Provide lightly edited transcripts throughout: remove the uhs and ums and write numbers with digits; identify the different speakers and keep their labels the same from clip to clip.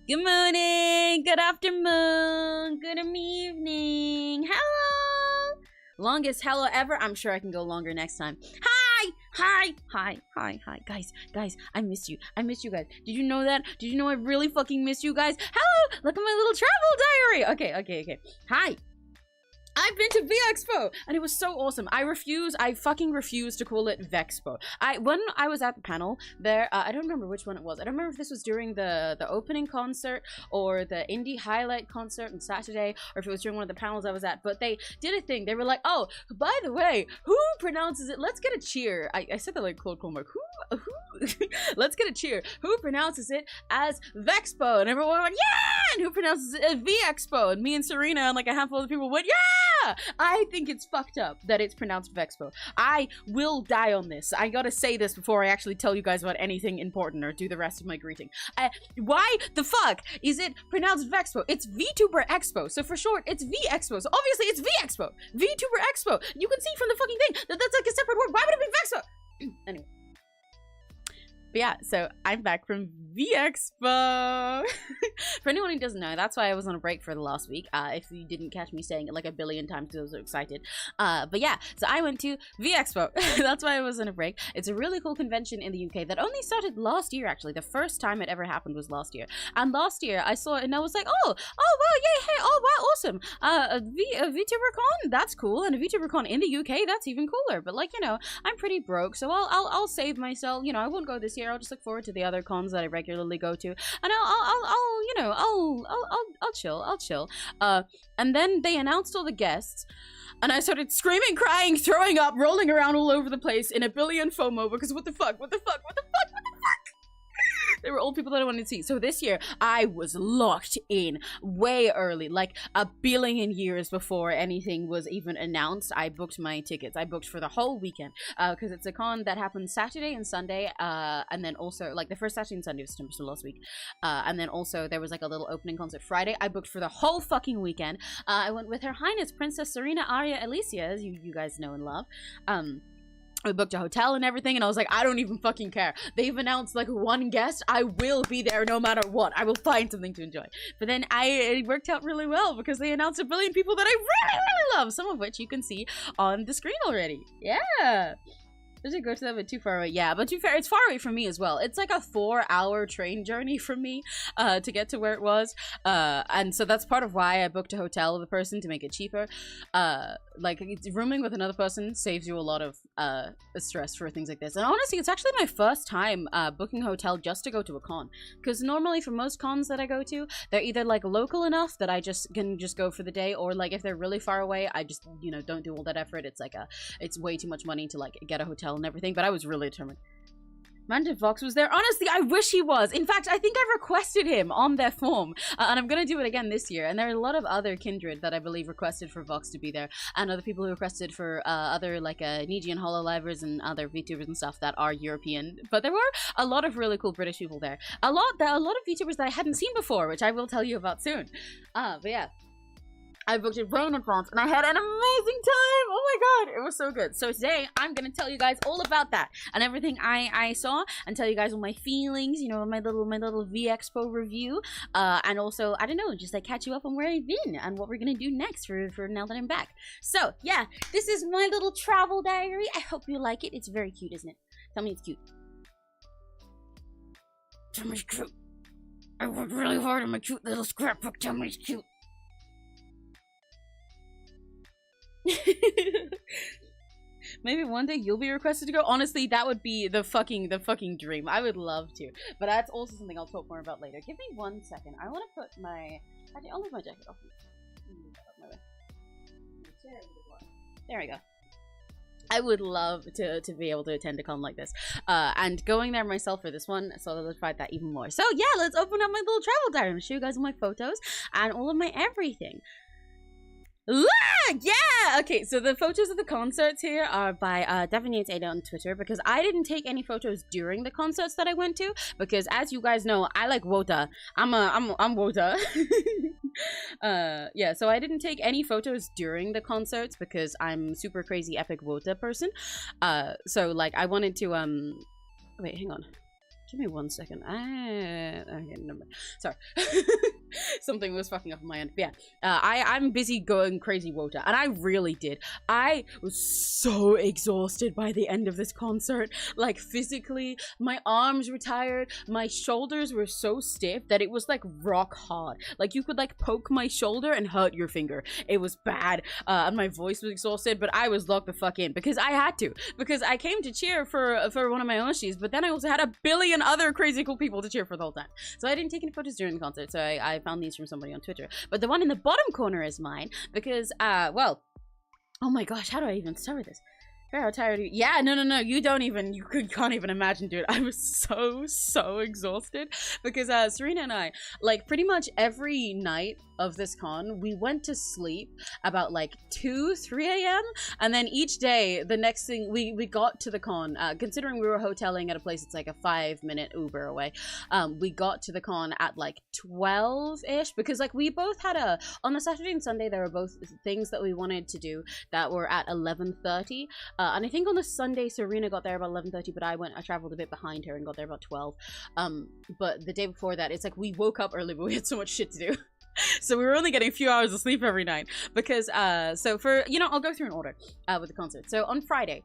Speaker 1: Good morning, good afternoon, good evening. Hello. Longest hello ever. I'm sure I can go longer next time. Hi. Guys, I missed you. I missed you guys. Did you know that? Did you know I really fucking missed you guys? Hello. Look at my little travel diary. Okay. Hi. I've been to VEXPO and it was so awesome. I fucking refuse to call it VEXPO. When I was at the panel there, I don't remember which one it was. I don't remember if this was during the opening concert or the indie highlight concert on Saturday, or if it was during one of the panels I was at, but they did a thing. They were like, oh, by the way, who pronounces it? Let's get a cheer. I said that like Claude Colmark. Who? Let's get a cheer. Who pronounces it as VEXPO? And everyone went, yeah! And who pronounces it as VEXPO? And me and Serena and like a handful of people went, yeah! I think it's fucked up that it's pronounced VEXPO. I will die on this. I gotta say this before I actually tell you guys about anything important or do the rest of my greeting. Why the fuck is it pronounced VEXPO? It's VTuber Expo, so for short, it's VEXPO. So obviously it's VEXPO. VTuber Expo. You can see from the fucking thing that that's like a separate word. Why would it be VEXPO? Anyway. But yeah, so I'm back from VEXPO. For anyone who doesn't know, that's why I was on a break for the last week. If you didn't catch me saying it like a billion times because I was so excited. But yeah, so I went to VEXPO. That's why I was on a break. It's a really cool convention in the UK that only started last year, actually. The first time it ever happened was last year. And last year I saw it and I was like, oh, wow, yay, hey, oh, wow, awesome. A VTuberCon, that's cool. And a VTuberCon in the UK, that's even cooler. But like, you know, I'm pretty broke, so I'll save myself. You know, I won't go this year. I'll just look forward to the other cons that I regularly go to, and I'll chill. And then they announced all the guests, and I started screaming, crying, throwing up, rolling around all over the place in a billion FOMO because what the fuck? They were old people that I wanted to see. So this year, I was locked in way early, like a billion years before anything was even announced. I booked my tickets. I booked for the whole weekend because it's a con that happens Saturday and Sunday, and then also like the first Saturday and Sunday of September, so last week, and then also there was like a little opening concert Friday. I booked for the whole fucking weekend. I went with Her Highness Princess Serena Aria Alicia, as you guys know and love. I booked a hotel and everything, and I was like, I don't even fucking care. They've announced like one guest. I will be there no matter what. I will find something to enjoy. But then it worked out really well because they announced a billion people that I really love, some of which you can see on the screen already. Yeah. Did it go to them but too far away? Yeah, but to be fair, it's far away from me as well. It's like a 4-hour train journey from me to get to where it was. And so that's part of why I booked a hotel with a person to make it cheaper. Like, rooming with another person saves you a lot of stress for things like this. And honestly, it's actually my first time booking a hotel just to go to a con. Because normally for most cons that I go to, they're either like local enough that I can just go for the day, or like if they're really far away, I just, you know, don't do all that effort. It's like it's way too much money to like get a hotel and everything, but I was really determined. Imagine Vox was there. Honestly, I wish he was. In fact, I think I requested him on their form, and I'm gonna do it again this year. And there are a lot of other kindred that I believe requested for Vox to be there, and other people who requested for other like Niji and Hololivers and other VTubers and stuff that are European. But there were a lot of really cool British people there. A lot of VTubers that I hadn't seen before, which I will tell you about soon. But yeah. I booked it way in advance and I had an amazing time. Oh my god, it was so good. So today I'm gonna tell you guys all about that and everything I saw, and tell you guys all my feelings, you know, my little VEXPO review, and also, I don't know, just like catch you up on where I've been and what we're gonna do next for now that I'm back. So yeah, this is my little travel diary. I hope you like it. It's very cute, isn't it? Tell me it's cute. Tell me it's cute. I worked really hard on my cute little scrapbook. Tell me it's cute. Maybe one day you'll be requested to go. Honestly, that would be the fucking dream. I would love to, but that's also something I'll talk more about later. Give me 1 second. I want to put my I'll leave my jacket off. There we go. I would love to be able to attend a con like this, and going there myself for this one solidified that even more. So yeah, let's open up my little travel diary and show you guys all my photos and all of my everything. Yeah! Okay, so the photos of the concerts here are by Devinates8 on Twitter, because I didn't take any photos during the concerts that I went to, because as you guys know, I like Wota. I'm Wota. Yeah, so I didn't take any photos during the concerts because I'm super crazy epic Wota person. So like I wanted to wait, hang on. Give me 1 second. Okay, never mind. Sorry. Something was fucking up on my end. But yeah, I'm busy going crazy Wota, and I really did. I was so exhausted by the end of this concert. Like, physically, my arms were tired, my shoulders were so stiff that it was like rock hard. Like, you could like poke my shoulder and hurt your finger. It was bad, and my voice was exhausted, but I was locked the fuck in because I had to, because I came to cheer for one of my 𝘆cies, but then I also had a billion other crazy cool people to cheer for the whole time. So I didn't take any photos during the concert, so I found these from somebody on Twitter. But the one in the bottom corner is mine because, well, oh my gosh, how do I even start with this? How tired are you? Yeah, no, you can't even imagine, dude. I was so exhausted because Serena and I, like, pretty much every night of this con, we went to sleep about like 3 a.m. and then each day, the next thing we got to the con, considering we were hoteling at a place that's like a 5-minute Uber away, we got to the con at like 12-ish because like we both had on the Saturday and Sunday there were both things that we wanted to do that were at 11:30. And I think on the Sunday, Serena got there about 11:30, but I traveled a bit behind her and got there about 12. But the day before that, it's like we woke up early, but we had so much shit to do. So we were only getting a few hours of sleep every night because, so for, you know, I'll go through an order with the concert. So on Friday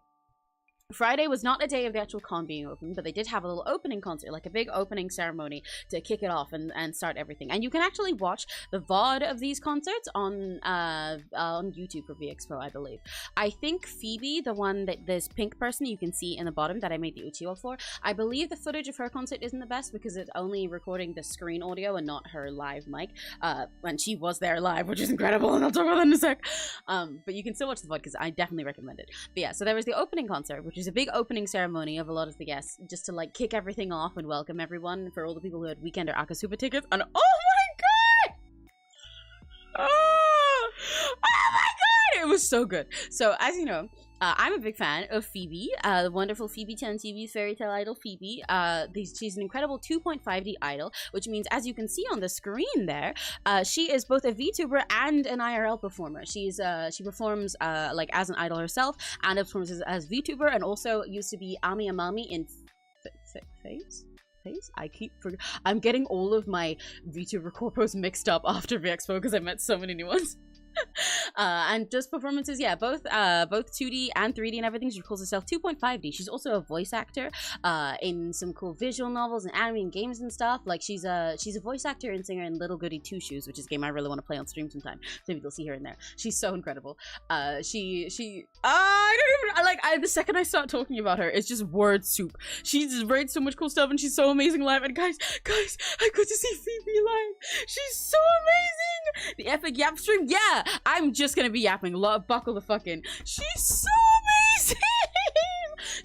Speaker 1: was not a day of the actual con being open, but they did have a little opening concert, like a big opening ceremony to kick it off and start everything. And you can actually watch the VOD of these concerts on YouTube for VEXPO, I believe. I think Phoebe, the one that this pink person you can see in the bottom that I made the Uchiwa for, I believe the footage of her concert isn't the best because it's only recording the screen audio and not her live mic. And she was there live, which is incredible, and I'll talk about that in a sec. But you can still watch the VOD because I definitely recommend it. But yeah, so there was the opening concert, which is a big opening ceremony of a lot of the guests, just to like kick everything off and welcome everyone for all the people who had weekend or Akasuba tickets. And oh my god! Oh my god! It was so good. So as you know, I'm a big fan of Phoebe, the wonderful Phoebe 10 TV's fairy tale idol Phoebe. She's an incredible 2.5D idol, which means, as you can see on the screen there, she is both a VTuber and an IRL performer. She performs like as an idol herself, and performs as VTuber, and also used to be Ami Amami in Phase? I'm getting all of my VTuber corpos mixed up after VEXPO because I met so many new ones. And just performances, yeah, both 2D and 3D and everything. She calls herself 2.5D. She's also a voice actor in some cool visual novels and anime and games and stuff. Like she's a voice actor and singer in Little Goody Two Shoes, which is a game I really want to play on stream sometime. So maybe you'll see her in there. She's so incredible. I don't even like. The second I start talking about her, it's just word soup. She just writes so much cool stuff, and she's so amazing live. And guys, I got to see Phoebe live. She's so amazing. The epic yap stream, yeah. I'm just gonna be yapping. Buckle the fuck in. She's so amazing.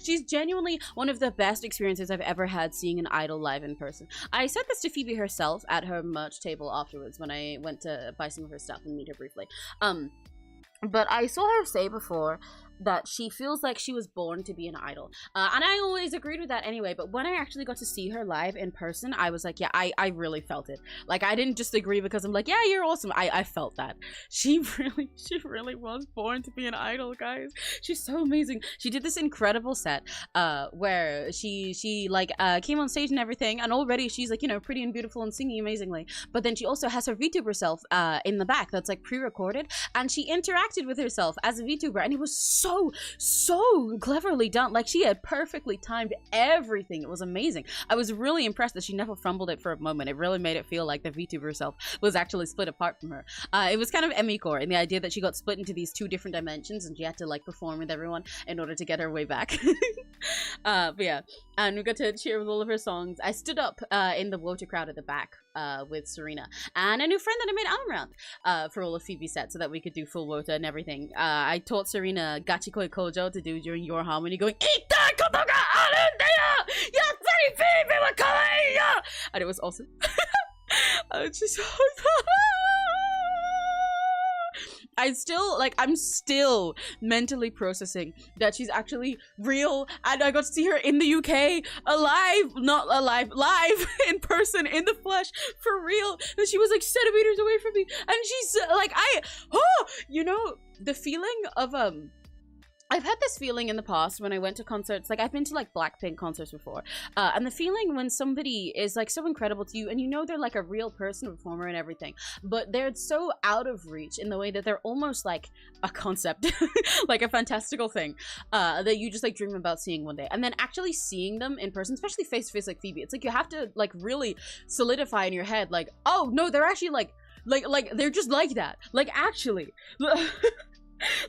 Speaker 1: She's genuinely one of the best experiences I've ever had seeing an idol live in person. I said this to Phoebe herself at her merch table afterwards when I went to buy some of her stuff and meet her briefly. But I saw her say before that she feels like she was born to be an idol. And I always agreed with that anyway, but when I actually got to see her live in person, I was like, yeah, I really felt it. Like, I didn't just agree because I'm like, yeah, you're awesome. I felt that. She really was born to be an idol, guys. She's so amazing. She did this incredible set where she like came on stage and everything, and already she's like, you know, pretty and beautiful and singing amazingly. But then she also has her VTuber self in the back that's like pre-recorded, and she interacted with herself as a VTuber, and it was so cleverly done. Like, she had perfectly timed everything. It was amazing. I was really impressed that she never fumbled it for a moment. It really made it feel like the VTuber herself was actually split apart from her. It was kind of Emimi core in the idea that she got split into these 2 different dimensions and she had to like perform with everyone in order to get her way back. But yeah, and we got to cheer with all of her songs. I stood up in the Wota crowd at the back with Serena and a new friend that I made around for all of Phoebe's sets so that we could do full Wota and everything. I taught Serena 𝘆cie𝘂𝗿 to do during your harmony, going "Itta koto ga aru nda yo! Yappari Phoebe wa kawaii yo!" And it was awesome. Just I'm still mentally processing that she's actually real, and I got to see her in the UK live in person, in the flesh, for real. And she was like centimeters away from me, and she's like, you know, the feeling of I've had this feeling in the past when I went to concerts, like I've been to like Blackpink concerts before, and the feeling when somebody is like so incredible to you and you know they're like a real person, a performer and everything, but they're so out of reach in the way that they're almost like a concept, like a fantastical thing, that you just like dream about seeing one day. And then actually seeing them in person, especially face to face like Phoebe, it's like you have to like really solidify in your head, like, oh no, they're actually like they're just like that. Like actually.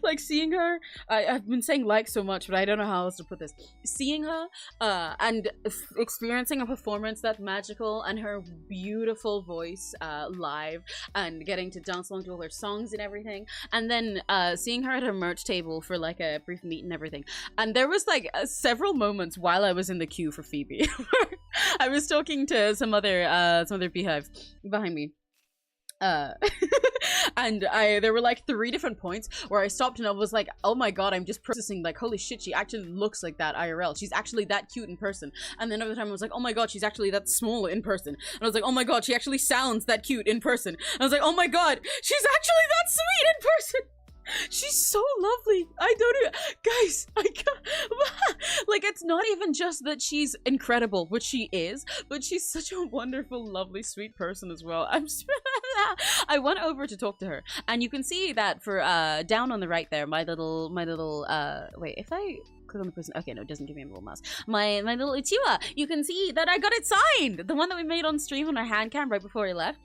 Speaker 1: Like seeing her, I've been saying like so much, but I don't know how else to put this. Seeing her and experiencing a performance that magical and her beautiful voice live and getting to dance along to all her songs and everything. And then seeing her at her merch table for like a brief meet and everything. And there was like several moments while I was in the queue for Phoebe. I was talking to some other beehive behind me. And there were like 3 different points where I stopped and I was like, oh my god, I'm just processing, like, holy shit, she actually looks like that IRL. She's actually that cute in person. And then another time I was like, oh my god, she's actually that small in person. And I was like, oh my god, she actually sounds that cute in person. And I was like, oh my god, she's actually that sweet in person. She's so lovely. I don't even, guys, I can't, like, it's not even just that she's incredible, which she is, but she's such a wonderful, lovely, sweet person as well. I went over to talk to her, and you can see that for down on the right there, my little wait, if I click on the person, okay, no, it doesn't give me a little mouse. My little Uchiwa, you can see that I got it signed, the one that we made on stream on our hand cam right before I left.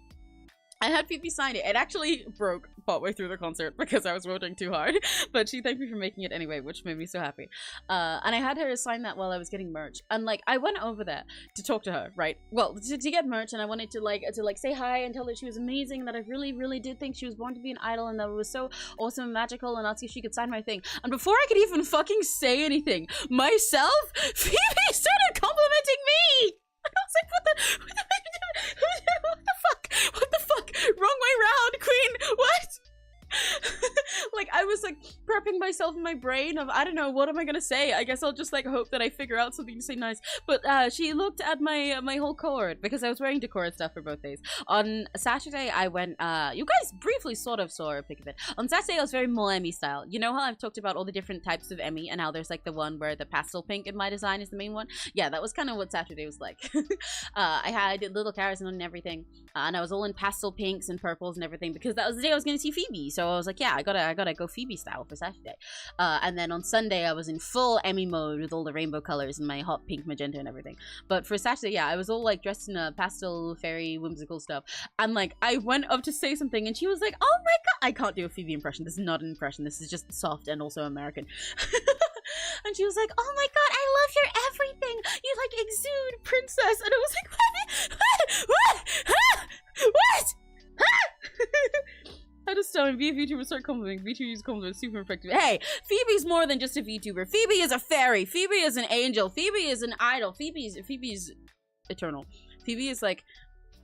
Speaker 1: I had Phoebe sign it. It actually broke partway through the concert because I was voting too hard, but she thanked me for making it anyway, which made me so happy. And I had her sign that while I was getting merch. And like, I went over there to talk to her, right? Well, to get merch, and I wanted to like say hi and tell her she was amazing, that I really, really did think she was born to be an idol, and that it was so awesome and magical, and I'll see if she could sign my thing. And before I could even fucking say anything myself, Phoebe started complimenting me. I was like, what the fuck? What the fuck? Wrong way round, queen. What? Like, I was like prepping myself in my brain of, I don't know, what am I gonna say? I guess I'll just like hope that I figure out something to say nice. But she looked at my whole cohort, because I was wearing decor stuff for both days. On Saturday I went, you guys briefly sort of saw a pic of it. On Saturday I was very Moemi style. You know how I've talked about all the different types of Emmy and how there's like the one where the pastel pink in my design is the main one? Yeah, that was kind of what Saturday was like. I had little carrots on and everything, and I was all in pastel pinks and purples and everything, because that was the day I was gonna see Phoebe. So I was like, yeah, I gotta go Phoebe style for Saturday. And then on Sunday I was in full Emmy mode with all the rainbow colors and my hot pink magenta and everything. But for Saturday, yeah, I was all like dressed in a pastel fairy whimsical stuff. And like, I went up to say something and she was like, oh my god, I can't do a Phoebe impression. This is not an impression. This is just soft and also American. And she was like, oh my god, I love your everything. You like exude princess. And I was like, what? What? I just tell him, be a VTuber, start complimenting. VTubers compliment, super effective. Hey, Phoebe's more than just a VTuber. Phoebe is a fairy. Phoebe is an angel. Phoebe is an idol. Phoebe's eternal. Phoebe is like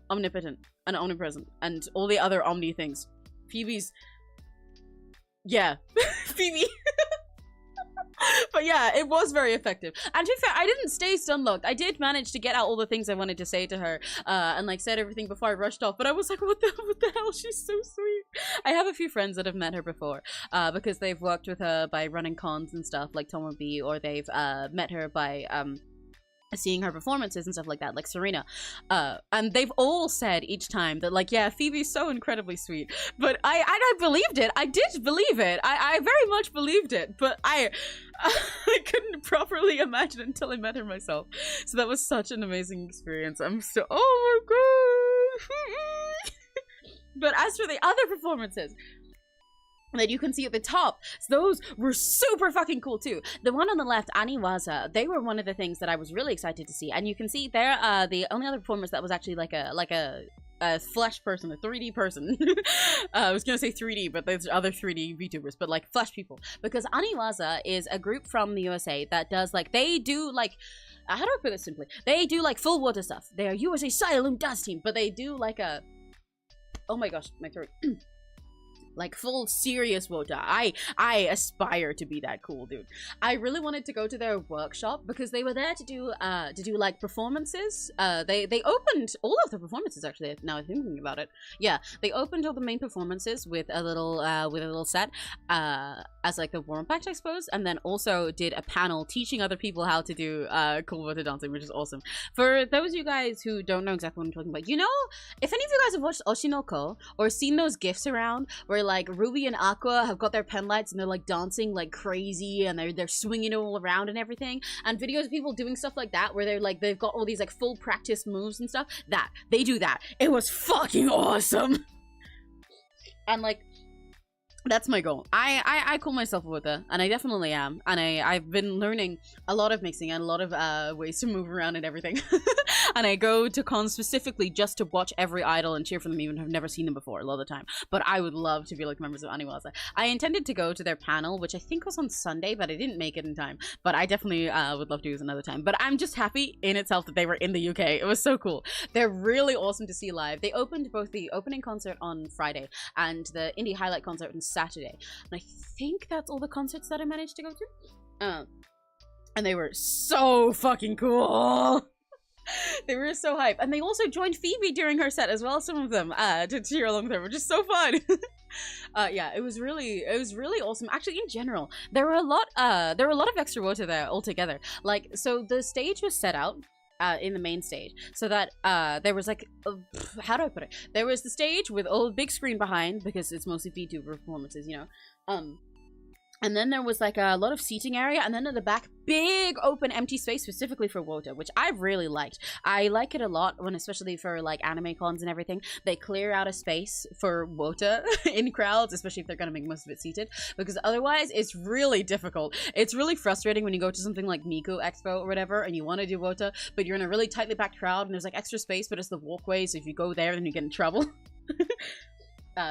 Speaker 1: omnipotent and omnipresent and all the other omni things. Phoebe's, yeah, Phoebe. But yeah, it was very effective. And to be fair, I didn't stay stun-locked. I did manage to get out all the things I wanted to say to her, and like said everything before I rushed off. But I was like, what the hell? She's so sweet. I have a few friends that have met her before, because they've worked with her by running cons and stuff, like Tomo B, or they've met her by seeing her performances and stuff like that, like Serena, and they've all said each time that like, yeah, Phoebe's so incredibly sweet. But I believed it. I did believe it. I very much believed it, but I couldn't properly imagine it until I met her myself. So that was such an amazing experience. I'm so, oh my god. But as for the other performances that you can see at the top, those were super fucking cool too. The one on the left, Aniwaza, they were one of the things that I was really excited to see. And you can see they're the only other performers that was actually like a flesh person, a 3D person. I was gonna say 3D, but there's other 3D VTubers, but like flesh people. Because Aniwaza is a group from the USA that does like, they do like, how do I put this simply? They do like full water stuff. They are USA Silent Dance Team, but they do like a, oh my gosh, my throat. like full serious WOTA. I aspire to be that cool, dude. I really wanted to go to their workshop because they were there to do like performances. They opened all of the performances, actually, now I'm thinking about it. Yeah, they opened all the main performances with a little set as like the warm-up act, I suppose, and then also did a panel teaching other people how to do cool WOTA dancing, which is awesome. For those of you guys who don't know exactly what I'm talking about, you know, if any of you guys have watched 𝘆cie𝘂𝗿 or seen those gifs around where like Ruby and Aqua have got their pen lights and they're like dancing like crazy and they're swinging it all around and everything, and videos of people doing stuff like that where they're like they've got all these like full practice moves and stuff, that they do that. It was fucking awesome. And like, that's my goal. I call myself a WOTA, and I definitely am. And I've been learning a lot of mixing and a lot of ways to move around and everything. And I go to cons specifically just to watch every idol and cheer for them, even if I've never seen them before a lot of the time. But I would love to be like members of YAYAYAYYYY. I intended to go to their panel, which I think was on Sunday, but I didn't make it in time. But I definitely would love to do this another time. But I'm just happy in itself that they were in the UK. It was so cool. They're really awesome to see live. They opened both the opening concert on Friday and the indie highlight concert on Saturday. And I think that's all the concerts that I managed to go to. And they were so fucking cool. They were so hype. And they also joined Phoebe during her set as well, some of them, to cheer along with her, which is so fun. Yeah, it was really awesome. Actually, in general, there were a lot of extra WOTA there altogether. Like, so the stage was set out in the main stage, so that there was like how do I put it? There was the stage with a big screen behind, because it's mostly VTuber performances, you know. And then there was like a lot of seating area, and then at the back, big open empty space specifically for WOTA, which I really liked. I like it a lot when, especially for like anime cons and everything, they clear out a space for WOTA in crowds, especially if they're gonna make most of it seated, because otherwise it's really difficult. It's really frustrating when you go to something like Miku Expo or whatever, and you want to do WOTA, but you're in a really tightly packed crowd, and there's like extra space, but it's the walkway, so if you go there, then you get in trouble.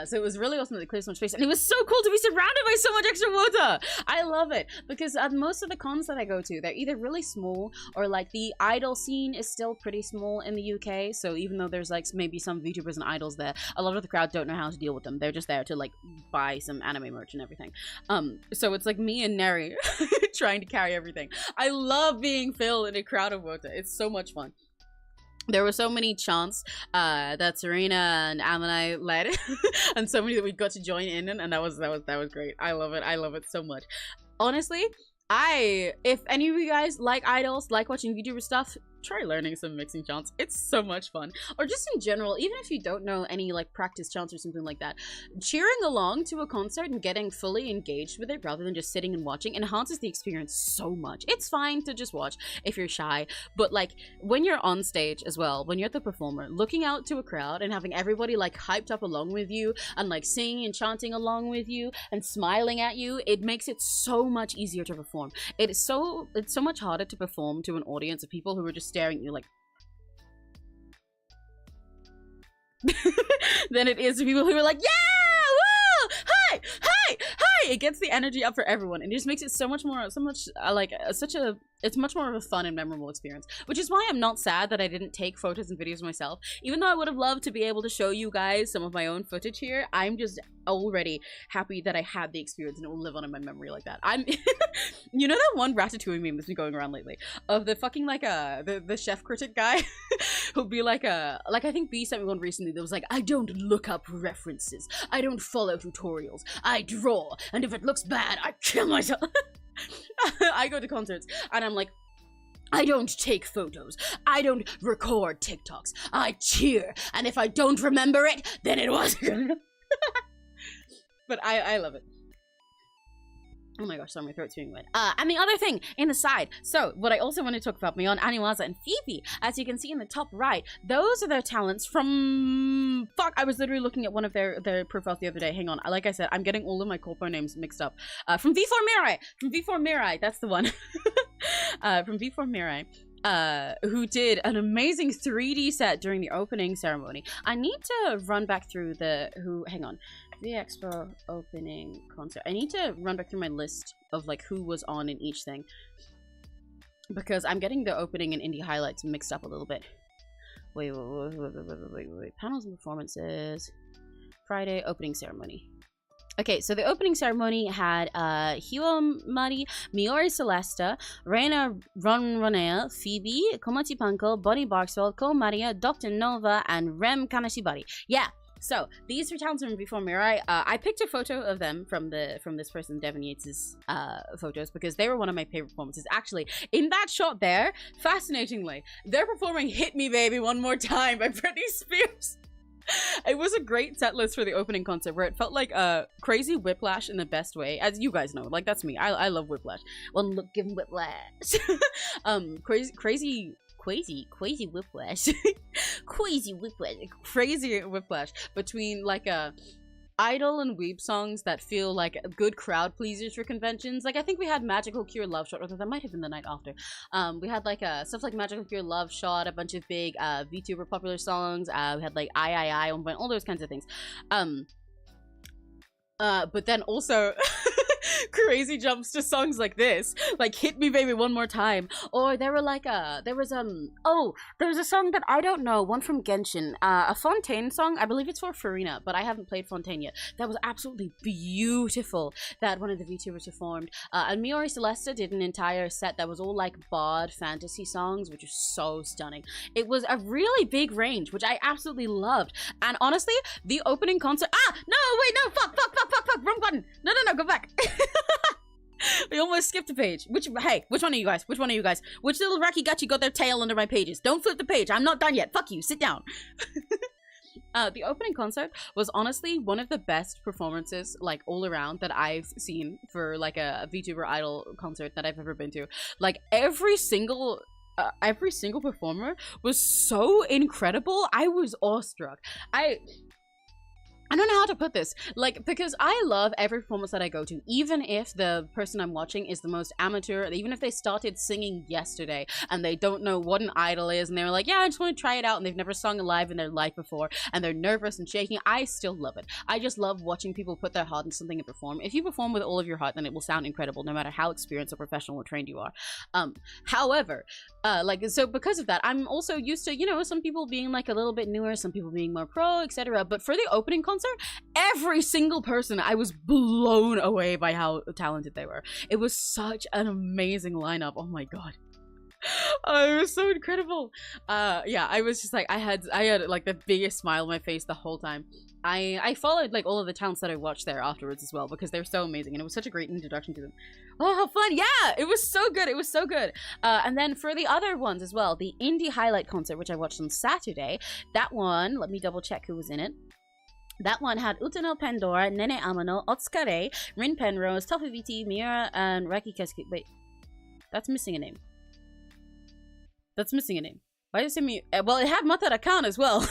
Speaker 1: So it was really awesome that they cleared so much space, and it was so cool to be surrounded by so much extra WOTA. I love it, because most of the cons that I go to, they're either really small, or like the idol scene is still pretty small in the UK, so even though there's like maybe some VTubers and idols there, a lot of the crowd don't know how to deal with them. They're just there to like buy some anime merch and everything. So it's like me and Neri trying to carry everything. I love being filled in a crowd of WOTA. It's so much fun. There were so many chants that Serena and Am and I led, and so many that we got to join in, and that was great. I love it so much. Honestly, if any of you guys like idols, like watching VTuber stuff, try learning some mixing chants. It's so much fun. Or just in general, even if you don't know any like practice chants or something like that, cheering along to a concert and getting fully engaged with it rather than just sitting and watching enhances the experience so much. It's fine to just watch if you're shy, but like when you're on stage as well, when you're the performer, looking out to a crowd and having everybody like hyped up along with you and like singing and chanting along with you and smiling at you, it makes it so much easier to perform. It's so much harder to perform to an audience of people who are just staring at you like than it is to people who are like, yeah, woo, hi, hi, hi. It gets the energy up for everyone, and it just makes it so much more, it's much more of a fun and memorable experience, which is why I'm not sad that I didn't take photos and videos myself. Even though I would have loved to be able to show you guys some of my own footage here, I'm just already happy that I had the experience and it will live on in my memory like that. I'm you know that one Ratatouille meme that's been going around lately of the fucking like the chef critic guy who'll be like I think B sent me one recently that was like, I don't look up references, I don't follow tutorials, I draw, and if it looks bad, I kill myself. I go to concerts and I'm like, I don't take photos, I don't record TikToks, I cheer, and if I don't remember it, then it wasn't good enough. But I love it. Oh my gosh, sorry, my throat's being wet. And the other thing, in the side, so what I also want to talk about beyond YAYAYAYYYY and Phoebe, as you can see in the top right, those are their talents from, fuck, I was literally looking at one of their profiles the other day. Hang on, like I said, I'm getting all of my corpo names mixed up. From V4 Mirai, that's the one. From V4 Mirai. Who did an amazing 3D set during the opening ceremony. I need to run back through hang on. The VEXPO opening concert. I need to run back through my list of like who was on in each thing, because I'm getting the opening and indie highlights mixed up a little bit. Wait. Panels and performances. Friday opening ceremony. Okay, so the opening ceremony had Hiwamari, Miori Celesta, Reina Ronronea, Phoebe, Komachi Panko, Bonnie Barkswell, Ko Maria, Dr. Nova, and Rem Kanashibari. Yeah. So these were talents from before Mirai. I picked a photo of them from this person Devin Yates' photos because they were one of my favorite performances. Actually, in that shot there, fascinatingly, they're performing "Hit Me Baby One More Time" by Britney Spears. It was a great set list for the opening concert where it felt like a crazy whiplash in the best way, as you guys know. Like, that's me. I love whiplash. One look, give 'em whiplash. Crazy whiplash. Crazy whiplash between like a idol and weeb songs that feel like good crowd pleasers for conventions. Like, I think we had Magical Cure Love Shot, although that might have been the night after. We had like stuff like Magical Cure Love Shot, a bunch of big VTuber popular songs. We had like YAYAYAYYYY, all those kinds of things. But then also crazy jumps to songs like this, like "Hit Me Baby One More Time," or there was a song that I don't know, one from Genshin, a Fontaine song. I believe it's for Farina, but I haven't played Fontaine yet. That was absolutely beautiful that one of the VTubers performed. And Miori Celesta did an entire set that was all like bard fantasy songs, which is so stunning. It was a really big range, which I absolutely loved. And honestly, the opening concert, fuck, wrong button. No, go back. We almost skipped a page. Which one of you guys? Which little Rakigachi got their tail under my pages? Don't flip the page. I'm not done yet. Fuck you. Sit down. The opening concert was honestly one of the best performances, like, all around that I've seen for, like, a VTuber idol concert that I've ever been to. Like, every single performer was so incredible. I was awestruck. I don't know how to put this, like, because I love every performance that I go to, even if the person I'm watching is the most amateur, even if they started singing yesterday and they don't know what an idol is and they're like, yeah, I just want to try it out, and they've never sung live in their life before and they're nervous and shaking. I still love it. I just love watching people put their heart into something and perform. If you perform with all of your heart, then it will sound incredible, no matter how experienced or professional or trained you are. However, so because of that, I'm also used to, you know, some people being like a little bit newer, some people being more pro, etc. But for the opening concert, every single person, I was blown away by how talented they were. It was such an amazing lineup. Oh my god. Oh, it was so incredible. Yeah, I was just like, I had like the biggest smile on my face the whole time. I followed like all of the talents that I watched there afterwards as well, because they were so amazing and it was such a great introduction to them. Oh, how fun. Yeah, it was so good. It was so good. And then for the other ones as well, the indie highlight concert, which I watched on Saturday, that one, let me double check who was in it. That one had Utano Pandora, Nene Amano, 𝘆cie𝗂𝗿, Rin Penrose, Tofu VT, Mira, and Raki Kesuke. Wait, that's missing a name. That's missing a name. Why does it say me? Well, it had Mata Rakan as well.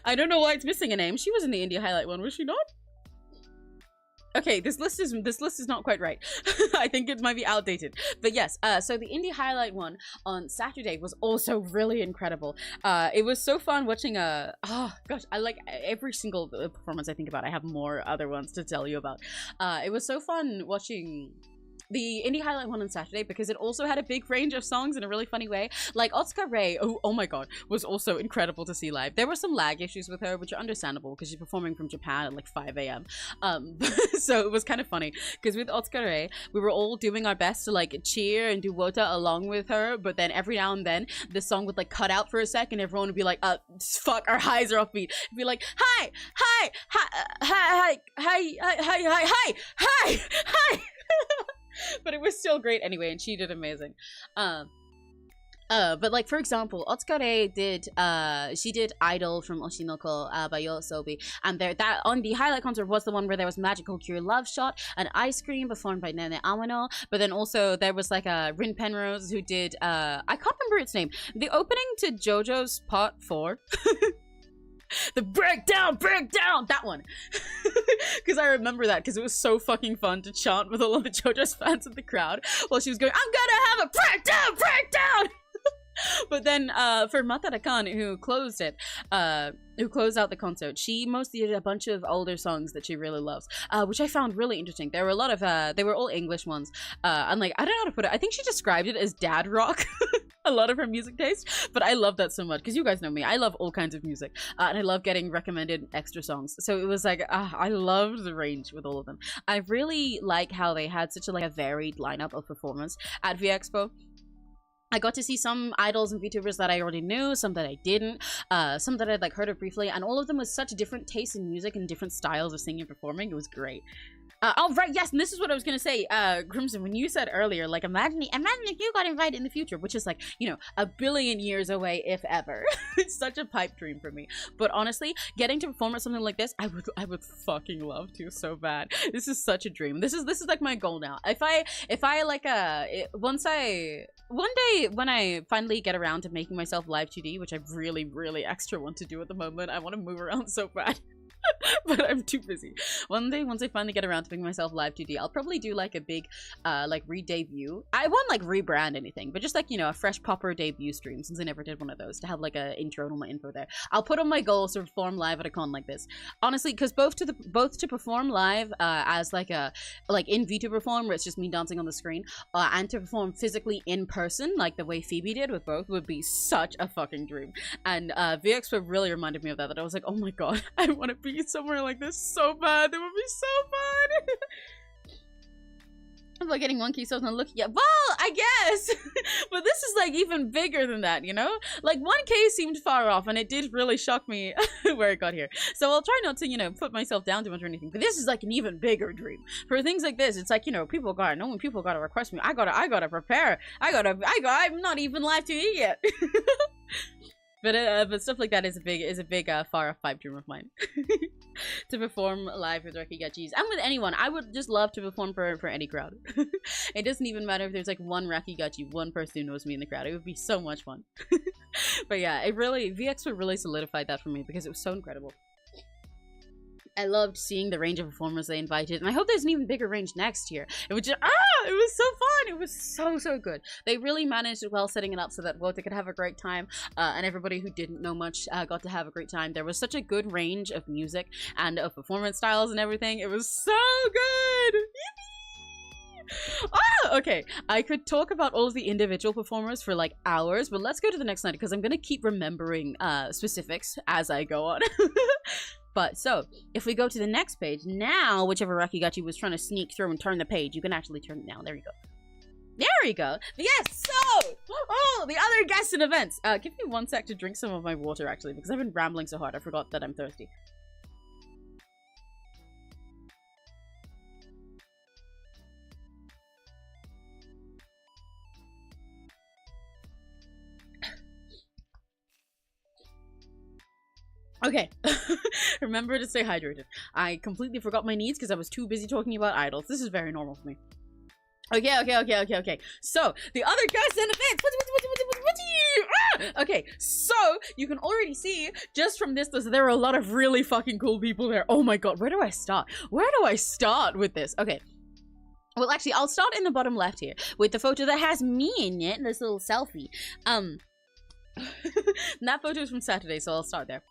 Speaker 1: I don't know why it's missing a name. She was in the indie highlight one, was she not? Okay, this list is not quite right. I think it might be outdated. But yes, so the indie highlight one on Saturday was also really incredible. It was so fun watching oh gosh, I like every single performance I think about. I have more other ones to tell you about. It was so fun watching the indie highlight one on Saturday because it also had a big range of songs in a really funny way. Like 𝘆cie𝗂𝗿, oh my god, was also incredible to see live. There were some lag issues with her, which are understandable because she's performing from Japan at like 5 a.m. So it was kind of funny because with 𝘆cie𝗂𝗿, we were all doing our best to like cheer and do wota along with her, but then every now and then the song would like cut out for a second. Everyone would be like, fuck, our highs are offbeat. It'd be like, hi, hi, hi, hi, hi, hi, hi, hi, hi, hi. But it was still great anyway, and she did amazing. But like for example, 𝘆cie𝗂𝗿 did she did Idol from Oshinoko by YOASOBI, and that on the highlight concert was the one where there was Magical Cure Love Shot and Ice Cream performed by Nene Amano. But then also there was like a Rin Penrose who did I can't remember its name, the opening to JoJo's Part 4. The breakdown, that one. Because I remember that because it was so fucking fun to chant with all of the JoJo's fans in the crowd while she was going, I'm gonna have a breakdown. But then for Mata Rakan, who closed it, who closed out the concert, she mostly did a bunch of older songs that she really loves, which I found really interesting. There were a lot of they were all English ones, and like I don't know how to put it, I think she described it as dad rock. a lot of her music taste, but I love that so much because you guys know me. I love all kinds of music, and I love getting recommended extra songs. So it was like I loved the range with all of them. I really like how they had such a varied lineup of performance at VEXPO. I got to see some idols and VTubers that I already knew, some that I didn't, some that I'd heard of briefly, and all of them with such different tastes in music and different styles of singing and performing. It was great. Oh, right, yes, and this is what I was gonna say, Crimson, when you said earlier, imagine if you got invited in the future, which is you know, a billion years away, if ever. It's such a pipe dream for me. But honestly, getting to perform at something like this, I would fucking love to so bad. This is such a dream. This is my goal now. One day when I finally get around to making myself live 2D, which I really, really extra want to do at the moment, I want to move around so bad. But I'm too busy. One day, once I finally get around to making myself live 2D, I'll probably do a big re-debut. I won't rebrand anything, but just you know, a fresh popper debut stream, since I never did one of those, to have a intro and all my info there. I'll put on my goals to perform live at a con like this. Honestly, because both to perform live as in VTuber form, where it's just me dancing on the screen, and to perform physically in person, like the way Phoebe did with both, would be such a fucking dream. And VEXPO really reminded me of that I was like, oh my god, I want to be somewhere like this so bad. That would be so fun. I'm getting 1K subs and looking at, well, I guess. But this is even bigger than that, you know? 1K seemed far off, and it did really shock me where it got here. So I'll try not to, you know, put myself down too much or anything. But this is an even bigger dream. For things like this, it's you know, people gotta know when people gotta request me. I gotta prepare. I'm not even live to eat yet. But stuff like that is a big far off pipe dream of mine. To perform live with Rakigachis and with anyone. I would just love to perform for any crowd. It doesn't even matter if there's one Rakigachi, one person who knows me in the crowd. It would be so much fun. But yeah, it really, VEXPO really solidified that for me because it was so incredible. I loved seeing the range of performers they invited, and I hope there's an even bigger range next year. It was just, it was so fun. It was so good. They really managed it well, setting it up so that both they could have a great time, and everybody who didn't know much got to have a great time. There was such a good range of music and of performance styles and everything. It was so good. Okay, I could talk about all of the individual performers for hours, but let's go to the next night because I'm gonna keep remembering specifics as I go on. But so, if we go to the next page, now whichever Rakigachi was trying to sneak through and turn the page, you can actually turn it now. There you go. There we go. Yes, so! Oh, the other guests and events. Give me 1 sec to drink some of my water, actually, because I've been rambling so hard, I forgot that I'm thirsty. Okay, remember to stay hydrated. I completely forgot my needs because I was too busy talking about idols. This is very normal for me. Okay. So, the other guests and events. Okay, so you can already see just from this list there are a lot of really fucking cool people there. Oh my god, where do I start? Where do I start with this? Okay. Well, actually, I'll start in the bottom left here with the photo that has me in it, this little selfie. That photo is from Saturday, so I'll start there.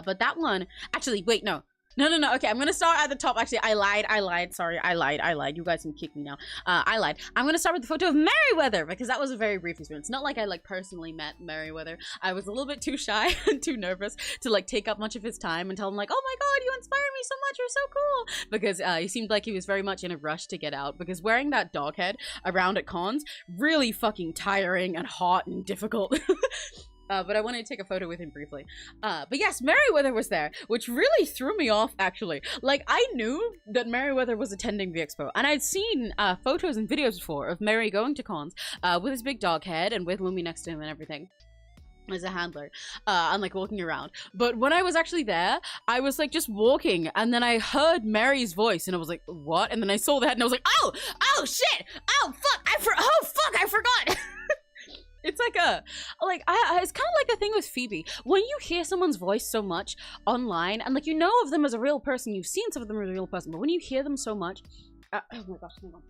Speaker 1: But that one, actually, wait, no. Okay, I'm gonna start at the top. Actually, I lied. Sorry, I lied. You guys can kick me now. I lied. I'm gonna start with the photo of Merryweather because that was a very brief experience. Not like I personally met Merryweather. I was a little bit too shy and too nervous to take up much of his time and tell him oh my god, you inspire me so much. You're so cool. Because he seemed like he was very much in a rush to get out because wearing that dog head around at cons really fucking tiring and hot and difficult. But I wanted to take a photo with him briefly. But yes, Merryweather was there, which really threw me off, actually. I knew that Merryweather was attending VEXPO, and I'd seen photos and videos before of Merry going to cons with his big dog head and with Lumi next to him and everything as a handler, and walking around. But when I was actually there, I was just walking, and then I heard Mary's voice, and I was like, what? And then I saw the head, and I was like, oh shit, oh fuck, I forgot. It's it's kind of like the thing with Phoebe. When you hear someone's voice so much online, and you know of them as a real person, you've seen some of them as a real person, but when you hear them so much, oh my gosh, hang on.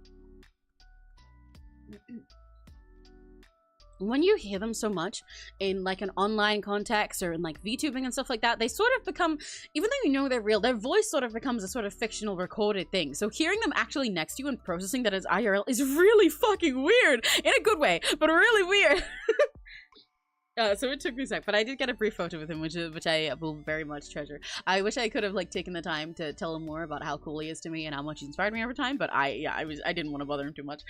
Speaker 1: when you hear them so much in like an online context or in like VTubing and stuff like that, they sort of become, even though you know they're real, their voice sort of becomes a sort of fictional recorded thing. So hearing them actually next to you and processing that as IRL is really fucking weird in a good way, but really weird. So it took me a sec, but I did get a brief photo with him, which I will very much treasure. I wish I could have like taken the time to tell him more about how cool he is to me and how much he inspired me over time, but I didn't want to bother him too much.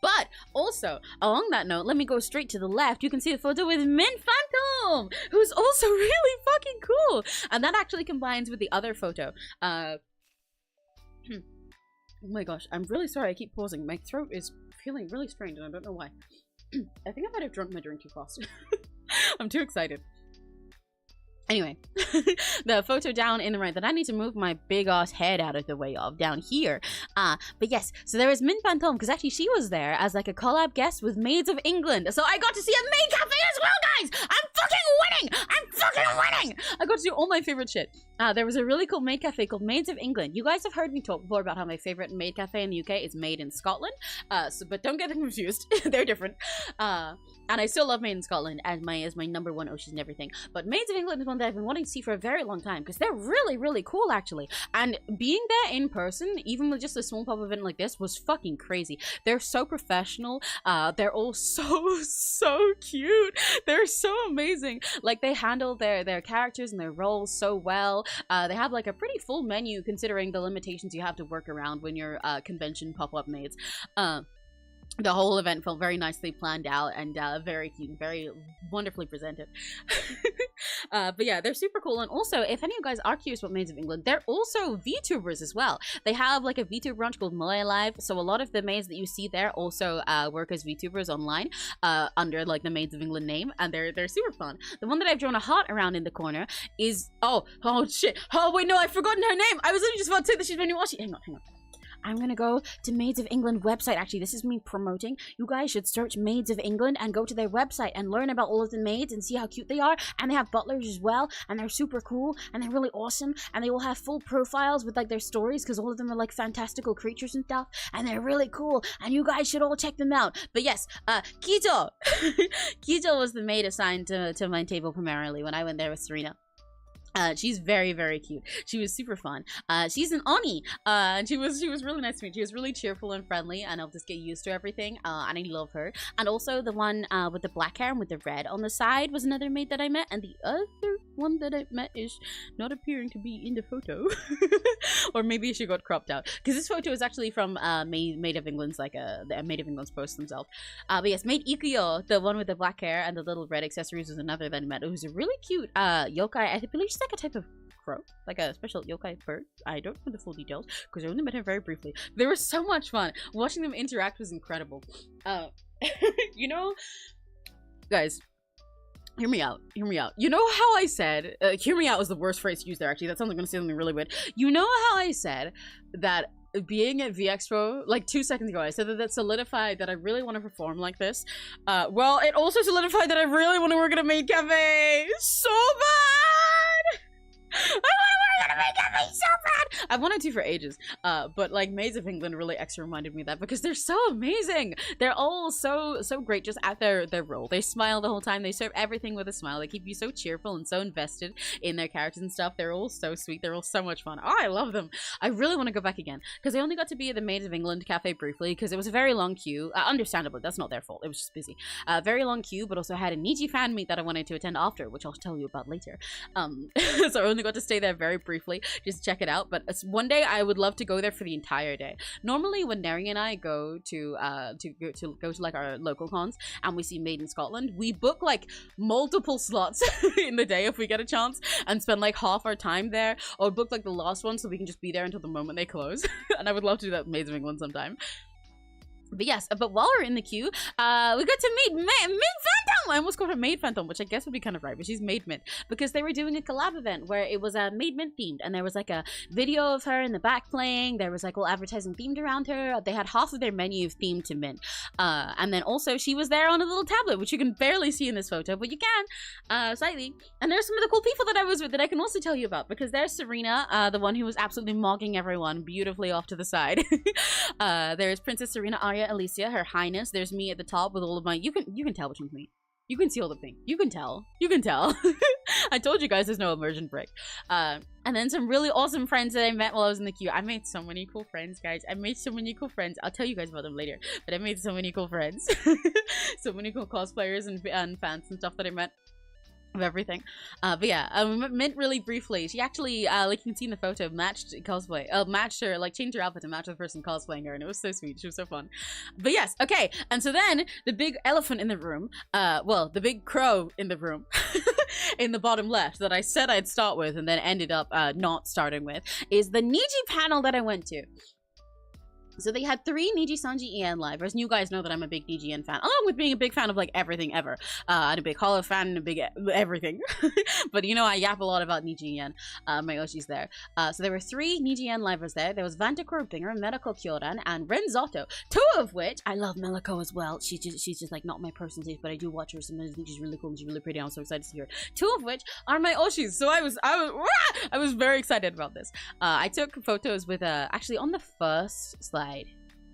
Speaker 1: But also, along that note, let me go straight to the left. You can see a photo with Min Phantom, who's also really fucking cool. And that actually combines with the other photo. Oh my gosh, I'm really sorry I keep pausing. My throat is feeling really strange and I don't know why. I think I might have drunk my drink too fast. I'm too excited. Anyway, the photo down in the right that I need to move my big ass head out of the way of down here. But yes, so there is Min Phantom, because actually she was there as like a collab guest with Maids of England. So I got to see a maid cafe as well, guys! I'm fucking winning! I'm fucking winning! I got to do all my favorite shit. There was a really cool maid cafe called Maids of England. You guys have heard me talk before about how my favorite maid cafe in the UK is made in Scotland. But don't get them confused. They're different. And I still love Made in Scotland as my #1 ocean and everything. But Maids of England is one that I've been wanting to see for a very long time because they're really, really cool actually. And being there in person, even with just a small pop event like this, was fucking crazy. They're so professional. They're all so cute. They're so amazing. Like they handle their characters and their roles so well. They have like a pretty full menu considering the limitations you have to work around when you're convention pop-up maids. The whole event felt very nicely planned out and very cute, very wonderfully presented. But yeah, they're super cool. And also, if any of you guys are curious about Maids of England, they're also VTubers as well. They have like a VTuber branch called Moe Live. So a lot of the maids that you see there also work as VTubers online under like the Maids of England name, and they're super fun. The one that I've drawn a heart around in the corner is oh shit. Oh wait, no, I've forgotten her name. I was only just about to say that she's my new 𝘆cie. Hang on. I'm gonna go to Maids of England website. Actually, this is me promoting. You guys should search Maids of England and go to their website and learn about all of the maids and see how cute they are. And they have butlers as well, and they're super cool, and they're really awesome, and they all have full profiles with like their stories because all of them are like fantastical creatures and stuff, and they're really cool, and you guys should all check them out. But yes, 𝘆cie 𝘆cie was the maid assigned to my table primarily when I went there with Serena. She's very, very cute. She was super fun. She's an Oni. And she was really nice to me. She was really cheerful and friendly, and I'll just get used to everything. And I love her. And also the one with the black hair and with the red on the side was another maid that I met. And the other one that I met is not appearing to be in the photo. Or maybe she got cropped out. Because this photo is actually from Maid of England's, like the Maid of England's post themselves. But yes, Maid 𝘆cie, the one with the black hair and the little red accessories, was another that I met. It was a really cute yokai. I believe she's like a type of crow, like a special yokai bird. I don't know the full details because I only met her very briefly. They were so much fun. Watching them interact was incredible. You know, guys, hear me out. You know how I said, hear me out was the worst phrase to use there, actually. That sounds like I'm gonna say something really weird. You know how I said that being at VEXPO, like 2 seconds ago, I said that solidified that I really want to perform like this. Well, it also solidified that I really want to work at a maid cafe so bad! I want to work at a maid cafe so bad! I've wanted to for ages, but like Maids of England really extra reminded me of that because they're so amazing. They're all so great just at their role. They smile the whole time. They serve everything with a smile. They keep you so cheerful and so invested in their characters and stuff. They're all so sweet. They're all so much fun. Oh, I love them. I really want to go back again because I only got to be at the Maids of England cafe briefly because it was a very long queue. Understandably, that's not their fault. It was just busy. Very long queue, but also had a Niji fan meet that I wanted to attend after, which I'll tell you about later. So I only got to stay there very briefly, just check it out. But one day I would love to go there for the entire day. Normally when Neri and I go to like our local cons and we see Made in Scotland, we book like multiple slots in the day if we get a chance and spend like half our time there, or book like the last one so we can just be there until the moment they close. And I would love to do that with Maids of England sometime. But yes, but while we're in the queue, we got to meet Min Phantom! I almost called her Maid Phantom, which I guess would be kind of right, but she's Maid Mint, because they were doing a collab event where it was Maid Mint themed, and there was like a video of her in the back playing. There was like all advertising themed around her. They had half of their menu themed to Mint, and then also she was there on a little tablet, which you can barely see in this photo, but you can slightly. And there's some of the cool people that I was with that I can also tell you about, because there's Serena, the one who was absolutely mocking everyone beautifully off to the side. There's Princess Serena Arya Alicia, Her Highness. There's me at the top with all of my, you can tell which one's me. You can see all the things. You can tell. I told you guys there's no immersion break. And then some really awesome friends that I met while I was in the queue. I made so many cool friends, guys. I made so many cool friends. I'll tell you guys about them later. But I made so many cool friends. So many cool cosplayers and fans and stuff that I met. Of everything. But yeah, Mint really briefly, she actually, like you can see in the photo, matched her, like changed her outfit to match the person cosplaying her, and it was so sweet. She was so fun. But yes, okay, and so then the big elephant in the room, well, the big crow in the room, in the bottom left that I said I'd start with and then ended up not starting with, is the Niji panel that I went to. So they had 3 Niji Sanji EN livers, and you guys know that I'm a big Niji EN fan, along with being a big fan of like everything ever. I'm a big Hollow fan and a big everything. But you know, I yap a lot about Niji EN. My Oshi's there. So there were 3 Niji EN livers there. There was Vantakor Binger, Medical Kyoran, and Renzotto. 2 of which I love Meliko as well. She's just like not my personal taste, but I do watch her sometimes. I think she's really cool and she's really pretty. I'm so excited to see her. 2 of which are my Oshis. So I was very excited about this. I took photos with actually on the first slide.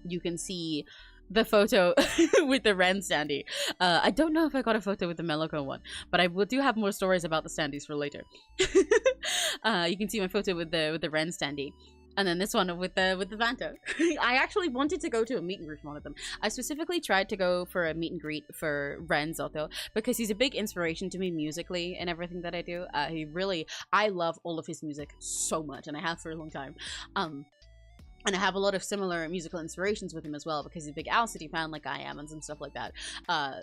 Speaker 1: You can see the photo with the Ren standee. I don't know if I got a photo with the Meliko one, but I do have more stories about the standees for later. You can see my photo with the Ren standee. And then this one with the Vanto. I actually wanted to go to a meet and greet for one of them. I specifically tried to go for a meet and greet for Ren Zotto because he's a big inspiration to me musically and everything that I do. I love all of his music so much, and I have for a long time. And I have a lot of similar musical inspirations with him as well, because he's a big Owl City fan like I am and some stuff like that.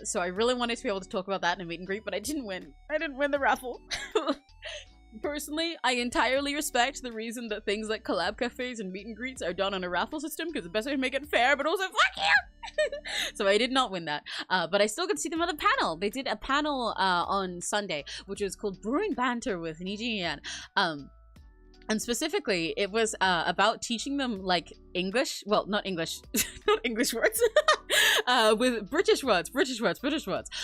Speaker 1: So I really wanted to be able to talk about that in a meet and greet, but I didn't win. I didn't win the raffle. Personally, I entirely respect the reason that things like collab cafes and meet and greets are done on a raffle system, because the best way to make it fair, but also fuck you! So I did not win that. But I still got to see them on the panel. They did a panel on Sunday, which was called Brewing Banter with Niji EN. And specifically, it was about teaching them, like, English. Well, not English. Not English words. With British words.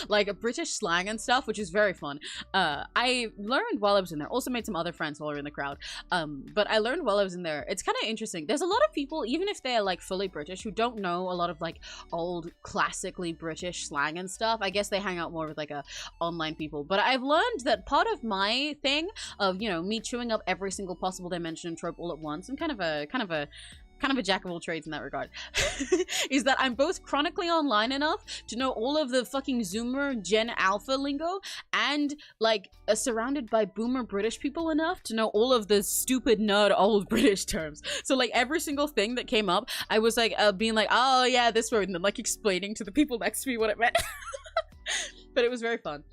Speaker 1: Like, British slang and stuff, which is very fun. I learned while I was in there. Also made some other friends while we were in the crowd. But I learned while I was in there. It's kind of interesting. There's a lot of people, even if they're, like, fully British, who don't know a lot of, like, old, classically British slang and stuff. I guess they hang out more with, like, online people. But I've learned that part of my thing of, you know, me chewing up every single possible dimension and trope all at once, I'm kind of a jack of all trades in that regard, is that I'm both chronically online enough to know all of the fucking Zoomer Gen Alpha lingo, and like surrounded by boomer British people enough to know all of the stupid nerd old British terms. So like every single thing that came up, I was like being like, oh yeah, this word, and then like explaining to the people next to me what it meant. But it was very fun.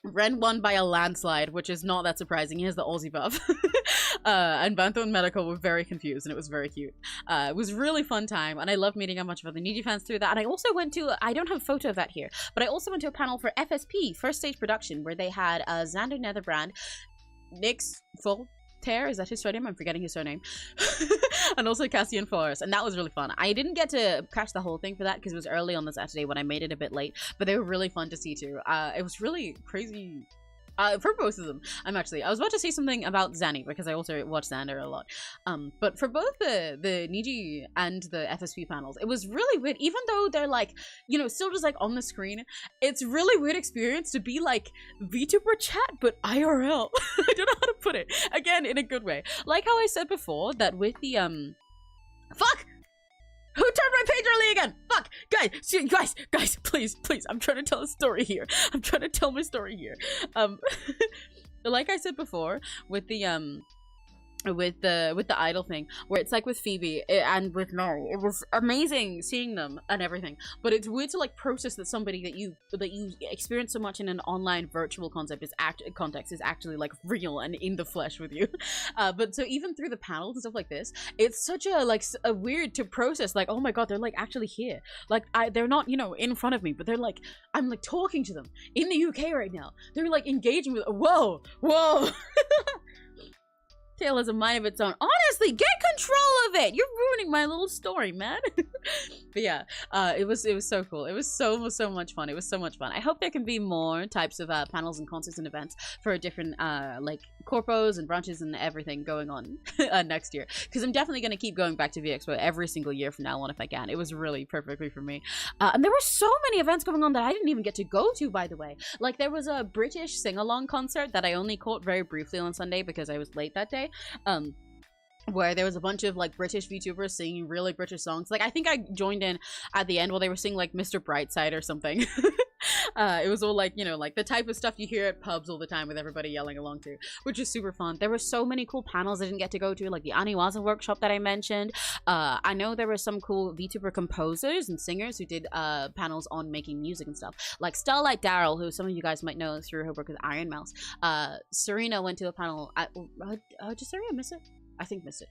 Speaker 1: Ren won by a landslide, which is not that surprising. He has the Aussie buff. And Bantho and Medical were very confused, and it was very cute. It was a really fun time, and I loved meeting a bunch of other Niji fans through that. And I also went to, I don't have a photo of that here, but I also went to a panel for FSP, First Stage Production, where they had Xander Netherbrand, Nyx Voltaire, is that his surname? I'm forgetting his surname. And also Cassian Forrest, and that was really fun. I didn't get to catch the whole thing for that because it was early on the Saturday when I made it a bit late, but they were really fun to see too. It was really crazy. For both of them, I was about to say something about Zanny because I also watch Xander a lot. But for both the Niji and the FSP panels, it was really weird. Even though they're like, you know, still just like on the screen, it's really weird experience to be like VTuber chat, but IRL. I don't know how to put it. Again, in a good way. Like how I said before that with the fuck. Who turned my page early again? Fuck! Guys, please, I'm trying to tell a story here. I'm trying to tell my story here. Like I said before, with the with the idol thing, where it's like with Phoebe and with Mary. It was amazing seeing them and everything, but it's weird to like process that somebody that you experience so much in an online virtual context is actually like real and in the flesh with you. But so even through the panels and stuff like this, it's such a weird to process, like, oh my god, they're like actually here, like they're not, you know, in front of me, but they're like, I'm like talking to them in the UK right now. They're like engaging with, whoa Tale has a mind of its own. Honestly, get control of it. You're ruining my little story, man. But yeah, it was so cool. It was so much fun. It was so much fun. I hope there can be more types of panels and concerts and events for different like corpos and branches and everything going on next year, because I'm definitely going to keep going back to VEXPO every single year from now on if I can. It was really perfectly for me. And there were so many events going on that I didn't even get to go to, by the way. Like, there was a British sing-along concert that I only caught very briefly on Sunday because I was late that day, where there was a bunch of like British VTubers singing really British songs. Like, I think I joined in at the end while they were singing like Mr. Brightside or something. It was all like, you know, like the type of stuff you hear at pubs all the time with everybody yelling along to, which is super fun. There were so many cool panels I didn't get to go to, like the Aniwaza workshop that I mentioned. I know there were some cool VTuber composers and singers who did panels on making music and stuff, like Starlight Daryl, who some of you guys might know through her work with Iron Mouse. Serena went to a panel at, did Serena miss it? I think missed it.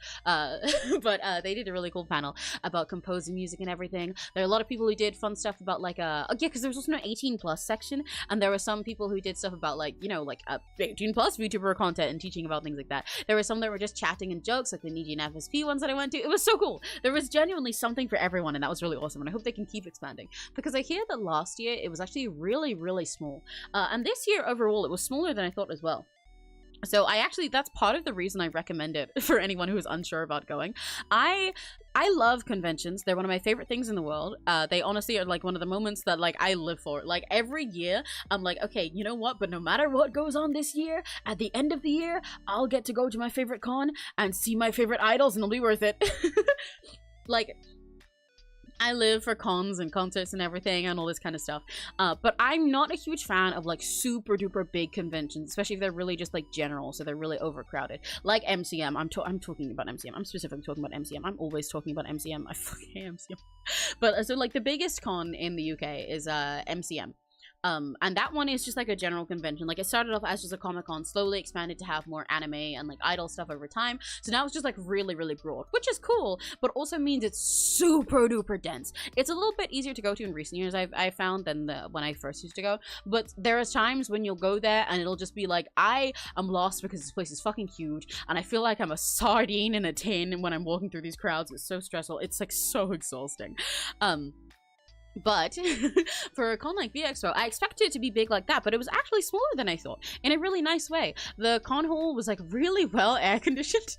Speaker 1: But they did a really cool panel about composing music and everything. There are a lot of people who did fun stuff about like oh yeah, because there was also an 18+ section, and there were some people who did stuff about like, you know, like 18+ VTuber content and teaching about things like that. There were some that were just chatting and jokes, like the Niji and FSP ones that I went to. It was so cool. There was genuinely something for everyone, and that was really awesome, and I hope they can keep expanding, because I hear that last year it was actually really small, and this year overall it was smaller than I thought as well. So that's part of the reason I recommend it for anyone who is unsure about going. I love conventions. They're one of my favorite things in the world. They honestly are like one of the moments that like I live for. Like, every year I'm like, okay, you know what, but no matter what goes on this year, at the end of the year I'll get to go to my favorite con and see my favorite idols, and it'll be worth it. Like, I live for cons and concerts and everything and all this kind of stuff. But I'm not a huge fan of like super duper big conventions, especially if they're really just like general, so they're really overcrowded. Like MCM. I'm talking about MCM. I'm specifically talking about MCM. I'm always talking about MCM. I fucking hate MCM. But so like the biggest con in the UK is MCM. And that one is just like a general convention. Like, it started off as just a Comic-Con, slowly expanded to have more anime and like idol stuff over time. So now it's just like really broad, which is cool, but also means it's super duper dense. It's a little bit easier to go to in recent years, I found, than when I first used to go. But there are times when you'll go there and it'll just be like, I am lost because this place is fucking huge, and I feel like I'm a sardine in a tin when I'm walking through these crowds. It's so stressful. It's like so exhausting. But for a con like VEXPO, I expected it to be big like that, but it was actually smaller than I thought, in a really nice way. The con hall was like really well air conditioned,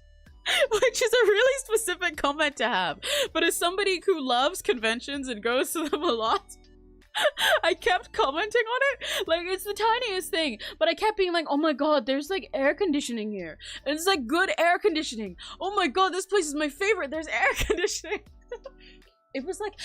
Speaker 1: which is a really specific comment to have. But as somebody who loves conventions and goes to them a lot, I kept commenting on it. Like, it's the tiniest thing, but I kept being like, oh my god, there's like air conditioning here, and it's like good air conditioning. Oh my god, this place is my favorite. There's air conditioning. It was like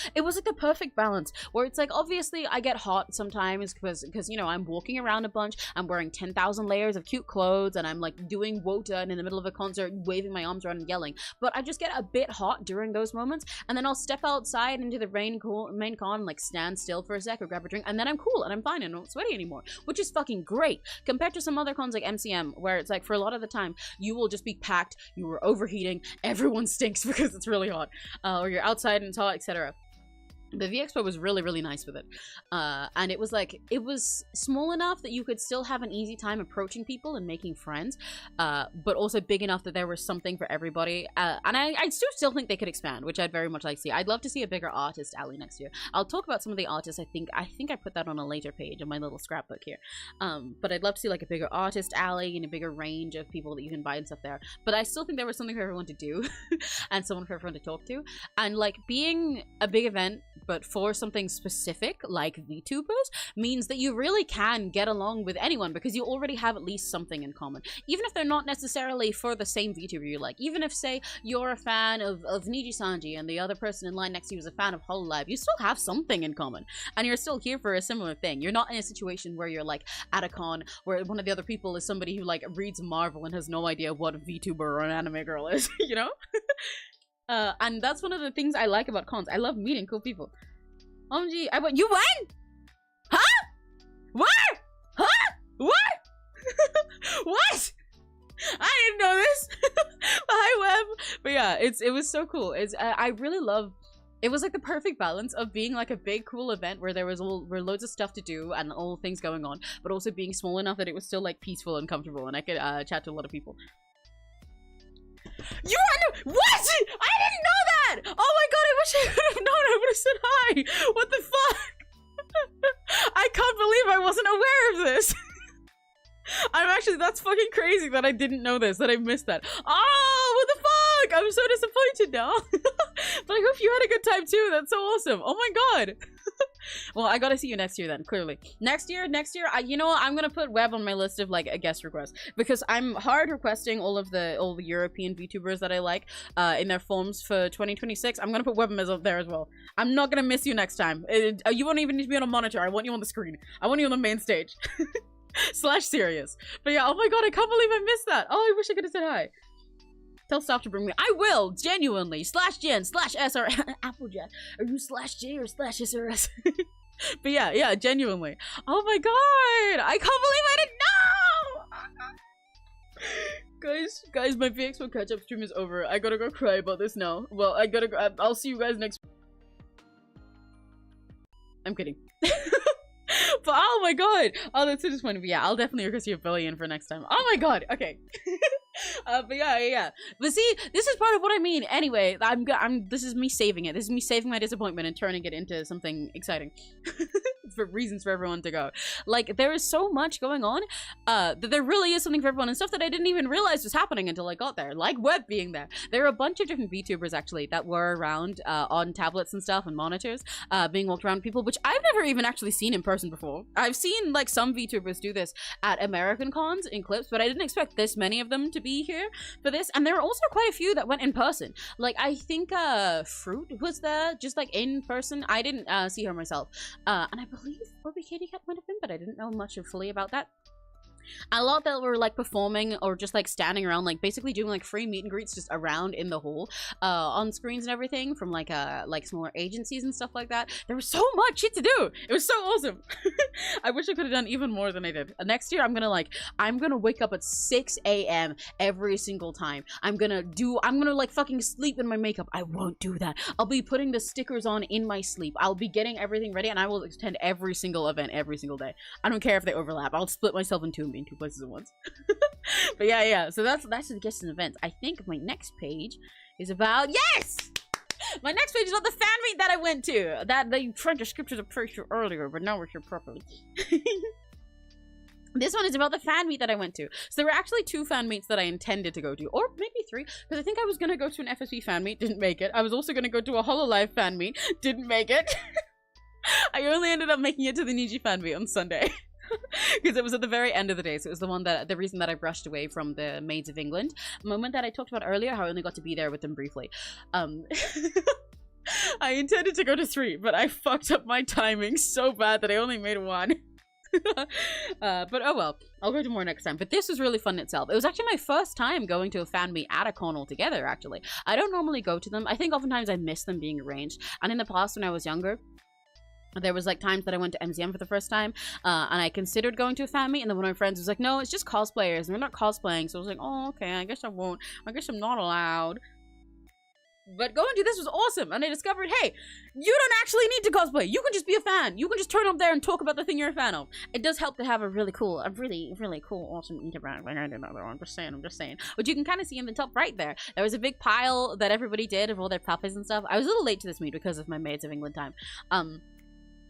Speaker 1: the perfect balance, where it's like, obviously I get hot sometimes because you know, I'm walking around a bunch, I'm wearing 10,000 layers of cute clothes, and I'm like doing wota and in the middle of a concert waving my arms around and yelling. But I just get a bit hot during those moments, and then I'll step outside into the main con and like stand still for a sec or grab a drink, and then I'm cool and I'm fine and I'm not sweaty anymore, which is fucking great compared to some other cons like MCM, where it's like, for a lot of the time you will just be packed, you were overheating, everyone stinks because it's really hot, or you're outside and it's hot, etc. The VEXPO was really nice with it, and it was like, it was small enough that you could still have an easy time approaching people and making friends, but also big enough that there was something for everybody, and I still think they could expand, which I'd very much like to see. I'd love to see a bigger artist alley next year. I'll talk about some of the artists. I think I put that on a later page in my little scrapbook here, but I'd love to see like a bigger artist alley and a bigger range of people that you can buy and stuff there. But I still think there was something for everyone to do and someone for everyone to talk to, and like, being a big event but for something specific like VTubers means that you really can get along with anyone because you already have at least something in common. Even if they're not necessarily for the same VTuber you like. Even if, say, you're a fan of 𝘆cie𝘂𝗿 and the other person in line next to you is a fan of Hololive, you still have something in common. And you're still here for a similar thing. You're not in a situation where you're like at a con where one of the other people is somebody who like reads Marvel and has no idea what a VTuber or an anime girl is, you know? And that's one of the things I like about cons. I love meeting cool people. OMG, you went? Huh? Where? Huh? What? What? I didn't know this. Hi, Web. But yeah, it was so cool. I really love. It was like the perfect balance of being like a big cool event where there was loads of stuff to do and all things going on, but also being small enough that it was still like peaceful and comfortable, and I could chat to a lot of people. You what? I didn't know that! Oh my god, I wish I would have known. I would have said hi. What the fuck? I can't believe I wasn't aware of this. That's fucking crazy that I didn't know this, that I missed that. Oh, what the fuck? I'm so disappointed now. But I hope you had a good time too. That's so awesome. Oh my god. Well, I gotta see you next year then, clearly. Next year, you know what? I'm gonna put Web on my list of like a guest request because I'm hard requesting all the European VTubers that I like in their forms for 2026. I'm gonna put Web up there as well. I'm not gonna miss you next time. You won't even need to be on a monitor. I want you on the screen. I want you on the main stage. /serious. But yeah, oh my god, I can't believe I missed that. Oh, I wish I could have said hi. Tell staff to bring me. I will, genuinely. /Jen, /SR, Applejack. Are you /J or /SRS? But yeah, genuinely. Oh my god, I can't believe I didn't know. Guys, my VEXPO catch-up stream is over. I gotta go cry about this now. Well, I gotta go. I'll see you guys next. I'm kidding. But oh my god, oh that's so disappointing. But yeah, I'll definitely request you a billion for next time. Oh my god, okay. But yeah. But see, this is part of what I mean. Anyway, this is me saving it. This is me saving my disappointment and turning it into something exciting. For reasons for everyone to go. Like, there is so much going on that there really is something for everyone, and stuff that I didn't even realize was happening until I got there, like Web being there. There are a bunch of different VTubers actually that were around on tablets and stuff and monitors, being walked around people, which I've never even actually seen in person before. I've seen like some VTubers do this at American cons in clips, but I didn't expect this many of them to be here for this. And there were also quite a few that went in person. Like, I think Fruit was there just like in person. I didn't see her myself, and I believe Obi Katie Cat might have been, but I didn't know much fully about that. A lot that were like performing or just like standing around, like basically doing like free meet and greets just around in the hall, on screens and everything from like smaller agencies and stuff like that. There was so much shit to do. It was so awesome. I wish I could have done even more than I did. Next year I'm gonna wake up at 6 a.m. every single time. I'm gonna like fucking sleep in my makeup. I won't do that. I'll be putting the stickers on in my sleep. I'll be getting everything ready, and I will attend every single event every single day. I don't care if they overlap. I'll split myself in two and be in two places at once. But yeah, so that's the guests and events. I think my next page is about my next page is about the fan meet that I went to, that they tried to skip to the picture earlier, but now we're here properly. This one is about the fan meet that I went to. So there were actually 2 fan meets that I intended to go to, or maybe 3, because I think I was gonna go to an FSP fan meet, didn't make it. I was also gonna go to a Hololive fan meet, didn't make it. I only ended up making it to the Niji fan meet on Sunday. Because it was at the very end of the day, so it was the reason that I brushed away from the Maids of England moment that I talked about earlier, how I only got to be there with them briefly. I intended to go to 3, but I fucked up my timing so bad that I only made 1. But oh well, I'll go to more next time. But this was really fun itself. It was actually my first time going to a fan meet at a con altogether, actually. I don't normally go to them. I think oftentimes I miss them being arranged, and in the past when I was younger, there was like times that I went to MCM for the first time, and I considered going to a fan meet, and then one of my friends was like, no, it's just cosplayers and they're not cosplaying. So I was like, oh, okay, I guess I won't. I guess I'm not allowed. But going to this was awesome, and I discovered, hey, you don't actually need to cosplay. You can just be a fan. You can just turn up there and talk about the thing you're a fan of. It does help to have a really cool, awesome interaction. Like, I didn't know that. I'm just saying. But you can kind of see in the top right there. There was a big pile that everybody did of all their puppies and stuff. I was a little late to this meet because of my Maids of England time.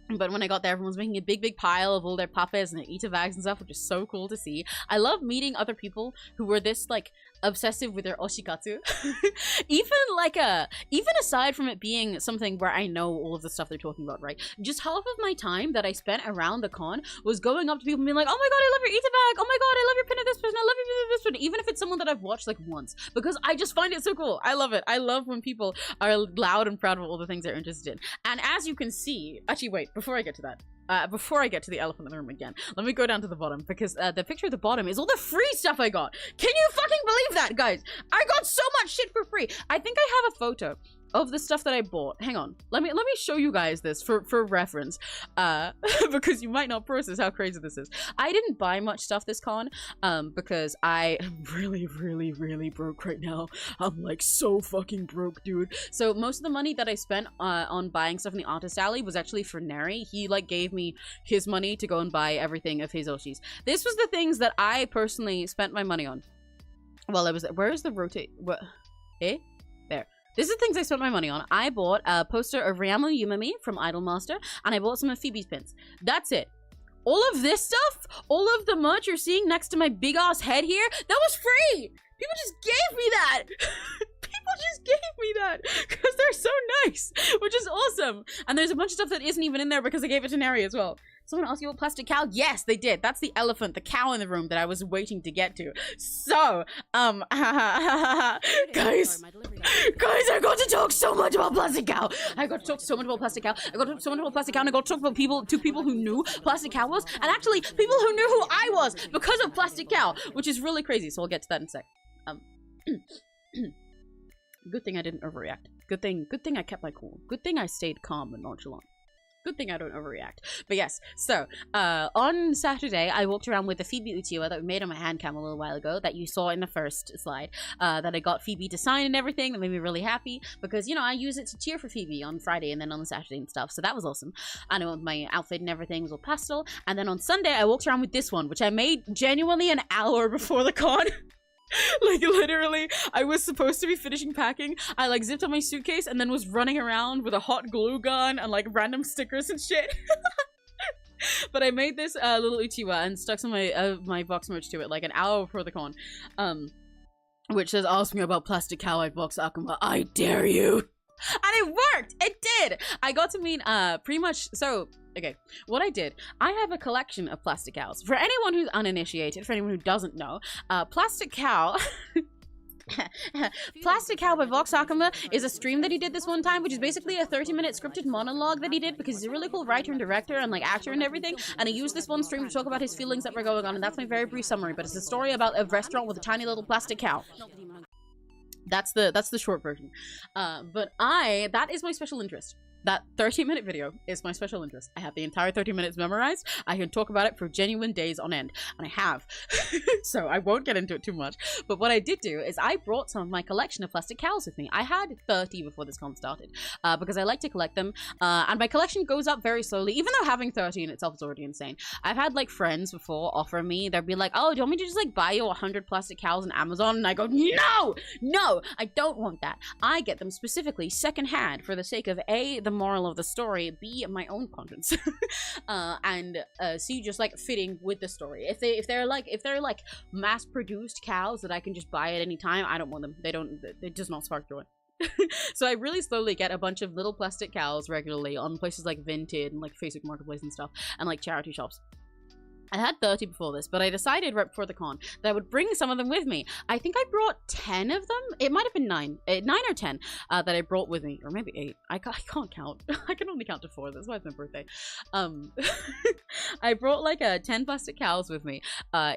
Speaker 1: But when I got there, everyone was making a big pile of all their puppies and their Ita bags and stuff, which is so cool to see. I love meeting other people who were this, like, obsessive with their oshikatsu. Even aside from it being something where I know all of the stuff they're talking about, right? Just half of my time that I spent around the con was going up to people and being like, oh my god, I love your Ita bag, oh my god, I love your pin of this person, I love your pin of this person, even if it's someone that I've watched like once, because I just find it so cool. I love it. I love when people are loud and proud of all the things they're interested in. And as you can see, actually wait, before I get to that, before I get to the elephant in the room again, let me go down to the bottom, because the picture at the bottom is all the free stuff I got. Can you fucking believe that, guys? I got so much shit for free. I think I have a photo of the stuff that I bought. Hang on. Let me show you guys this for reference. Because you might not process how crazy this is. I didn't buy much stuff this con, because I am really broke right now. I'm like so fucking broke, dude. So most of the money that I spent on buying stuff in the artist alley was actually for Neri. He like gave me his money to go and buy everything of his oshis. This was the things that I personally spent my money on. Well, I was, where is the rotate? What? Eh? There. This is the things I spent my money on. I bought a poster of Ryamu Emimi from Idolmaster, and I bought some of Phoebe's pins. That's it. All of this stuff, all of the merch you're seeing next to my big ass head here, that was free! People just gave me that! People just gave me that! Because they're so nice! Which is awesome! And there's a bunch of stuff that isn't even in there because I gave it to Neri as well. Someone asked you about plastic cow? Yes, they did. That's the elephant, the cow in the room that I was waiting to get to. So, guys, I got to talk so much about plastic cow. I got to talk so much about plastic cow. I got to talk so much about plastic cow, and I got to talk about people who knew plastic cow was, and actually people who knew who I was because of plastic cow, which is really crazy. So I'll get to that in a sec. Good thing I didn't overreact. Good thing I kept my cool. Good thing I stayed calm and nonchalant. Good thing I don't overreact. But yes, so on Saturday I walked around with the Phoebe Uchiwa that we made on my hand cam a little while ago that you saw in the first slide, that I got Phoebe to sign and everything. That made me really happy because, you know, I use it to cheer for Phoebe on Friday and then on the Saturday and stuff, so that was awesome. I know my outfit and everything was all pastel, and then on Sunday I walked around with this one, which I made genuinely an hour before the con. Like, literally, I was supposed to be finishing packing. I, like, zipped up my suitcase and then was running around with a hot glue gun and, like, random stickers and shit. But I made this little Uchiwa and stuck some of my box merch to it, like, an hour before the con. Which says, ask me about plastic cow-eyed box Akuma. I dare you! And it worked! It did! I got to meet, pretty much, so... Okay, what I did, I have a collection of plastic cows. For anyone who's uninitiated, for anyone who doesn't know, plastic cow... Plastic Cow by Vox Akuma is a stream that he did this one time, which is basically a 30-minute scripted monologue that he did because he's a really cool writer and director and like actor and everything, and he used this one stream to talk about his feelings that were going on, and that's my very brief summary. But it's a story about a restaurant with a tiny little plastic cow. That's the short version. But that is my special interest. That 30-minute video is my special interest. I have the entire 30 minutes memorized. I can talk about it for genuine days on end. And I have. So I won't get into it too much. But what I did do is I brought some of my collection of plastic cows with me. I had 30 before this con started. Because I like to collect them. And my collection goes up very slowly. Even though having 30 in itself is already insane. I've had like friends before offer me. They'll be like, oh, do you want me to just like buy you 100 plastic cows on Amazon? And I go, no! No! I don't want that. I get them specifically secondhand for the sake of A, the moral of the story, B, my own conscience, and C, just like fitting with the story. If they're like mass-produced cows that I can just buy at any time, I don't want them. It does not spark joy. So I really slowly get a bunch of little plastic cows regularly on places like Vinted and like Facebook Marketplace and stuff, and like charity shops. I had 30 before this, but I decided right before the con that I would bring some of them with me. I think I brought 10 of them. It might have been 9 or 10 that I brought with me, or maybe 8. I can't count. I can only count to 4. That's why it's my birthday. I brought like 10 plastic cows with me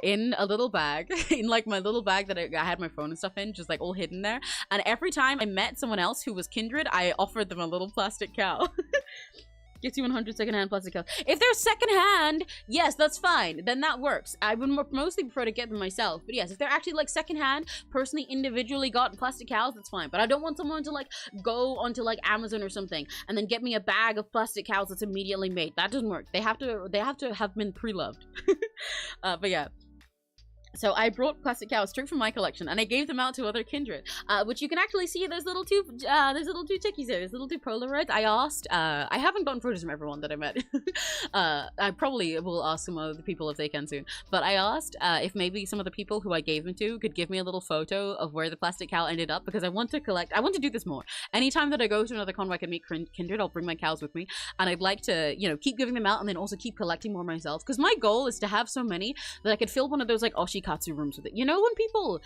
Speaker 1: in a little bag, in like my little bag that I had my phone and stuff in, just like all hidden there. And every time I met someone else who was kindred, I offered them a little plastic cow. Gets you 100 secondhand plastic cows. If they're secondhand, yes, that's fine. Then that works. I would mostly prefer to get them myself. But yes, if they're actually like secondhand, personally, individually got plastic cows, that's fine. But I don't want someone to like go onto like Amazon or something and then get me a bag of plastic cows that's immediately made. That doesn't work. They have to have been pre-loved. But yeah. So I brought plastic cows straight from my collection, and I gave them out to other kindred, which you can actually see. There's little two tickies there. There's little two Polaroids. I asked. I haven't gotten photos from everyone that I met. I probably will ask some other people if they can soon. But I asked if maybe some of the people who I gave them to could give me a little photo of where the plastic cow ended up, because I want to collect. I want to do this more. Anytime that I go to another con where I can meet kindred, I'll bring my cows with me, and I'd like to, you know, keep giving them out and then also keep collecting more myself. Because my goal is to have so many that I could fill one of those like 𝘆cie𝘂𝗿 rooms with it. You know when people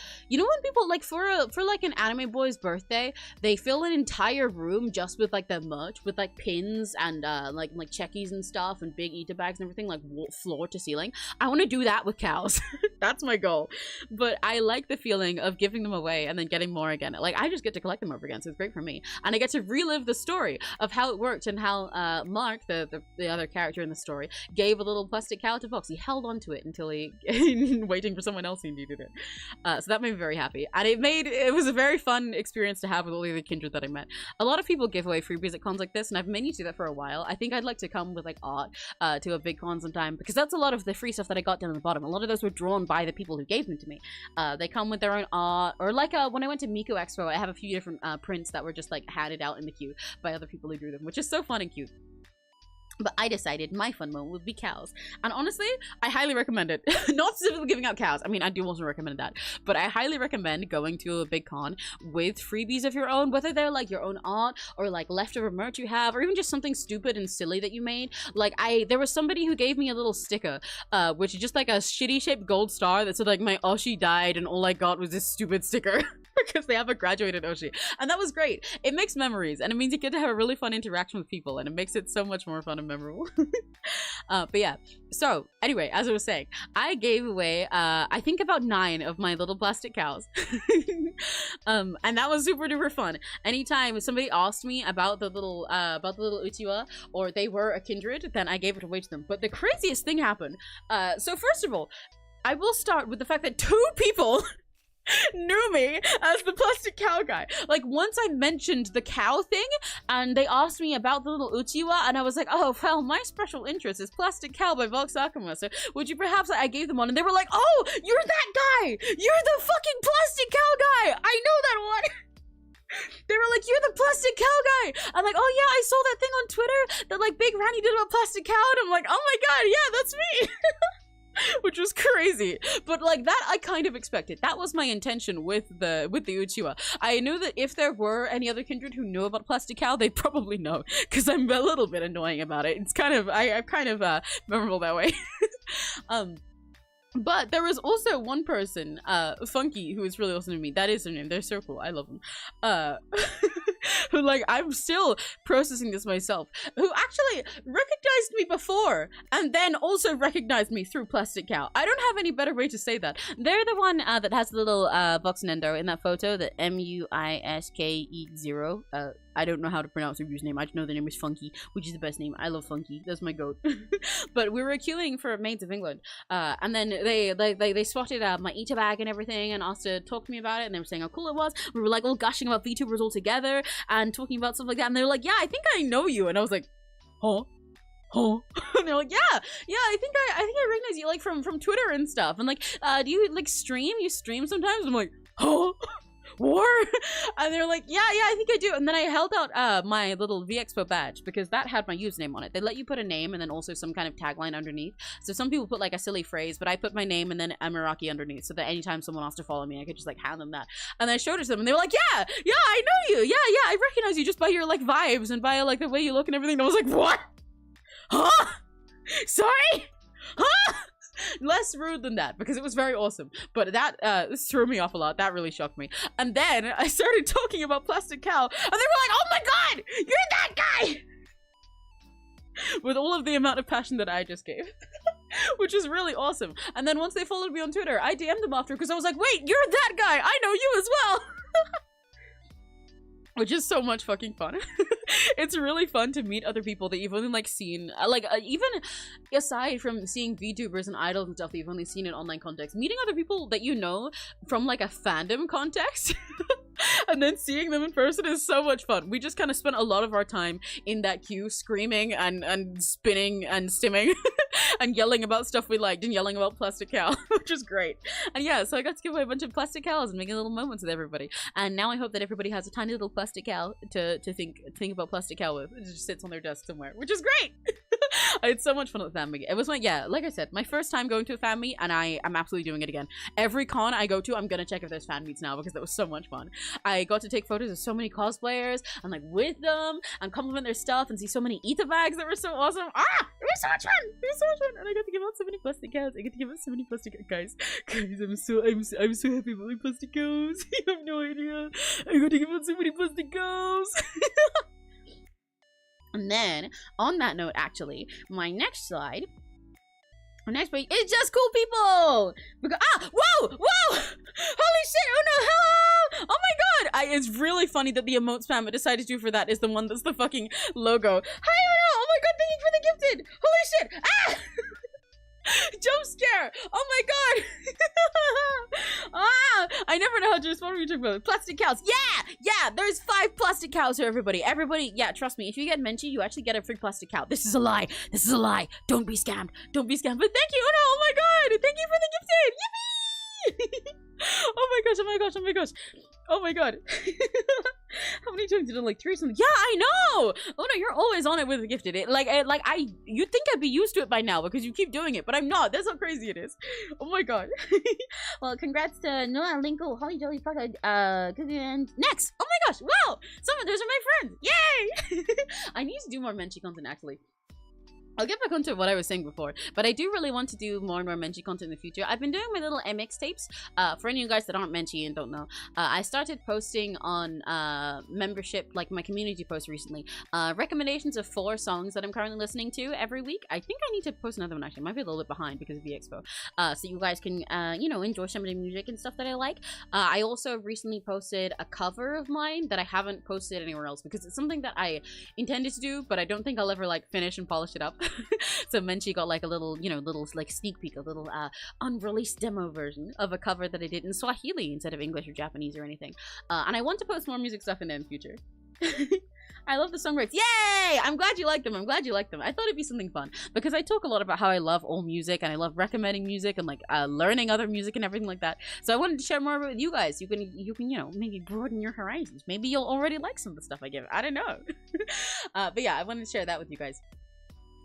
Speaker 1: like for like an anime boy's birthday, they fill an entire room just with like the merch, with like pins and like checkies and stuff and big eater bags and everything, like floor to ceiling. I want to do that with cows. That's my goal. But I like the feeling of giving them away and then getting more again. Like I just get to collect them over again, so it's great for me, and I get to relive the story of how it worked and how Mark, the other character in the story, gave a little plastic cow to Fox. He held onto it until he waiting for someone else who needed it. So that made me very happy, and it was a very fun experience to have with all the other kindred that I met. A lot of people give away freebies at cons like this, and I've meant to do that for a while. I think I'd like to come with like art to a big con sometime, because that's a lot of the free stuff that I got down at the bottom. A lot of those were drawn by the people who gave them to me. They come with their own art, or like when I went to VEXPO, I have a few different prints that were just like handed out in the queue by other people who drew them, which is so fun and cute. But I decided my fun moment would be cows. And honestly, I highly recommend it. Not specifically giving out cows. I mean, I do also recommend that. But I highly recommend going to a big con with freebies of your own, whether they're like your own art or like leftover merch you have, or even just something stupid and silly that you made. Like there was somebody who gave me a little sticker, which is just like a shitty shaped gold star that said like my 𝘆cie died and all I got was this stupid sticker. Because they have a graduated 𝘆cie, and that was great. It makes memories, and it means you get to have a really fun interaction with people, and it makes it so much more fun and memorable. But yeah, so anyway, as I was saying, I gave away I think about 9 of my little plastic cows. And that was super duper fun. Anytime somebody asked me about the little uchiwa, or they were a kindred, then I gave it away to them. But the craziest thing happened. So first of all, I will start with the fact that 2 people knew me as the plastic cow guy. Like once I mentioned the cow thing and they asked me about the little uchiwa, and I was like, oh well, my special interest is Plastic Cow by 𝘆cie𝘂𝗿, so would you perhaps, I gave them one, and they were like, oh, you're that guy, you're the fucking plastic cow guy, I know that one. They were like, you're the plastic cow guy. I'm like, oh yeah, I saw that thing on Twitter that like Big Randy did about plastic cow, and I'm like, oh my god, yeah, that's me. Which was crazy, but like that I kind of expected. That was my intention with the uchiwa. I knew that if there were any other kindred who knew about plastic cow, they'd probably know, because I'm a little bit annoying about it. It's kind of I'm kind of memorable that way. But there was also one person, Funky, who is really awesome to me. That is her name. They're so cool. I love them. Who, like, I'm still processing this myself, who actually recognized me before and then also recognized me through Plastic Cow. I don't have any better way to say that. They're the one that has the little box Nendo in that photo, the 𝘆cie𝘂𝗿. I don't know how to pronounce her username. I just know the name is Funky, which is the best name. I love Funky. That's my goat. But we were queuing for Maids of England, and then they spotted my eater bag and everything and asked to talk to me about it, and they were saying how cool it was. We were like all gushing about VTubers all together and talking about stuff like that, and they were like, yeah, I think I know you, and I was like, huh? And they're like, yeah, I think I recognize you, like from Twitter and stuff, and like, do you like stream? You stream sometimes? I'm like, huh? War? And they're like, yeah, I think I do. And then I held out my little VEXPO badge, because that had my username on it. They let you put a name and then also some kind of tagline underneath. So some people put like a silly phrase, but I put my name and then Emiraki underneath, so that anytime someone wants to follow me, I could just like hand them that. And I showed it to them, and they were like, yeah, I know you. Yeah, I recognize you just by your like vibes and by like the way you look and everything. And I was like, what? Huh? Sorry? Huh? Less rude than that, because it was very awesome, but that threw me off a lot. That really shocked me. And then I started talking about Plastic Cow, and they were like, oh my god, you're that guy, with all of the amount of passion that I just gave. Which is really awesome. And then once they followed me on Twitter, I DM'd them after, because I was like, wait, you're that guy, I know you as well. Which is so much fucking fun. It's really fun to meet other people that you've only like seen, even aside from seeing VTubers and idols and stuff that you've only seen in online context, meeting other people that you know from like a fandom context And then seeing them in person is so much fun. We just kind of spent a lot of our time in that queue screaming and spinning and stimming and yelling about stuff we liked and yelling about Plastic Cow, which was great. And yeah, so I got to give away a bunch of plastic cows and making little moments with everybody. And now I hope that everybody has a tiny little plastic cow to think about Plastic Cow with. It just sits on their desk somewhere, which is great. I had so much fun at the fan meet. It was my, yeah, like I said, my first time going to a fan meet, and I'm absolutely doing it again. Every con I go to, I'm gonna check if there's fan meets now, because that was so much fun. I got to take photos of so many cosplayers and like with them and compliment their stuff and see so many ether bags that were so awesome. Ah, it was so much fun. It was so much fun, and I got to give out so many plastic cows. I get to give out so many plastic guys. I'm so happy about my plastic cows. You have no idea. I got to give out so many plastic cows. And then, on that note, actually, my next slide, my next page is just cool people. Because, whoa, holy shit! Oh no, hello! Oh my god! It's really funny that the emote spam I decided to do for that is the one that's the fucking logo. Hi, oh my god! Thank you for the gifted. Holy shit! Ah! Jump scare! Oh my god! I never know how to respond when you talk about it. Plastic cows. Yeah, there's 5 plastic cows for everybody. Yeah, trust me, if you get Menchie, you actually get a free plastic cow. This is a lie. Don't be scammed. But thank you. Oh my god! Thank you for the gifted. Yippee! Oh my god. How many times did I, like 3 or something? Yeah, I know! Oh no, you're always on it with the gifted. You'd think I'd be used to it by now because you keep doing it, but I'm not. That's how crazy it is. Oh my god. Well, congrats to Noah, Linko, Holly, Jolly, Fucker, and next! Oh my gosh, wow! Those are my friends! Yay! I need to do more Menchie content, actually. I'll get back onto what I was saying before, but I do really want to do more and more Menchie content in the future. I've been doing my little MX tapes. For any of you guys that aren't Menchie and don't know, I started posting on membership, like my community post recently, recommendations of 4 songs that I'm currently listening to every week. I think I need to post another one, actually. I might be a little bit behind because of VEXPO. So you guys can, you know, enjoy some of the music and stuff that I like. I also recently posted a cover of mine that I haven't posted anywhere else because it's something that I intended to do, but I don't think I'll ever, like, finish and polish it up. So Menchie got like a little, you know, like sneak peek, a little unreleased demo version of a cover that I did in Swahili instead of English or Japanese or anything. And I want to post more music stuff in there in the future. I love the song rights. Yay! I'm glad you like them. I thought it'd be something fun because I talk a lot about how I love all music and I love recommending music and like learning other music and everything like that. So I wanted to share more of it with you guys. You can, you know, maybe broaden your horizons. Maybe you'll already like some of the stuff I give. I don't know. But yeah, I wanted to share that with you guys.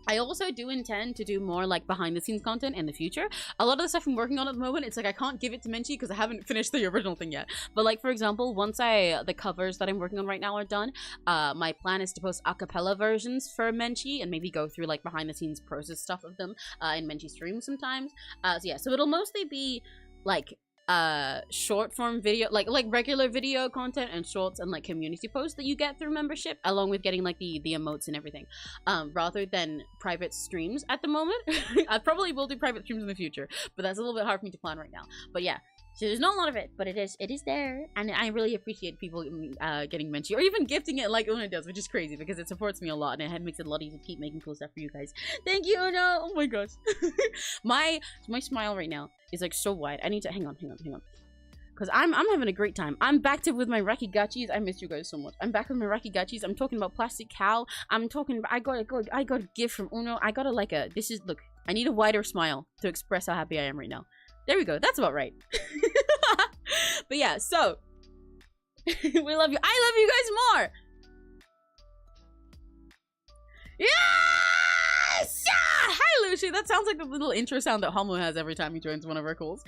Speaker 1: I also do intend to do more like behind the scenes content in the future. A lot of the stuff I'm working on at the moment, it's like I can't give it to Menchie because I haven't finished the original thing yet. But like, for example, once the covers that I'm working on right now are done, my plan is to post a cappella versions for Menchie and maybe go through like behind the scenes process stuff of them in Menchie streams sometimes. So yeah, so it'll mostly be like short form video, like regular video content and shorts and like community posts that you get through membership, along with getting like the emotes and everything, rather than private streams at the moment. I probably will do private streams in the future, but that's a little bit hard for me to plan right now. But yeah, so there's not a lot of it, but it is there, and I really appreciate people getting Menchie or even gifting it like Una does, which is crazy because it supports me a lot and it makes it a lot easier to keep making cool stuff for you guys. Thank you, Una. Oh my gosh. my smile right now is like so wide. I need to hang on, because I'm having a great time. I'm back to with my Rakigachis. I miss you guys so much. I'm back with my Rakigachis. I'm talking about Plastic Cow. I'm talking about, I got a gift from Uno. I got look, I need a wider smile to express how happy I am right now. There we go. That's about right. But yeah, so we love you. I love you guys more. Yes! Yeah! Hi, 𝘆cie. That sounds like the little intro sound that Homo has every time he joins one of our calls.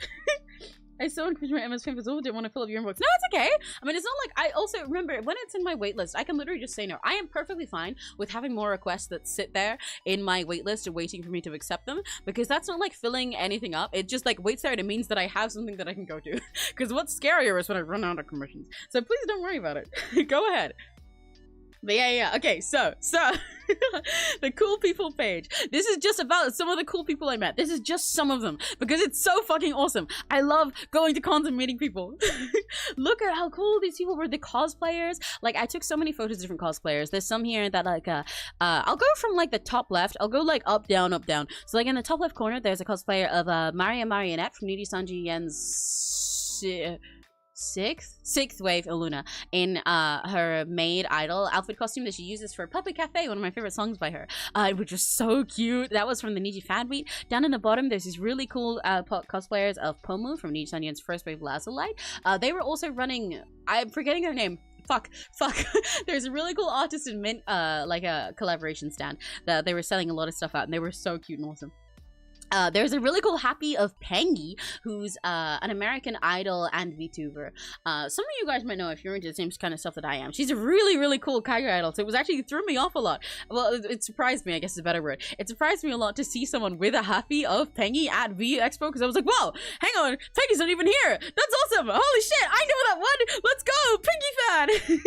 Speaker 1: I so encourage my MS fans. I didn't want to fill up your inbox. No, it's okay. I mean, it's not like, I also remember when it's in my waitlist, I can literally just say no. I am perfectly fine with having more requests that sit there in my waitlist and waiting for me to accept them, because that's not like filling anything up. It just like waits there and it means that I have something that I can go to. Because what's scarier is when I run out of commissions. So please don't worry about it. Go ahead. But yeah, okay, so the cool people page. This is just about some of the cool people I met. This is just some of them because it's so fucking awesome. I love going to cons and meeting people. Look at how cool these people were. The cosplayers. Like, I took so many photos of different cosplayers. There's some here that like I'll go from like the top left. I'll go like up, down, up, down. So like in the top left corner, there's a cosplayer of Maria Marionette from Niri Sanji Yen's sixth wave Iluna in her maid idol outfit costume that she uses for Public Cafe, one of my favorite songs by her, which was so cute. That was from the Niji fan meet. Down in the bottom there's these really cool cosplayers of Pomu from Niji Sanyan's first wave Lazulite. They were also running, I'm forgetting her name, fuck there's a really cool artist in Mint like a collaboration stand that they were selling a lot of stuff out, and they were so cute and awesome. There's a really cool happy of Pengy, who's an American idol and VTuber. Some of you guys might know if you're into the same kind of stuff that I am. She's a really, really cool Kaiga idol, so it was actually threw me off a lot. Well, it surprised me, I guess is a better word. It surprised me a lot to see someone with a happy of Pengy at VEXPO, because I was like, whoa, hang on, Pengy's not even here. That's awesome. Holy shit, I know that one. Let's go, Pengy fan.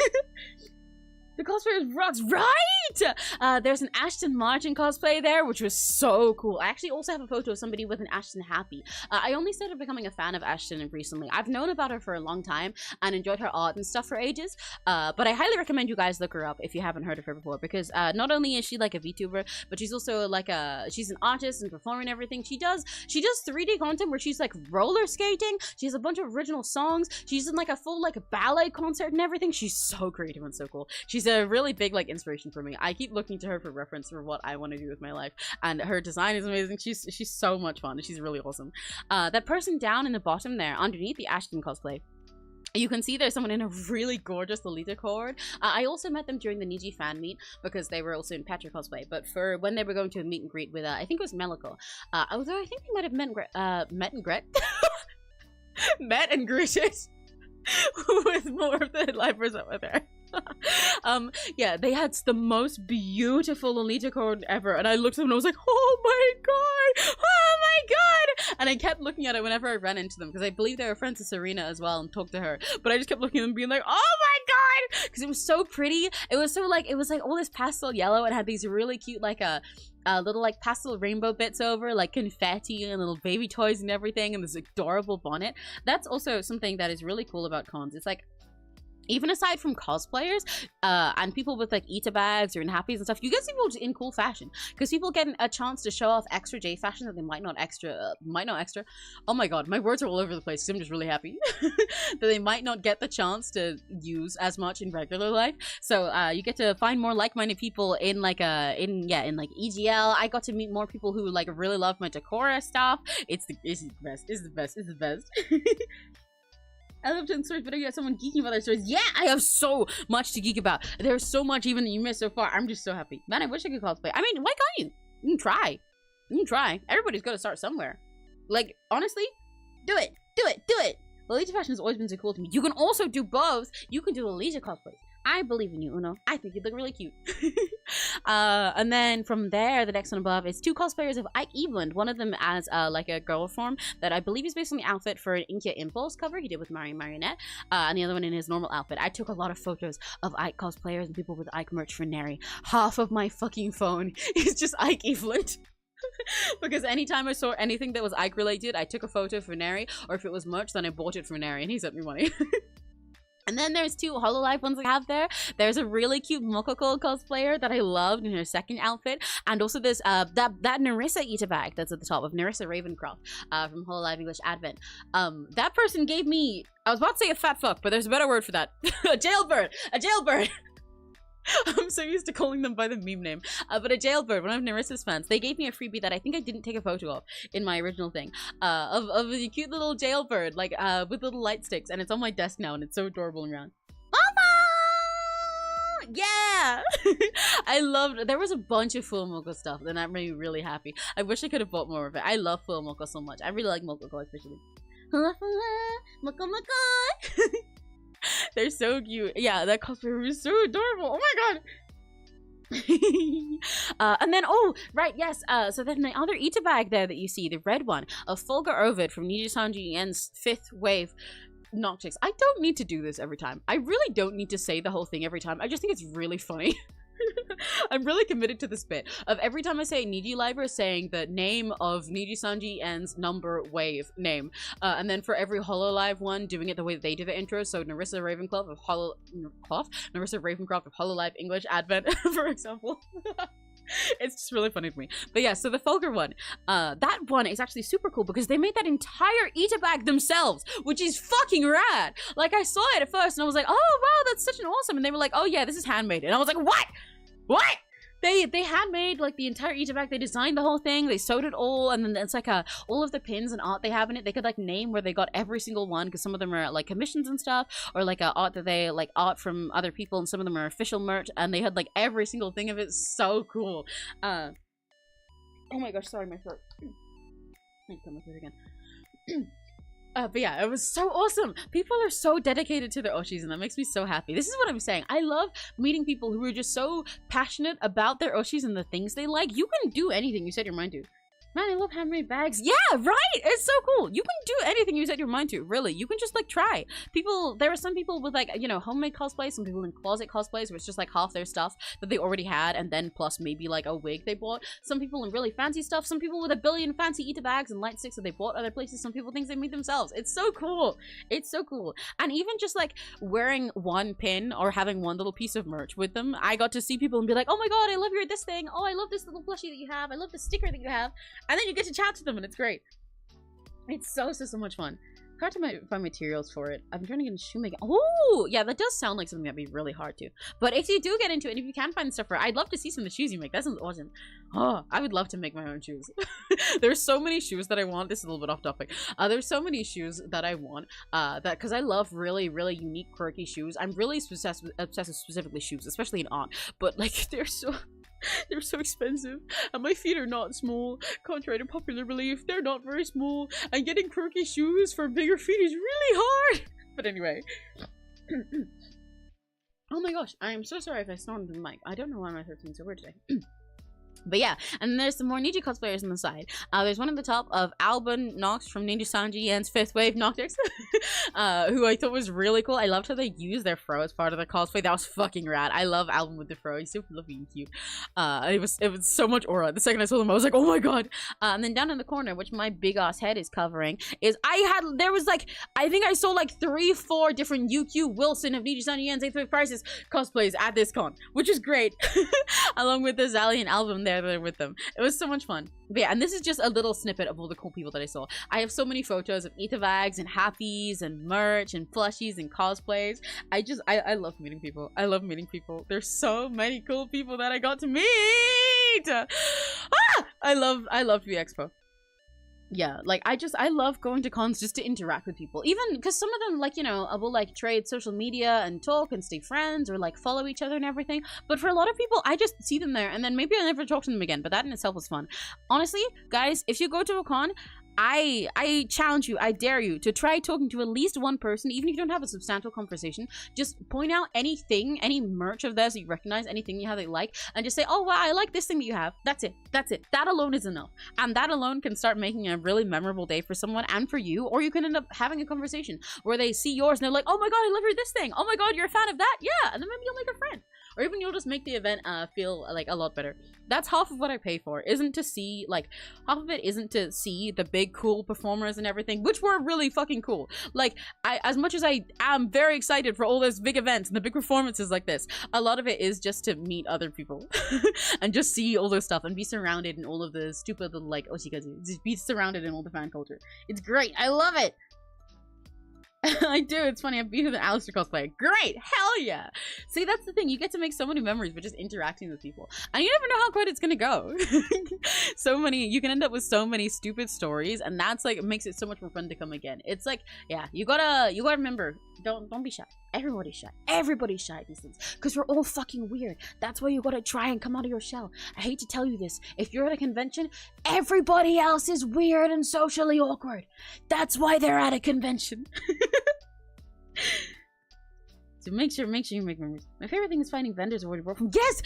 Speaker 1: The cosplayer rocks, right? There's an Ashton Martin cosplay there, which was so cool. I actually also have a photo of somebody with an Ashton happy. I only started becoming a fan of Ashton recently. I've known about her for a long time and enjoyed her art and stuff for ages. But I highly recommend you guys look her up if you haven't heard of her before, because not only is she like a VTuber, but she's also like she's an artist and performing everything. She does 3D content where she's like roller skating. She has a bunch of original songs. She's in like a full like ballet concert and everything. She's so creative and so cool. She's a really big like inspiration for me. I keep looking to her for reference for what I want to do with my life, and her design is amazing. She's so much fun, and she's really awesome. That person down in the bottom there underneath the Ashton cosplay, you can see there's someone in a really gorgeous Lolita cord. I also met them during the Niji fan meet because they were also in Petra cosplay, but for when they were going to a meet and greet with I think it was Meliko, although I think they might have met and greeted with more of the livers over there. Yeah, they had the most beautiful Lolita cord ever, and I looked at them and I was like, oh my god, and I kept looking at it whenever I ran into them, because I believe they were friends with Serena as well and talked to her, but I just kept looking at them being like, oh my god, because it was so pretty. It was so like, it was like all this pastel yellow and had these really cute like little like pastel rainbow bits over, like confetti and little baby toys and everything, and this adorable bonnet. That's also something that is really cool about cons. It's like, even aside from cosplayers and people with like Ita bags or in happies and stuff, you get people in cool fashion, because people get a chance to show off extra J fashion that they might not extra. Oh my god, my words are all over the place because I'm just really happy that they might not get the chance to use as much in regular life. So you get to find more like-minded people in like in like EGL. I got to meet more people who like really love my Decora stuff. It's the best. I love telling stories, but I get someone geeking about their stories. Yeah, I have so much to geek about. There's so much even that you missed so far. I'm just so happy. Man, I wish I could cosplay. I mean, why can't you? You can try. You can try. Everybody's got to start somewhere. Like, honestly, do it. Lolita fashion has always been so cool to me. You can also do both. You can do Lolita cosplays. I believe in you, Uno. I think you look really cute. And then from there, the next one above is two cosplayers of Ike Eveland. One of them as like a girl form that I believe is based on the outfit for an Inkia Impulse cover he did with Mario Marionette. And the other one in his normal outfit. I took a lot of photos of Ike cosplayers and people with Ike merch for Neri. Half of my fucking phone is just Ike Eveland. Because anytime I saw anything that was Ike related, I took a photo for Neri, or if it was merch, then I bought it for Neri and he sent me money. And then there's two Hololive ones I have there. There's a really cute Mokoko cosplayer that I loved in her second outfit. And also this, that Narissa Ita bag that's at the top of Narissa Ravencroft from Hololive English Advent. That person gave me, I was about to say a fat fuck, but there's a better word for that. A jailbird! I'm so used to calling them by the meme name. But a jailbird, one of Narissa's fans, they gave me a freebie that I think I didn't take a photo of in my original thing. Of a cute little jailbird, like, with little light sticks, and it's on my desk now, and it's so adorable and round. Mama! Yeah! I loved, there was a bunch of Full Moko stuff, and that made me really happy. I wish I could have bought more of it. I love Full Moko so much. I really like Mokoko especially. Moko. They're so cute. Yeah, that cosplay was so adorable. Oh my god. And then, oh, right, yes. So then the other Ita bag there that you see, the red one, of Fulgur Ovid from Nijisanji Yen's 5th wave Noctix. I don't need to do this every time. I really don't need to say the whole thing every time. I just think it's really funny. I'm really committed to this bit of every time I say Niji Liber saying the name of Nijisanji N's number wave name, and then for every Hololive one doing it the way that they do the intro. So Narissa Ravencroft of Hololive English Advent, for example. It's just really funny to me. But yeah, so the Fulgur one, that one is actually super cool because they made that entire Eater bag themselves, which is fucking rad. Like, I saw it at first and I was like, oh wow, that's such an awesome. And they were like, oh yeah, this is handmade. And I was like, what? They handmade like the entire Eater bag. They designed the whole thing. They sewed it all, and then it's like all of the pins and art they have in it. They could like name where they got every single one, because some of them are like commissions and stuff, or like art that they like art from other people, and some of them are official merch. And they had like every single thing of it. So cool. Oh my gosh, sorry, my throat. Let me come up with it again. But yeah, it was so awesome. People are so dedicated to their oshis, and that makes me so happy. This is what I'm saying. I love meeting people who are just so passionate about their oshis and the things they like. You can do anything you set your mind to. Man, I love handmade bags. Yeah, right? It's so cool. You can do anything you set your mind to, really. You can just, like, try. There are some people with, like, you know, homemade cosplays, some people in closet cosplays where it's just, like, half their stuff that they already had, and then plus maybe, like, a wig they bought. Some people in really fancy stuff. Some people with a billion fancy Eater bags and light sticks that they bought other places. Some people things they made themselves. It's so cool. It's so cool. And even just, like, wearing one pin or having one little piece of merch with them, I got to see people and be like, oh my god, I love your this thing. Oh, I love this little plushie that you have. I love the sticker that you have. And then you get to chat to them, and it's great. It's so much fun. Hard to find materials for it. I've been trying to get into shoemaking. Oh, yeah, that does sound like something that'd be really hard to. But if you do get into it, and if you can find stuff for it, I'd love to see some of the shoes you make. That sounds awesome. Oh, I would love to make my own shoes. There's so many shoes that I want. This is a little bit off topic. There's so many shoes that I want. Because I love really, really unique, quirky shoes. I'm really obsessed with specifically shoes, especially in art. But like, they're so expensive, and my feet are not small. Contrary to popular belief, they're not very small, and getting quirky shoes for bigger feet is really hard. But anyway. Oh my gosh, I am so sorry if I snorted the mic. I don't know why my throat's being so weird today. But yeah, and there's some more Niji cosplayers on the side. There's one at the top of Albin Nox from Ninja Sanji and 5th Wave Noctix, who I thought was really cool. I loved how they used their fro as part of the cosplay. That was fucking rad. I love Albin with the fro. He's super fluffy and cute. It was so much aura. The second I saw them, I was like, oh my god. And then down in the corner, which my big ass head is covering, is there was like, I think I saw like 3-4 different UQ Wilson of Ninja Sanji and 8th Wave Crisis cosplays at this con, which is great. Along with the Zali and Album there with them. It was so much fun. But yeah, and this is just a little snippet of all the cool people that I saw. I have so many photos of Eater bags and happies and merch and plushies and cosplays. I love meeting people. I love meeting people. There's so many cool people that I got to meet. I love VEXPO. Yeah, like I love going to cons just to interact with people, even because some of them, like, you know, will like trade social media and talk and stay friends or like follow each other and everything. But for a lot of people, I just see them there and then maybe I'll never talk to them again, but that in itself was fun. Honestly, guys, if you go to a con, I challenge you, I dare you to try talking to at least one person, even if you don't have a substantial conversation. Just point out anything, any merch of theirs that you recognize, anything you have that you like, and just say, oh wow, I like this thing that you have. That's it. That alone is enough. And that alone can start making a really memorable day for someone and for you. Or you can end up having a conversation where they see yours and they're like, oh my god, I love your this thing. Oh my god, you're a fan of that? Yeah. And then maybe you'll make a friend. Or even you'll just make the event feel like a lot better. That's half of what I pay for. Half of it isn't to see the big cool performers and everything, which were really fucking cool. Like, as much as I am very excited for all those big events and the big performances like this, a lot of it is just to meet other people and just see all those stuff and be surrounded in all of the stupid little like oshikazu. Just be surrounded in all the fan culture. It's great. I love it. I do. It's funny. I've been with an Alistair cosplayer. Great. Hell yeah. See, that's the thing. You get to make so many memories by just interacting with people. And you never know how good it's going to go. You can end up with so many stupid stories. And that's like, it makes it so much more fun to come again. It's like, yeah, you gotta remember, don't be shy. Everybody's shy. Everybody's shy at these things. Because we're all fucking weird. That's why you gotta try and come out of your shell. I hate to tell you this. If you're at a convention, everybody else is weird and socially awkward. That's why they're at a convention. So make sure you make memories. My favorite thing is finding vendors who already bought from. Yes!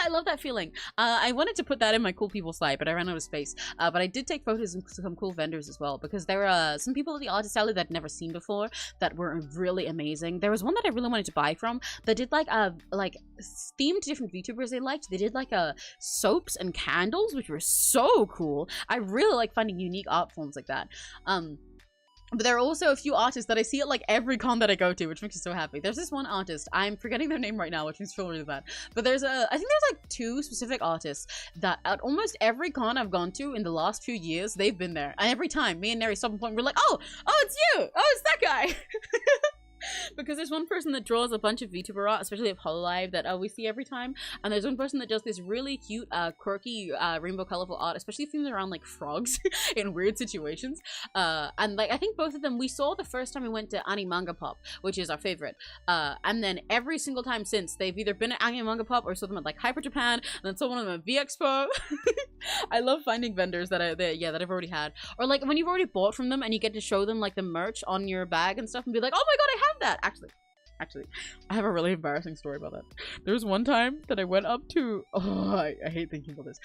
Speaker 1: I love that feeling. I wanted to put that in my cool people slide, but I ran out of space. But I did take photos of some cool vendors as well, because there are some people at the artist alley that I'd never seen before that were really amazing. There was one that I really wanted to buy from that did like themed to different VTubers they liked. They did like soaps and candles, which were so cool. I really like finding unique art forms like that. But there are also a few artists that I see at like every con that I go to, which makes me so happy. There's this one artist, I'm forgetting their name right now, which makes me feel really bad. But I think there's like 2 specific artists that at almost every con I've gone to in the last few years, they've been there. And every time, me and Neri stop and point, we're like, oh, it's you! Oh, it's that guy! Because there's one person that draws a bunch of VTuber art, especially of Hololive, that we see every time, and there's one person that does this really cute, quirky, rainbow colorful art, especially themed around like frogs in weird situations. And like I think both of them we saw the first time we went to Animanga Pop, which is our favorite. And then every single time since, they've either been at Animanga Pop or saw them at like Hyper Japan, and then saw one of them at VEXPO. I love finding vendors that that I've already had, or like when you've already bought from them and you get to show them like the merch on your bag and stuff, and be like, oh my god, I have that. Actually, I have a really embarrassing story about that. There was one time that I went up to, I hate thinking about this.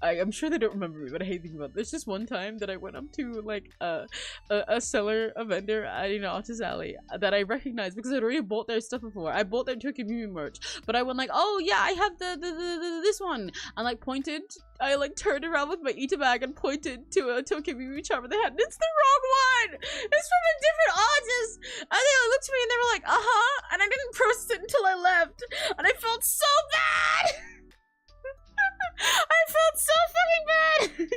Speaker 1: I'm sure they don't remember me, but I hate thinking about it. There's just one time that I went up to like a seller, a vendor at an Artist Alley that I recognized because I'd already bought their stuff before. I bought their Emimi merch, but I went like, oh yeah, I have this one, and like pointed. I like turned around with my Ita bag and pointed to a Emimi charm they had. And it's the wrong one! It's from a different artist! And they looked at me and they were like, uh-huh, and I didn't process it until I left. And I felt so bad! I felt so fucking bad!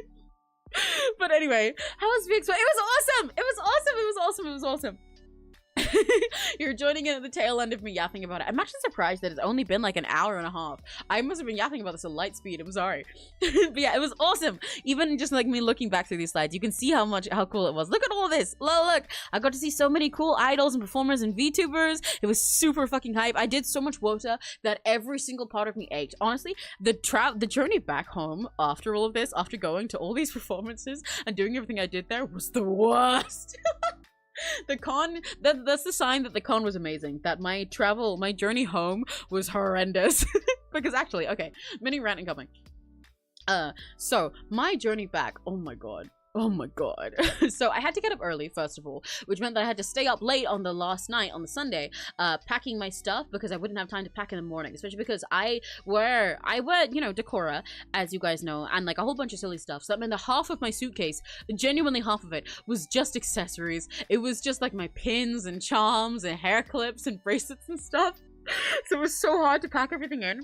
Speaker 1: But anyway, how was VEXPO? It was awesome! It was awesome! It was awesome! It was awesome! You're joining in at the tail end of me yapping about it. I'm actually surprised that it's only been like an hour and a half. I must have been yapping about this at light speed. I'm sorry. But yeah, it was awesome. Even just like me looking back through these slides, you can see how cool it was. Look at all this. Look, I got to see so many cool idols and performers and VTubers. It was super fucking hype. I did so much WOTA that every single part of me ached. Honestly, the journey back home after all of this, after going to all these performances and doing everything I did there, was the worst. The con, that's the sign that the con was amazing, that my journey home was horrendous. Because actually, okay, mini rant incoming. So my journey back, oh my god. So I had to get up early, first of all, which meant that I had to stay up late on the last night, on the Sunday, packing my stuff, because I wouldn't have time to pack in the morning, especially because I wear, you know, decora, as you guys know, and like a whole bunch of silly stuff. So that meant that half of my suitcase, genuinely half of it, was just accessories. It was just like my pins and charms and hair clips and bracelets and stuff. So it was so hard to pack everything in.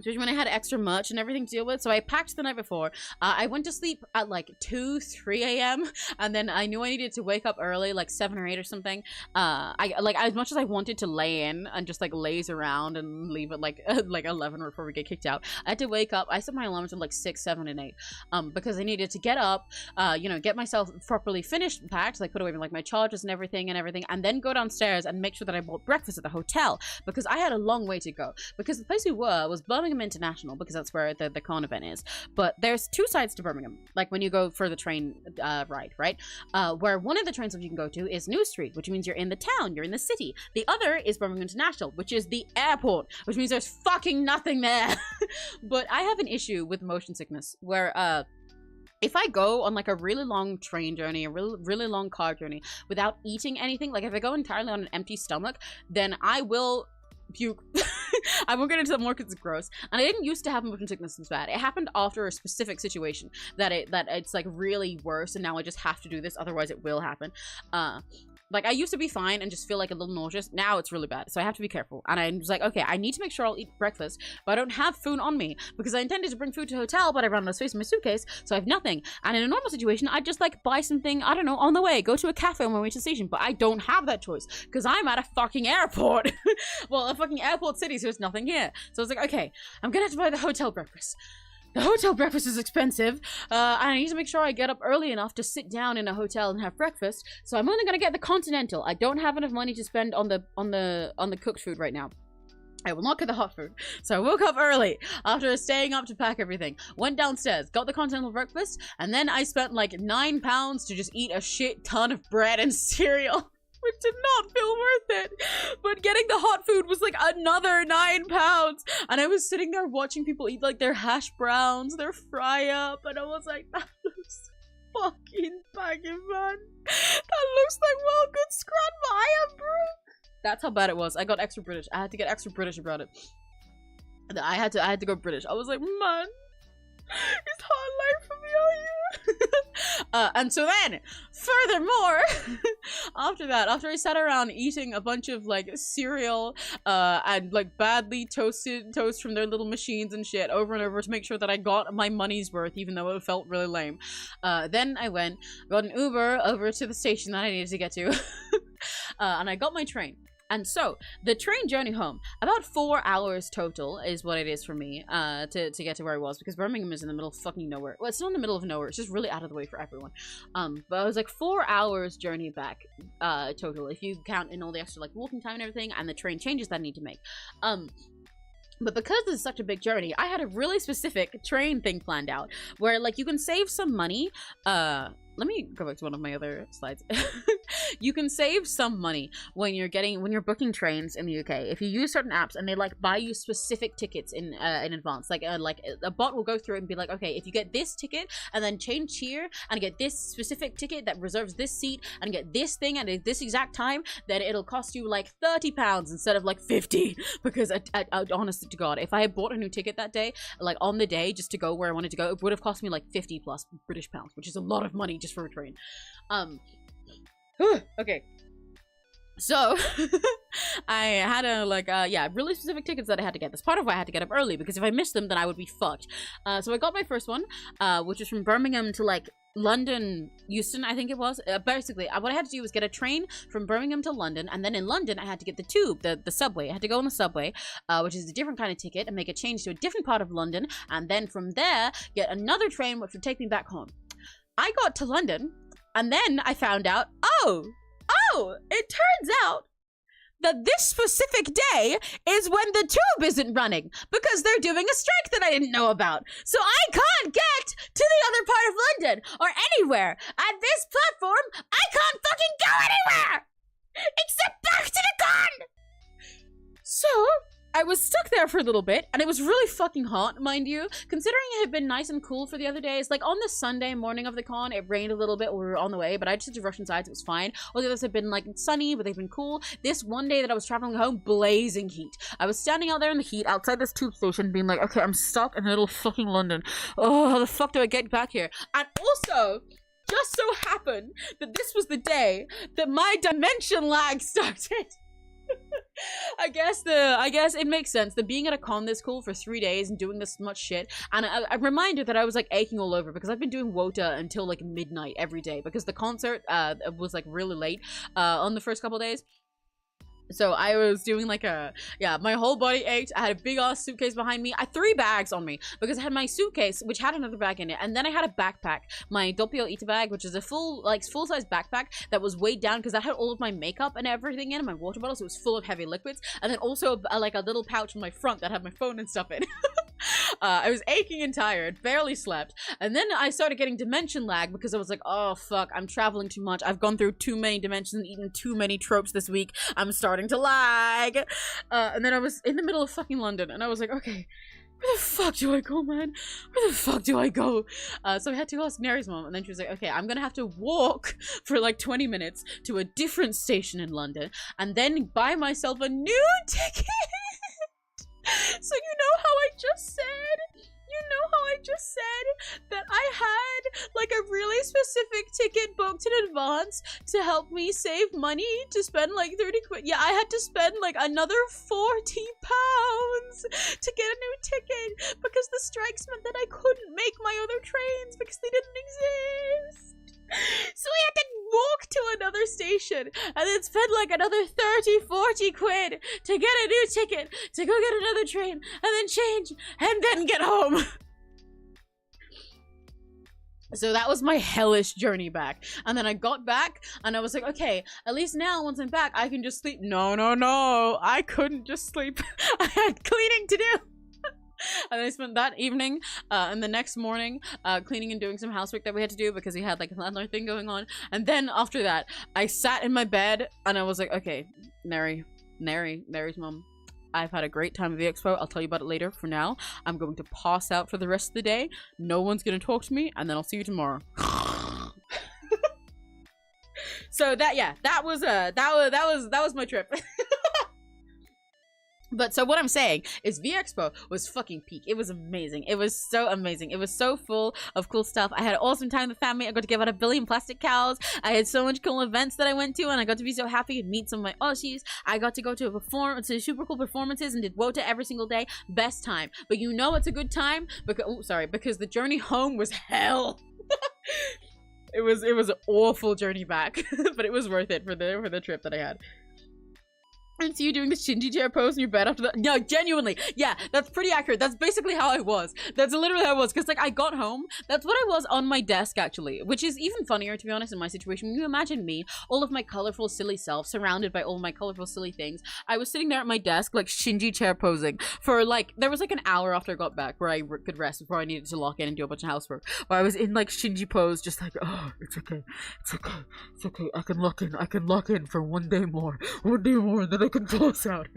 Speaker 1: Especially when I had extra merch and everything to deal with. So I packed the night before. I went to sleep at like 2, 3 a.m. And then I knew I needed to wake up early, like 7 or 8 or something. As much as I wanted to lay in and just like laze around and leave at like 11 before we get kicked out, I had to wake up. I set my alarms at like 6, 7, and 8. Because I needed to get up, you know, get myself properly finished and packed, like put away like my chargers and everything, and then go downstairs and make sure that I bought breakfast at the hotel, because I had a long way to go. Because the place we were was Birmingham International, because that's where the con event is. But there's 2 sides to Birmingham, like when you go for the train ride, right? Where one of the trains that you can go to is New Street, which means you're in the town, you're in the city. The other is Birmingham International, which is the airport, which means there's fucking nothing there. But I have an issue with motion sickness, where if I go on like a really long train journey, a really long car journey without eating anything, like if I go entirely on an empty stomach, then I will puke. I won't get into that more because it's gross. And I didn't used to have motion sickness this bad. It happened after a specific situation that it's like really worse, and now I just have to do this, otherwise it will happen. Like, I used to be fine and just feel like a little nauseous. Now it's really bad, so I have to be careful. And I was like, okay, I need to make sure I'll eat breakfast, but I don't have food on me, because I intended to bring food to the hotel, but I ran out of space in my suitcase, so I have nothing. And in a normal situation, I'd just, like, buy something, I don't know, on the way, go to a cafe on my way to the station, but I don't have that choice, because I'm at a fucking airport. Well, a fucking airport city, so there's nothing here. So I was like, okay, I'm gonna have to buy the hotel breakfast. The hotel breakfast is expensive, and I need to make sure I get up early enough to sit down in a hotel and have breakfast. So I'm only gonna get the continental. I don't have enough money to spend on the cooked food right now. I will not get the hot food. So I woke up early after staying up to pack everything. Went downstairs, got the continental breakfast, and then I spent like £9 to just eat a shit ton of bread and cereal. Which did not feel worth it. But getting the hot food was like another £9. And I was sitting there watching people eat like their hash browns, their fry up, and I was like, that looks fucking banging, man. That looks like well good scrap Maya, bro. That's how bad it was. I got extra British. I had to get extra British about it. I had to go British. I was like, man, it's hard life for me out here. And so then, furthermore, after I sat around eating a bunch of like cereal and like badly toasted toast from their little machines and shit over and over to make sure that I got my money's worth, even though it felt really lame, then I got an Uber over to the station that I needed to get to, and I got my train. And so, the train journey home, about 4 hours total is what it is for me, to get to where I was, because Birmingham is in the middle of fucking nowhere. Well, it's not in the middle of nowhere, it's just really out of the way for everyone. But it was like 4 hours journey back, total, if you count in all the extra, like, walking time and everything, and the train changes that I need to make. But because this is such a big journey, I had a really specific train thing planned out, where, like, you can save some money, let me go back to one of my other slides. You can save some money when you're booking trains in the UK. If you use certain apps and they like buy you specific tickets in advance, like a bot will go through it and be like, okay, if you get this ticket and then change here and get this specific ticket that reserves this seat and get this thing at this exact time, then it'll cost you like £30 instead of like 50. Because honest to God, if I had bought a new ticket that day, like on the day, just to go where I wanted to go, it would have cost me like 50 plus British pounds, which is a lot of money just for a train. Okay, so I had really specific tickets that I had to get. That's part of why I had to get up early, because if I missed them, then I would be fucked. So I got my first one, which is from Birmingham to like London, Euston, I think it was. Basically, what I had to do was get a train from Birmingham to London, and then in London, I had to get the tube, the subway. I had to go on the subway, which is a different kind of ticket, and make a change to a different part of London, and then from there, get another train, which would take me back home. I got to London, and then I found out, it turns out that this specific day is when the tube isn't running, because they're doing a strike that I didn't know about. So I can't get to the other part of London, or anywhere. At this platform, I can't fucking go anywhere! Except back to the con! So, I was stuck there for a little bit, and it was really fucking hot, mind you, considering it had been nice and cool for the other days. Like, on the Sunday morning of the con, it rained a little bit when we were on the way, but I just had to rush inside, so it was fine. All the others had been, like, sunny, but they've been cool. This one day that I was traveling home, blazing heat. I was standing out there in the heat, outside this tube station, being like, okay, I'm stuck in the middle of fucking London. Oh, how the fuck do I get back here? And also, just so happened that this was the day that my dimension lag started. I guess it makes sense that being at a con this cool for 3 days and doing this much shit, and a reminder that I was like aching all over because I've been doing WOTA until like midnight every day because the concert was like really late on the first couple days. So I was doing like my whole body ached. I had a big ass suitcase behind me. I had 3 bags on me because I had my suitcase, which had another bag in it. And then I had a backpack, my 𝘆cie𝘂𝗿 bag, which is a full-size backpack that was weighed down because I had all of my makeup and everything in, and my water bottles. It was full of heavy liquids. And then also like a little pouch in my front that had my phone and stuff in. I was aching and tired, barely slept. And then I started getting dimension lag because I was like, oh fuck, I'm traveling too much. I've gone through too many dimensions and eaten too many tropes this week. I'm starting to lag. And then I was in the middle of fucking London, and I was like, okay, where the fuck do I go, man? Where the fuck do I go? So I had to ask Neri's mom, and then she was like, okay, I'm gonna have to walk for like 20 minutes to a different station in London, and then buy myself a new ticket. So you know how I just said that I had like a really specific ticket booked in advance to help me save money to spend like 30 quid. Yeah, I had to spend like another £40 to get a new ticket because the strikes meant that I couldn't make my other trains because they didn't exist. So I had to walk to another station and then spend like another 30-40 quid to get a new ticket to go get another train and then change and then get home. So that was my hellish journey back. And then I got back and I was like, okay, at least now once I'm back I can just sleep. No, I couldn't just sleep. I had cleaning to do. And I spent that evening and the next morning cleaning and doing some housework that we had to do because we had like another thing going on. And then after that, I sat in my bed and I was like, okay, Neri's mom, I've had a great time at VEXPO. I'll tell you about it later. For now, I'm going to pass out for the rest of the day. No one's gonna talk to me, and then I'll see you tomorrow. So that was my trip. But so what I'm saying is VEXPO was fucking peak. It was amazing. It was so amazing. It was so full of cool stuff. I had an awesome time with family. I got to give out 1 billion plastic cows. I had so much cool events that I went to, and I got to be so happy and meet some of my 𝘆cies. I got to go to super cool performances and did WOTA every single day. Best time. But you know it's a good time because the journey home was hell. It was an awful journey back, but it was worth it for the trip that I had. And see you doing the Shinji chair pose in your bed after that. No, genuinely. Yeah, that's pretty accurate. That's basically how I was. That's literally how I was. Because, like, I got home. That's what I was on my desk, actually. Which is even funnier, to be honest, in my situation. When you imagine me, all of my colorful, silly self, surrounded by all my colorful, silly things. I was sitting there at my desk, like, Shinji chair posing. For, like, there was, like, an hour after I got back where I could rest before I needed to lock in and do a bunch of housework. Where I was in, like, Shinji pose, just like, oh, it's okay. It's okay. It's okay. I can lock in for 1 day more. 1 day more, and then I can pause out.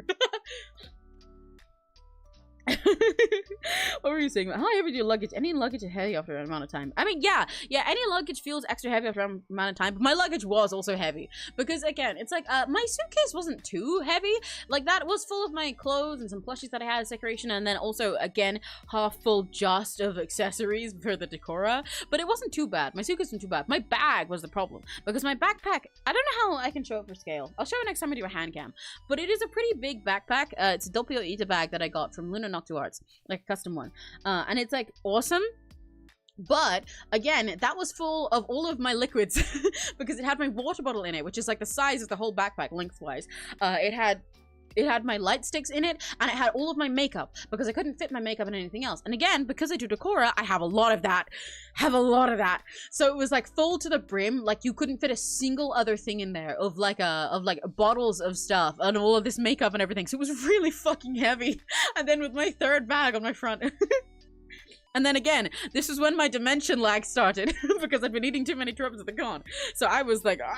Speaker 1: What were you saying? How heavy do your luggage? Any luggage is heavy after an amount of time. I mean, yeah, any luggage feels extra heavy after an amount of time, but my luggage was also heavy. Because, again, it's like, my suitcase wasn't too heavy. Like, that was full of my clothes and some plushies that I had as decoration, and then also, again, half full just of accessories for the decora. But it wasn't too bad. My suitcase wasn't too bad. My bag was the problem. Because my backpack, I don't know how I can show it for scale. I'll show it next time I do a hand cam. But it is a pretty big backpack. It's a Doppio Ita bag that I got from Luna Noctu Arts. Like a custom one. And it's like awesome. But again, that was full of all of my liquids because it had my water bottle in it, which is like the size of the whole backpack lengthwise. It had my light sticks in it, and it had all of my makeup because I couldn't fit my makeup in anything else. And again, because I do decora, I have a lot of that. So it was like full to the brim, like you couldn't fit a single other thing in there of like bottles of stuff and all of this makeup and everything. So it was really fucking heavy. And then with my third bag on my front. And then again, this is when my dimension lag started because I'd been eating too many tropes at the con. So I was like, ah!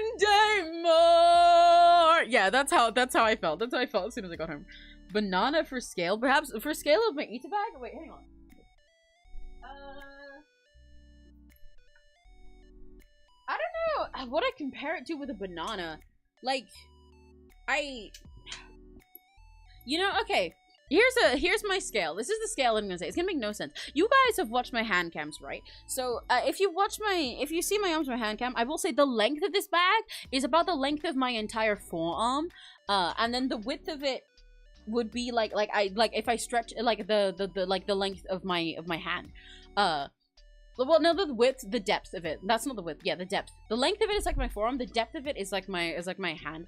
Speaker 1: 1 day more. Yeah, that's how I felt. That's how I felt as soon as I got home. Banana for scale, perhaps for scale of my Ita bag. Wait, hang on. I don't know what I compare it to with a banana. Like, you know, okay. Here's my scale. This is the scale I'm gonna say. It's gonna make no sense. You guys have watched my hand cams, right? So if you see my arms, my hand cam, I will say the length of this bag is about the length of my entire forearm. And then the width of it would be like if I stretch like the length of my hand. Well, no, the width, the depth of it. That's not the width. Yeah, the depth. The length of it is like my forearm. The depth of it is like my hand.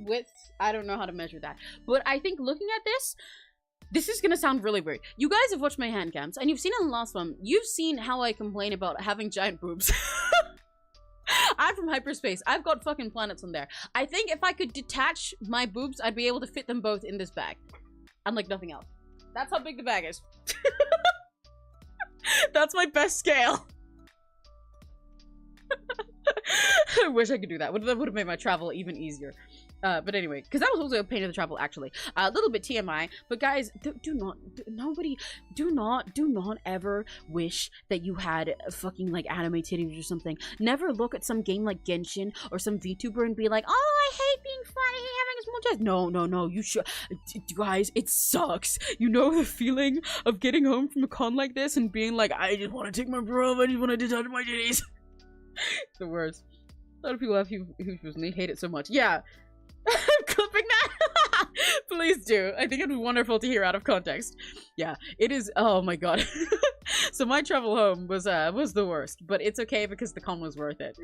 Speaker 1: Width, I don't know how to measure that, but I think looking at this is gonna sound really weird. You guys have watched my hand cams and you've seen in the last one, you've seen how I complain about having giant boobs. I'm from hyperspace. I've got fucking planets on there. I think if I could detach my boobs, I'd be able to fit them both in this bag and like nothing else. That's how big the bag is. That's my best scale. I wish I could do that. That would have made my travel even easier. But anyway, because that was also a pain in the travel, actually. A little bit TMI, but guys, do not ever wish that you had fucking, like, anime titties or something. Never look at some game like Genshin or some VTuber and be like, oh, I hate being funny, having a small chest. No, you should. Guys, it sucks. You know the feeling of getting home from a con like this and being like, I just want to take my bra off, I just want to detach my titties. It's the worst. A lot of people have huge boobs and they hate it so much. Yeah. I'm clipping that. Please do. I think it'd be wonderful to hear out of context. Yeah, it is. Oh my god. So my travel home was the worst, but it's okay because the con was worth it.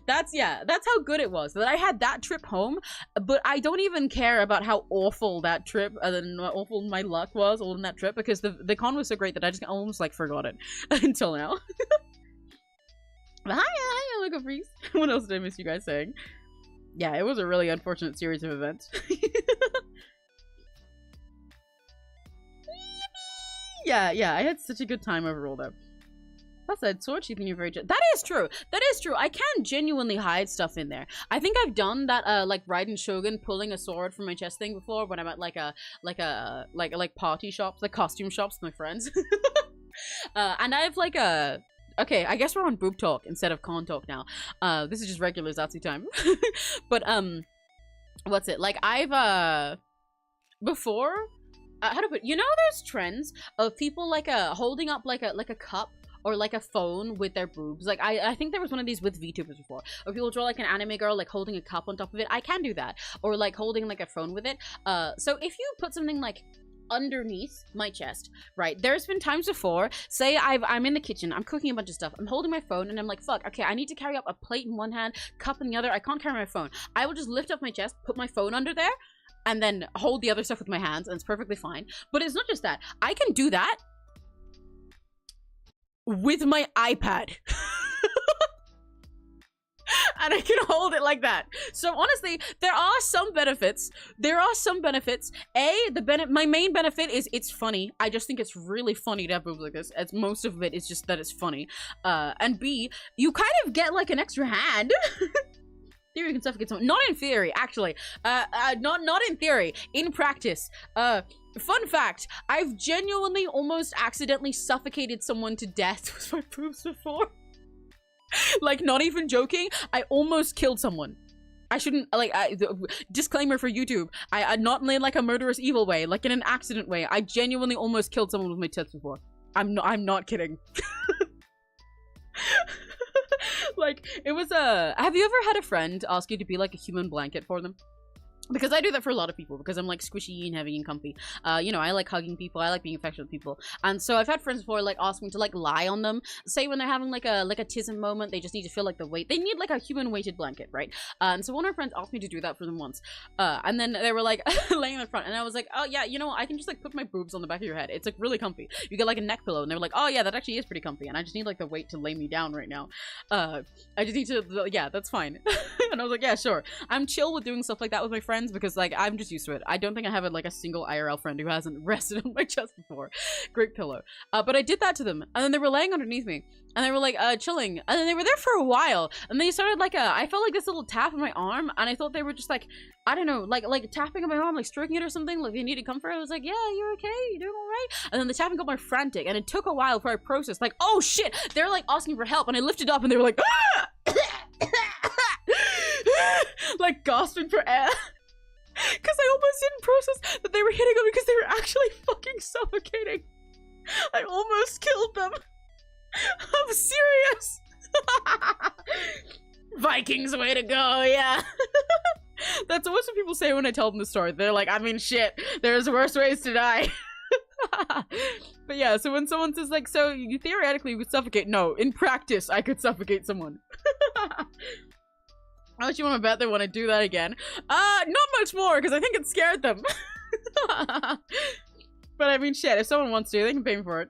Speaker 1: That's how good it was that I had that trip home. But I don't even care about how awful that trip and how awful my luck was all in that trip because the con was so great that I just almost like forgot it until now. Hiya, look up Reese. What else did I miss you guys saying? Yeah, it was a really unfortunate series of events. Yeah, I had such a good time overall, though. Plus, I had sword sheathing. You're very that is true. That is true. I can genuinely hide stuff in there. I think I've done that, like Raiden Shogun pulling a sword from my chest thing before when I'm at like party shops, like costume shops with my friends. And I have like Okay, I guess we're on boob talk instead of con talk now. This is just regular 𝘆cie time. But, what's it? Like, I've, before, how to put, you know those trends of people, like, holding up, like a cup or, like, a phone with their boobs? Like, I think there was one of these with VTubers before, or people draw, like, an anime girl, like, holding a cup on top of it. I can do that. Or, like, holding, like, a phone with it. So if you put something, like, underneath my chest, right, there's been times before, say I'm in the kitchen, I'm cooking a bunch of stuff, I'm holding my phone, and I'm like, fuck, okay, I need to carry up a plate in one hand, cup in the other, I can't carry my phone. I will just lift up my chest, put my phone under there, and then hold the other stuff with my hands, and it's perfectly fine. But it's not just that. I can do that with my iPad. And I can hold it like that. So honestly, there are some benefits. There are some benefits. My main benefit is it's funny. I just think it's really funny to have boobs like this. As most of it is just that it's funny. And B, you kind of get like an extra hand. Theory can suffocate someone. Not in theory, actually. Not in theory. In practice. Fun fact, I've genuinely almost accidentally suffocated someone to death with my boobs before. Like, not even joking, I almost killed someone. I shouldn't, like, disclaimer for YouTube, I not in like a murderous evil way, like in an accident way. I genuinely almost killed someone with my tits before. I'm not kidding. Like, it was have you ever had a friend ask you to be like a human blanket for them? Because I do that for a lot of people, because I'm like squishy and heavy and comfy. You know, I like hugging people, I like being affectionate with people. And so I've had friends before like ask me to like lie on them. Say when they're having like a tism moment, they just need to feel like the weight. They need like a human weighted blanket, right? And so one of my friends asked me to do that for them once. And then they were like laying in the front, and I was like, oh yeah, you know, I can just like put my boobs on the back of your head. It's like really comfy. You get like a neck pillow, and they were like, oh yeah, that actually is pretty comfy. And I just need like the weight to lay me down right now. I just need to, yeah, that's fine. And I was like, yeah, sure. I'm chill with doing stuff like that with my friends, because like I'm just used to it. I don't think I have like a single IRL friend who hasn't rested on my chest before. Great pillow. But I did that to them, and then they were laying underneath me, and they were like chilling, and then they were there for a while, and they started like I felt like this little tap on my arm, and I thought they were just like, I don't know, like tapping on my arm, like stroking it or something, like they needed comfort. I was like, yeah, you're okay, you doing all right? And then the tapping got more frantic, and it took a while before I processed, like, oh shit, they're like asking for help, and I lifted up, and they were like, ah! Like gasping for air. Because I almost didn't process that they were hitting me, because they were actually fucking suffocating. I almost killed them. I'm serious. Vikings, way to go, yeah. That's always what people say when I tell them the story. They're like, I mean, shit, there's worse ways to die. But yeah, so when someone says like, so you theoretically would suffocate, no, in practice I could suffocate someone. How much you want to bet they want to do that again? Not much more, because I think it scared them. But I mean, shit, if someone wants to, they can pay me for it.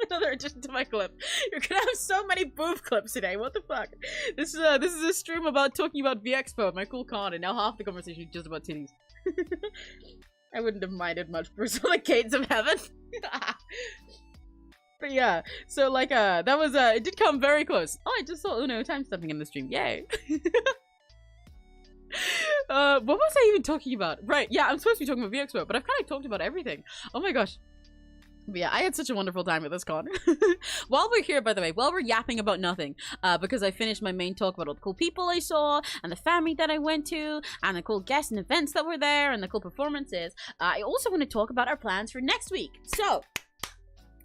Speaker 1: Another addition to my clip. You're gonna have so many boob clips today. What the fuck? This is a stream about talking about VEXPO, my cool con, and now half the conversation is just about titties. I wouldn't have minded much for some like Gates of Heaven. But yeah, so like that was it did come very close. Oh, I just saw Uno time stepping in the stream. Yay. What was I even talking about? Right, yeah, I'm supposed to be talking about VEXPO, but I've kind of talked about everything. Oh my gosh. But yeah, I had such a wonderful time at this con. While we're here, by the way, while we're yapping about nothing, because I finished my main talk about all the cool people I saw, and the family that I went to, and the cool guests and events that were there, and the cool performances, I also want to talk about our plans for next week. So,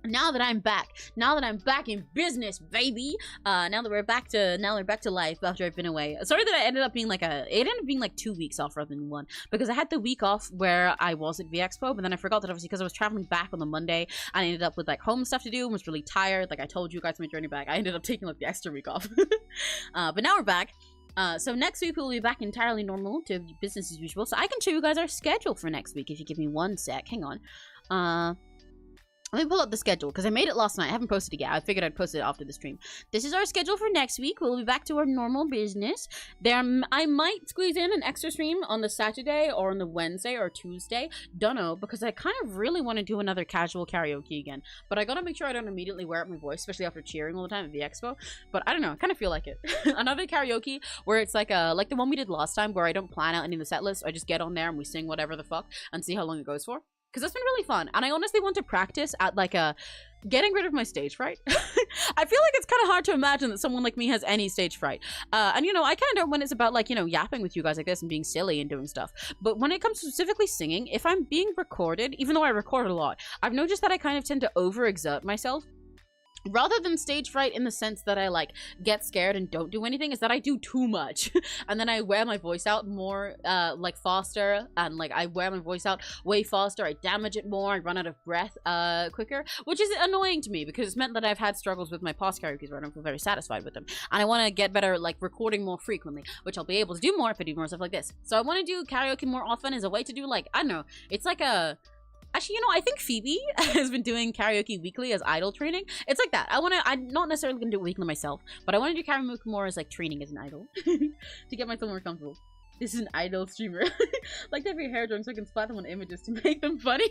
Speaker 1: now that I'm back in business, baby. Now that we're back to life after I've been away. Sorry that I ended up being like it ended up being like 2 weeks off rather than one, because I had the week off where I was at VEXPO, but then I forgot that obviously because I was traveling back on the Monday, and I ended up with like home stuff to do and was really tired. Like I told you guys on my journey back, I ended up taking like the extra week off. But now we're back. So next week we'll be back entirely normal to business as usual. So I can show you guys our schedule for next week if you give me 1 sec. Hang on. Let me pull up the schedule, because I made it last night. I haven't posted it yet. I figured I'd post it after the stream. This is our schedule for next week. We'll be back to our normal business. I might squeeze in an extra stream on the Saturday or on the Wednesday or Tuesday. Dunno, because I kind of really want to do another casual karaoke again. But I gotta make sure I don't immediately wear out my voice, especially after cheering all the time at VEXPO. But I don't know. I kind of feel like it. Another karaoke where it's like the one we did last time, where I don't plan out any of the set list. I just get on there and we sing whatever the fuck and see how long it goes for. because it's been really fun, and I honestly want to practice at like a getting rid of my stage fright. I feel like it's kind of hard to imagine that someone like me has any stage fright. And you know, I kind of, when it's about like, you know, yapping with you guys like this and being silly and doing stuff. But when it comes to specifically singing, if I'm being recorded, even though I record a lot, I've noticed that I kind of tend to overexert myself. Rather than stage fright in the sense that I like get scared and don't do anything, is that I do too much and then I wear my voice out more like faster, and like I wear my voice out way faster, I damage it more, I run out of breath quicker, which is annoying to me because it's meant that I've had struggles with my past karaoke's where I don't feel very satisfied with them, and I want to get better like recording more frequently, which I'll be able to do more if I do more stuff like this. So I want to do karaoke more often as a way to do like, I don't know, it's like a actually, you know, I think Phoebe has been doing karaoke weekly as idol training. It's like that. I'm not necessarily gonna do it weekly myself, but I want to do karaoke more as like training as an idol to get myself more comfortable. This is an idol streamer. Like to have your hair done so I can splat them on images to make them funny.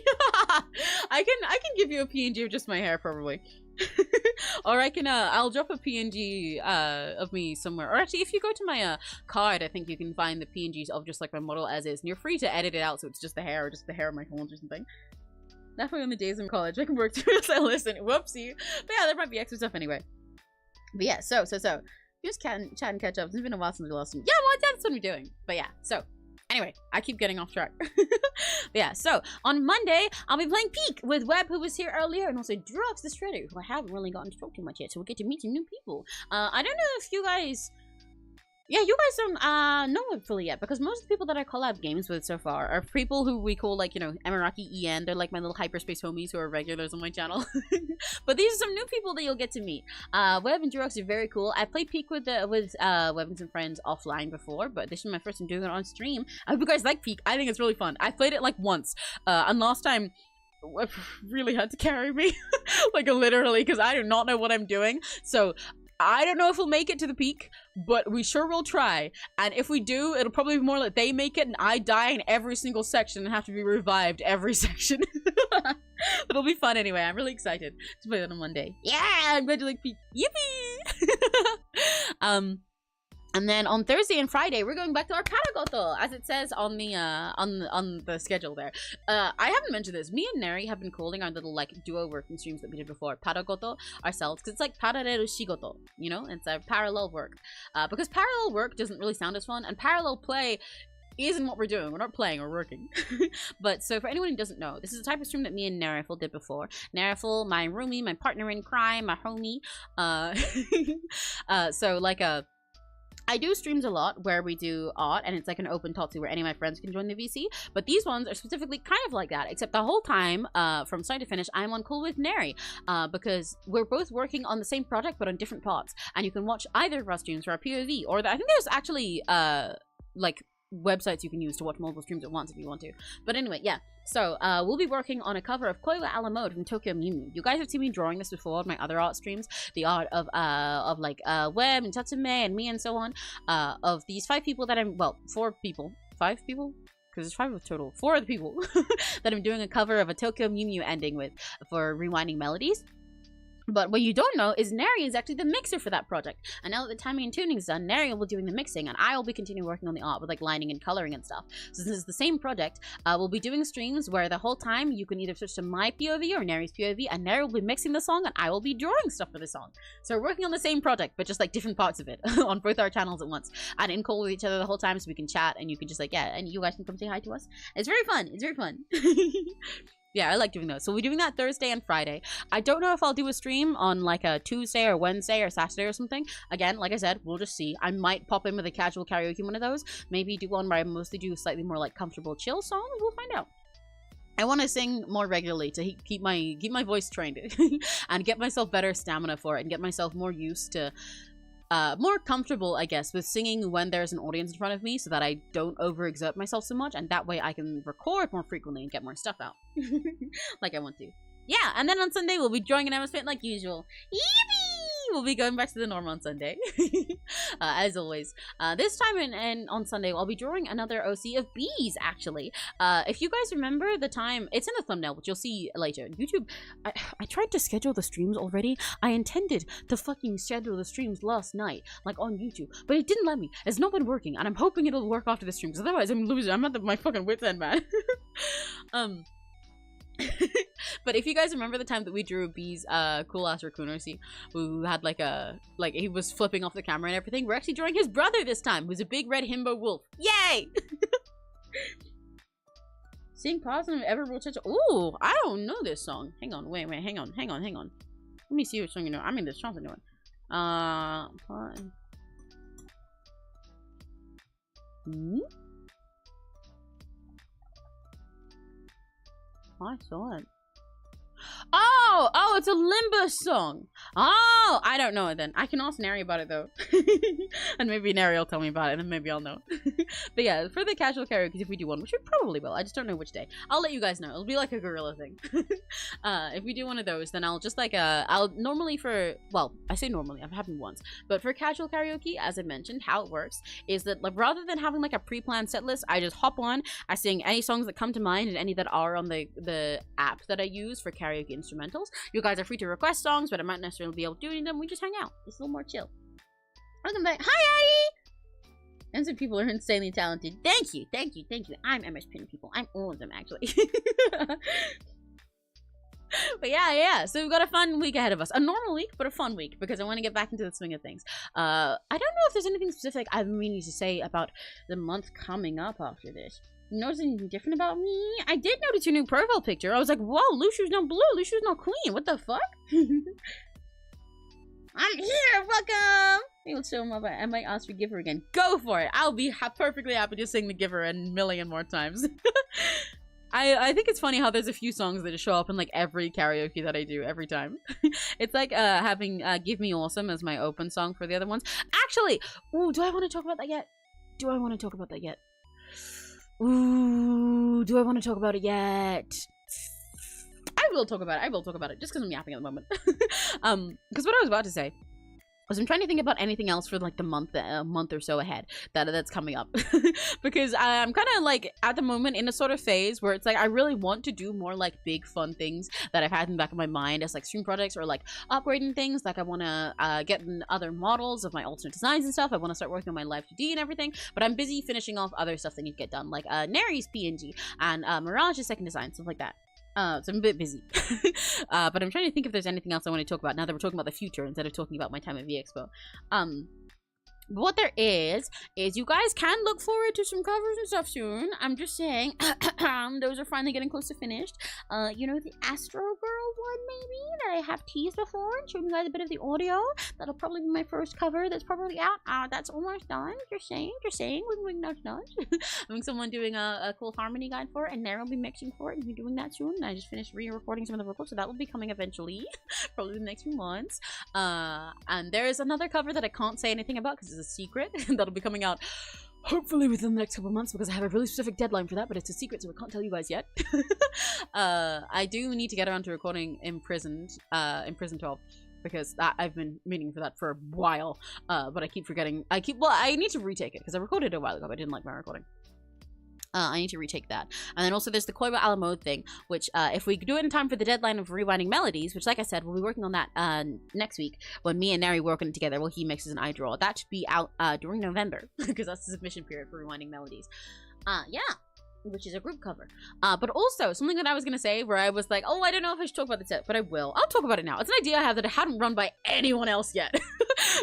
Speaker 1: I can give you a PNG of just my hair probably. Or I can I'll drop a PNG of me somewhere. Or actually, if you go to my card, I think you can find the PNGs of just like my model as is, and you're free to edit it out so it's just the hair or just the hair of my horns or something. Definitely on the days in college I can work through as I listen. Whoopsie. But yeah, there might be extra stuff anyway. But yeah, so just chat and catch up. It's been a while since we lost him. Yeah, well, that's what we're doing. But yeah, so anyway, I keep getting off track. Yeah, so on Monday, I'll be playing Peak with Webb, who was here earlier, and also Drox the Shredder, who I haven't really gotten to talk too much yet, so we'll get to meet some new people. I don't know if you guys... Yeah, you guys don't know it fully yet, because most of the people that I collab games with so far are people who we call, like, you know, Emiraki, Ian. They're like my little hyperspace homies who are regulars on my channel. But these are some new people that you'll get to meet. Webb and Durox are very cool. I played Peak with Webb and some friends offline before, but this is my first time doing it on stream. I hope you guys like Peak. I think it's really fun. I played it like once, and last time Webb really had to carry me, like literally, because I do not know what I'm doing. So I don't know if we'll make it to the peak, but we sure will try. And if we do, it'll probably be more like they make it and I die in every single section and have to be revived every section. It'll be fun anyway. I'm really excited to play that on Monday. Yeah, I'm glad you like peak. Yippee! And then on Thursday and Friday, we're going back to our Paragoto, as it says on the schedule there. I haven't mentioned this. Me and Neri have been calling our little like duo working streams that we did before Paragoto ourselves, because it's like parareru shigoto, you know? It's a parallel work. Because parallel work doesn't really sound as fun, and parallel play isn't what we're doing. We're not playing, we're working. But so for anyone who doesn't know, this is a type of stream that me and Nerifel did before. Nerifel, my roomie, my partner in crime, my homie. So like I do streams a lot where we do art, and it's like an open talk to where any of my friends can join the VC, but these ones are specifically kind of like that, except the whole time, from start to finish, I'm on call with Neri, because we're both working on the same project but on different parts, and you can watch either of our streams for our POV, or I think there's actually, like, websites you can use to watch multiple streams at once if you want to. But anyway, yeah. So, we'll be working on a cover of Koiwa a la mode from Tokyo Mimi. You guys have seen me drawing this before on my other art streams. The art of like, Web and Tatsume and me and so on. Of these 5 people that I'm, well, 4 people. 5 people? Because there's 5 of total. 4 of the people that I'm doing a cover of a Tokyo Mimi ending with for Rewinding Melodies. But what you don't know is Neri is actually the mixer for that project. And now that the timing and tuning is done, Neri will be doing the mixing, and I will be continuing working on the art with like lining and coloring and stuff. So this is the same project. We'll be doing streams where the whole time you can either switch to my POV or Neri's POV, and Neri will be mixing the song and I will be drawing stuff for the song. So we're working on the same project, but just like different parts of it on both our channels at once. And in call with each other the whole time so we can chat, and you can just like, yeah, and you guys can come say hi to us. It's very fun. It's very fun. Yeah, I like doing those. So we're doing that Thursday and Friday. I don't know if I'll do a stream on like a Tuesday or Wednesday or Saturday or something. Again, like I said, we'll just see. I might pop in with a casual karaoke one of those. Maybe do one where I mostly do slightly more like comfortable chill songs. We'll find out. I want to sing more regularly to keep my voice trained and get myself better stamina for it and get myself more used to more comfortable, I guess, with singing when there's an audience in front of me so that I don't overexert myself so much, and that way I can record more frequently and get more stuff out. Like I want to. Yeah, and then on Sunday we'll be drawing an Emma's Fit like usual. Yippee! We'll be going back to the norm on Sunday. As always. This time and on Sunday, I'll be drawing another OC of bees, actually. If you guys remember the time, it's in the thumbnail, which you'll see later. YouTube, I tried to schedule the streams already. I intended to fucking schedule the streams last night, like on YouTube, but it didn't let me. It's not been working, and I'm hoping it'll work after the stream, because otherwise I'm losing. I'm at my fucking wit's end, man. But if you guys remember the time that we drew B's cool ass raccoon RC, who had like he was flipping off the camera and everything, we're actually drawing his brother this time, who's a big red himbo wolf. Yay! Sing positive ever will touch. Ooh, I don't know this song. Hang on, wait, hang on. Let me see which song you know. I mean, there's something new one. I saw it. Oh, it's a Limbus song. Oh, I don't know it then. I can ask Nary about it though. And maybe Nary will tell me about it and maybe I'll know. But yeah, for the casual karaoke, if we do one, which we probably will, I just don't know which day. I'll let you guys know. It'll be like a gorilla thing. If we do one of those, then I'll just like, I'll normally for, well, I say normally, I've happened once, but for casual karaoke, as I mentioned, how it works is that like rather than having like a pre-planned set list, I just hop on, I sing any songs that come to mind and any that are on the app that I use for karaoke instrumentals. You guys are free to request songs, but I might necessarily be able to do any of them. We just hang out. It's a little more chill. Welcome back. Hi, Addie! And some people are insanely talented. Thank you. I'm MS Pin people. I'm all of them, actually. But yeah. So we've got a fun week ahead of us. A normal week, but a fun week, because I want to get back into the swing of things. I don't know if there's anything specific I've been meaning to say about the month coming up after this. Notice anything different about me? I did notice your new profile picture. I was like, whoa, Luciu's not blue, Luciu's not queen. What the fuck? I'm here, welcome! Maybe we'll show him up. I might ask for Giver again. Go for it! I'll be perfectly happy to sing the Giver a million more times. I think it's funny how there's a few songs that just show up in like every karaoke that I do every time. It's like having Give Me Awesome as my open song for the other ones. Actually, ooh, do I want to talk about that yet? Ooh, do I want to talk about it yet? I will talk about it, just because I'm yapping at the moment. Because what I was about to say was I'm trying to think about anything else for like the month or so ahead that's coming up. Because I'm kind of like at the moment in a sort of phase where it's like I really want to do more like big fun things that I've had in the back of my mind as like stream projects or like upgrading things. Like I want to get other models of my alternate designs and stuff. I want to start working on my live 2D and everything, but I'm busy finishing off other stuff that needs to get done, like Nary's PNG and Mirage's second design, stuff like that. So I'm a bit busy. But I'm trying to think if there's anything else I want to talk about now that we're talking about the future instead of talking about my time at VEXPO. But what there is you guys can look forward to some covers and stuff soon. I'm just saying, those are finally getting close to finished. You know, the Astro Girl one, maybe, that I have teased before and showed you guys a bit of the audio. That'll probably be my first cover that's probably out. That's almost done. Just saying. Wink, nudge. I think someone doing a cool harmony guide for it, and Nara will be mixing for it, and we're doing that soon. And I just finished re-recording some of the vocals, so that will be coming eventually, probably in the next few months. And there is another cover that I can't say anything about because a secret that'll be coming out hopefully within the next couple months, because I have a really specific deadline for that, but it's a secret, so I can't tell you guys yet. I do need to get around to recording Imprisoned 12, because I've been meaning for that for a while, but I keep forgetting. I need to retake it because I recorded it a while ago, but I didn't like my recording. I need to retake that. And then also there's the KOIWA a la mode thing, which if we do it in time for the deadline of rewinding melodies, which like I said, we'll be working on that next week when me and Nary work on it together. Well, he mixes and I draw. That should be out during November because that's the submission period for rewinding melodies. Yeah. Which is a group cover. But also something that I was gonna say where I was like, oh, I don't know if I should talk about this yet, but I will. I'll talk about it now. It's an idea I have that I hadn't run by anyone else yet.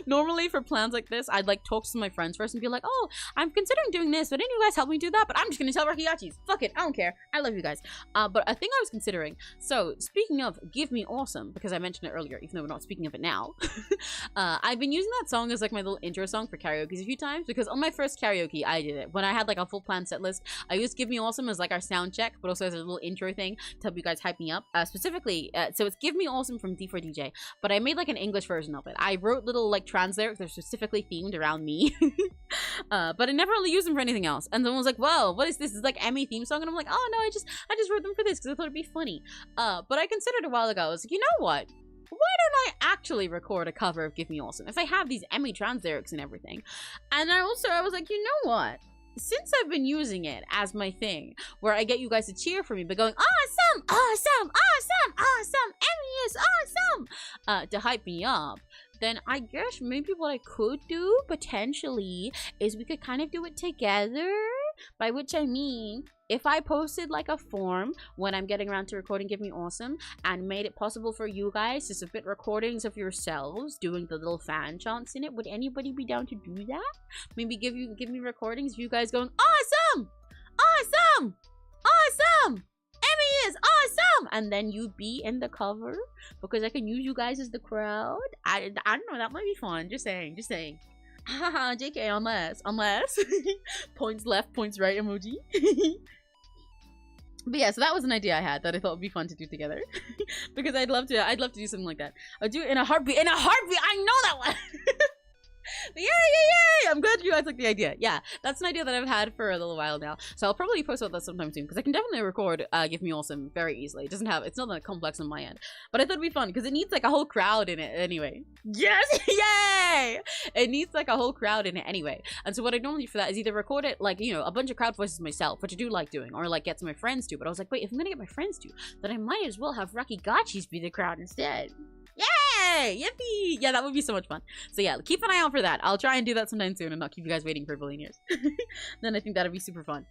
Speaker 1: Normally for plans like this, I'd like talk to some of my friends first and be like, oh, I'm considering doing this, but didn't you guys help me do that? But I'm just gonna tell Rakiyachis. Fuck it, I don't care. I love you guys. But a thing I was considering, so speaking of Give Me Awesome, because I mentioned it earlier, even though we're not speaking of it now, I've been using that song as like my little intro song for karaoke a few times, because on my first karaoke, I did it. When I had like a full plan set list, I used Give Me Awesome as like our sound check, but also as a little intro thing to help you guys hype me up. Specifically, so it's Give Me Awesome from D4DJ, but I made like an English version of it. I wrote little like trans lyrics that are specifically themed around me. But I never really used them for anything else. And someone was like, well, what is this? It's like Emmy theme song. And I'm like, oh no, I just wrote them for this because I thought it'd be funny. But I considered a while ago, I was like, you know what? Why don't I actually record a cover of Give Me Awesome if I have these Emmy trans lyrics and everything? And I was like, you know what? Since I've been using it as my thing, where I get you guys to cheer for me by going, awesome, awesome, awesome, awesome, Emmy is awesome, to hype me up, then I guess maybe what I could do, potentially, is we could kind of do it together. By which I mean, if I posted like a form when I'm getting around to recording Give Me Awesome and made it possible for you guys to submit recordings of yourselves doing the little fan chants in it, would anybody be down to do that? Maybe give me recordings of you guys going, awesome! Awesome! Awesome! Emmy is awesome! And then you be in the cover because I can use you guys as the crowd. I don't know, that might be fun. Just saying. Haha, JK, unless points left, points right emoji. But yeah, so that was an idea I had that I thought would be fun to do together. Because I'd love to do something like that. I'll do it in a heartbeat. I know that one. Yay! I'm glad you guys like the idea. Yeah, that's an idea that I've had for a little while now. So I'll probably post about that sometime soon because I can definitely record Give Me Awesome very easily. It's not that complex on my end. But I thought it'd be fun because it needs like a whole crowd in it anyway. Yes! Yay! It needs like a whole crowd in it anyway. And so what I normally do for that is either record it like, you know, a bunch of crowd voices myself, which I do like doing, or like get some of my friends to. But I was like, wait, if I'm gonna get my friends to, then I might as well have Rakigachis be the crowd instead. Yay! Yippee! Yeah, that would be so much fun. So yeah, keep an eye out for that. I'll try and do that sometime soon and not keep you guys waiting for a billion years. Then I think that'd be super fun.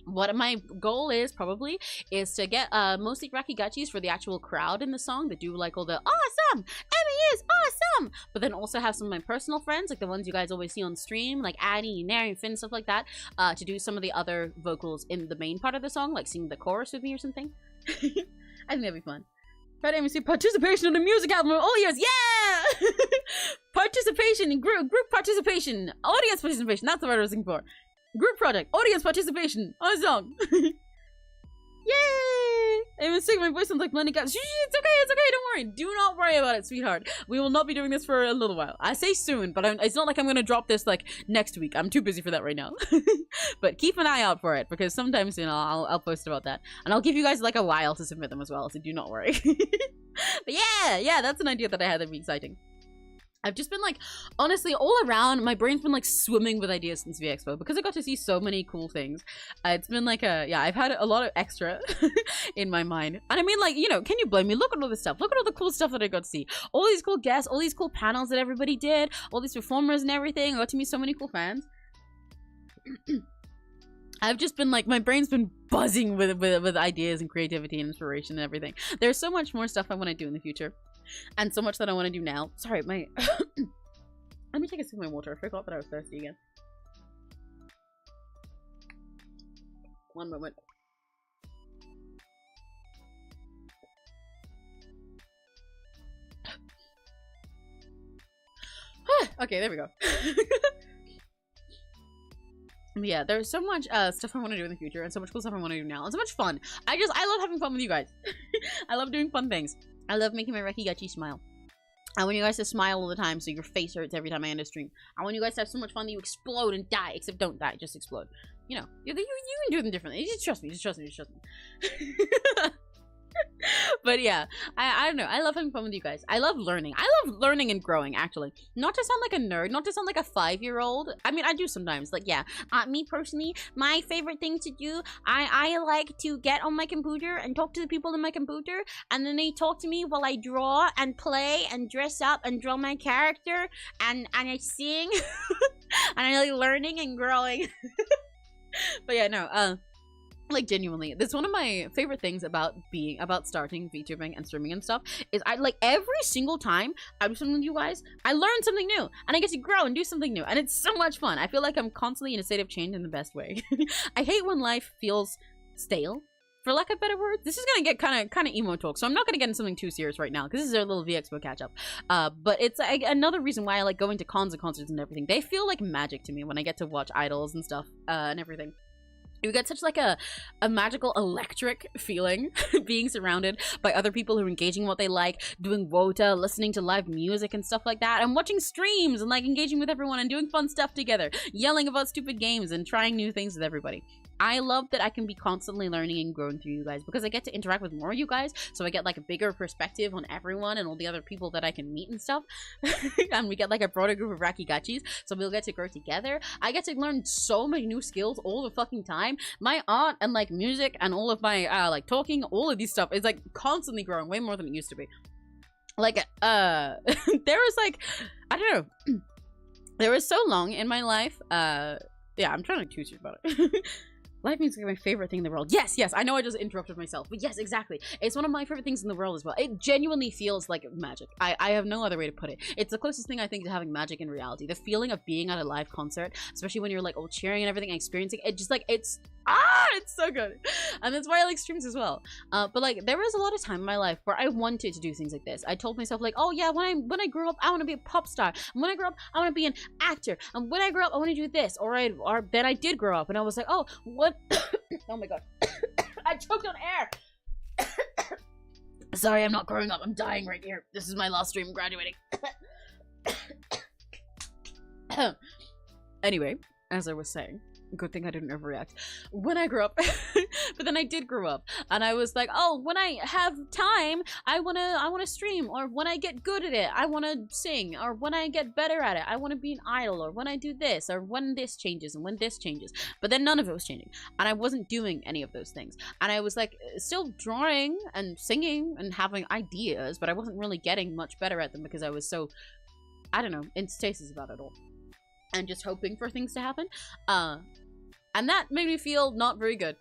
Speaker 1: What my goal is probably is to get mostly Rakigachis for the actual crowd in the song that do like all the awesome! Emmy is awesome! But then also have some of my personal friends, like the ones you guys always see on stream, like Addie, Nary, Finn, stuff like that, to do some of the other vocals in the main part of the song, like sing the chorus with me or something. I think that'd be fun. Fred MC participation on the music album of all years. Yeah! Participation in group participation. Audience participation. That's the word I was looking for. Group project. Audience participation on a song. Yay! I'm mistake my voice sounds like Money Cat. It's okay, don't worry. Do not worry about it, sweetheart. We will not be doing this for a little while. I say soon, but it's not like I'm gonna drop this like next week. I'm too busy for that right now. But keep an eye out for it because sometime soon I'll post about that. And I'll give you guys like a while to submit them as well, so do not worry. But yeah, that's an idea that I had that'd be exciting. I've just been like, honestly, all around, my brain's been like swimming with ideas since VEXPO because I got to see so many cool things. It's been like I've had a lot of extra in my mind. And I mean, like, you know, can you blame me? Look at all this stuff. Look at all the cool stuff that I got to see. All these cool guests, all these cool panels that everybody did, all these performers and everything. I got to meet so many cool fans. I've just been like, my brain's been buzzing with ideas and creativity and inspiration and everything. There's so much more stuff I want to do in the future. And so much that I want to do now. Sorry, my... Let me take a sip of my water. I forgot that I was thirsty again. One moment. Okay, there we go. Yeah, there's so much stuff I want to do in the future and so much cool stuff I want to do now and so much fun. I love having fun with you guys. I love doing fun things. I love making my Rakigachi smile. I want you guys to smile all the time so your face hurts every time I end a stream. I want you guys to have so much fun that you explode and die. Except don't die, just explode. You know, you can do them differently. Just trust me, just trust me. But yeah, I don't know. I love having fun with you guys. I love learning. I love learning and growing, actually. Not to sound like a nerd, not to sound like a 5-year-old. I mean, I do sometimes. Like, yeah. Me personally, my favorite thing to do, I like to get on my computer and talk to the people in my computer, and then they talk to me while I draw and play and dress up and draw my character, and I sing, and I like learning and growing. But yeah, no, like, genuinely, that's one of my favorite things about starting VTubing and streaming and stuff, is I, like, every single time I do something with you guys, I learn something new, and I get to grow and do something new, and it's so much fun. I feel like I'm constantly in a state of change in the best way. I hate when life feels stale, for lack of a better word. This is gonna get kind of emo talk, so I'm not gonna get into something too serious right now, because this is our little VEXPO catch-up. But it's another reason why I like going to cons and concerts and everything. They feel like magic to me when I get to watch idols and stuff, and everything. You get such like a magical electric feeling being surrounded by other people who are engaging what they like, doing WOTA, listening to live music and stuff like that, and watching streams and like engaging with everyone and doing fun stuff together, yelling about stupid games and trying new things with everybody. I love that I can be constantly learning and growing through you guys because I get to interact with more of you guys, so I get like a bigger perspective on everyone and all the other people that I can meet and stuff. And we get like a broader group of Rakigachis, so we'll get to grow together. I get to learn so many new skills all the fucking time. My art and like music and all of my like talking, all of these stuff is like constantly growing way more than it used to be. Like there was like, I don't know, there was so long in my life yeah, I'm trying to teach you about it. Live music is my favorite thing in the world. Yes, yes, I know I just interrupted myself, but yes, exactly. It's one of my favorite things in the world as well. It genuinely feels like magic. I have no other way to put it. It's the closest thing I think to having magic in reality. The feeling of being at a live concert, especially when you're like all cheering and everything and experiencing it, just like it's so good. And that's why I like streams as well. But like there was a lot of time in my life where I wanted to do things like this. I told myself like, oh yeah, when I grow up, I want to be a pop star. And when I grow up, I want to be an actor. And when I grow up, I want to do this. Or then I did grow up and I was like, oh, what? Oh my god. I choked on air. Sorry, I'm not growing up. I'm dying right here. This is my last stream. I'm graduating. Anyway, as I was saying, good thing I didn't overreact. When I grew up, but then I did grow up, and I was like, oh, when I have time, I wanna stream, or when I get good at it, I wanna sing, or when I get better at it, I wanna be an idol, or when I do this, or when this changes, and when this changes. But then none of it was changing, and I wasn't doing any of those things, and I was like still drawing and singing and having ideas, but I wasn't really getting much better at them because I was so, I don't know, in stasis about it all. And just hoping for things to happen. And that made me feel not very good.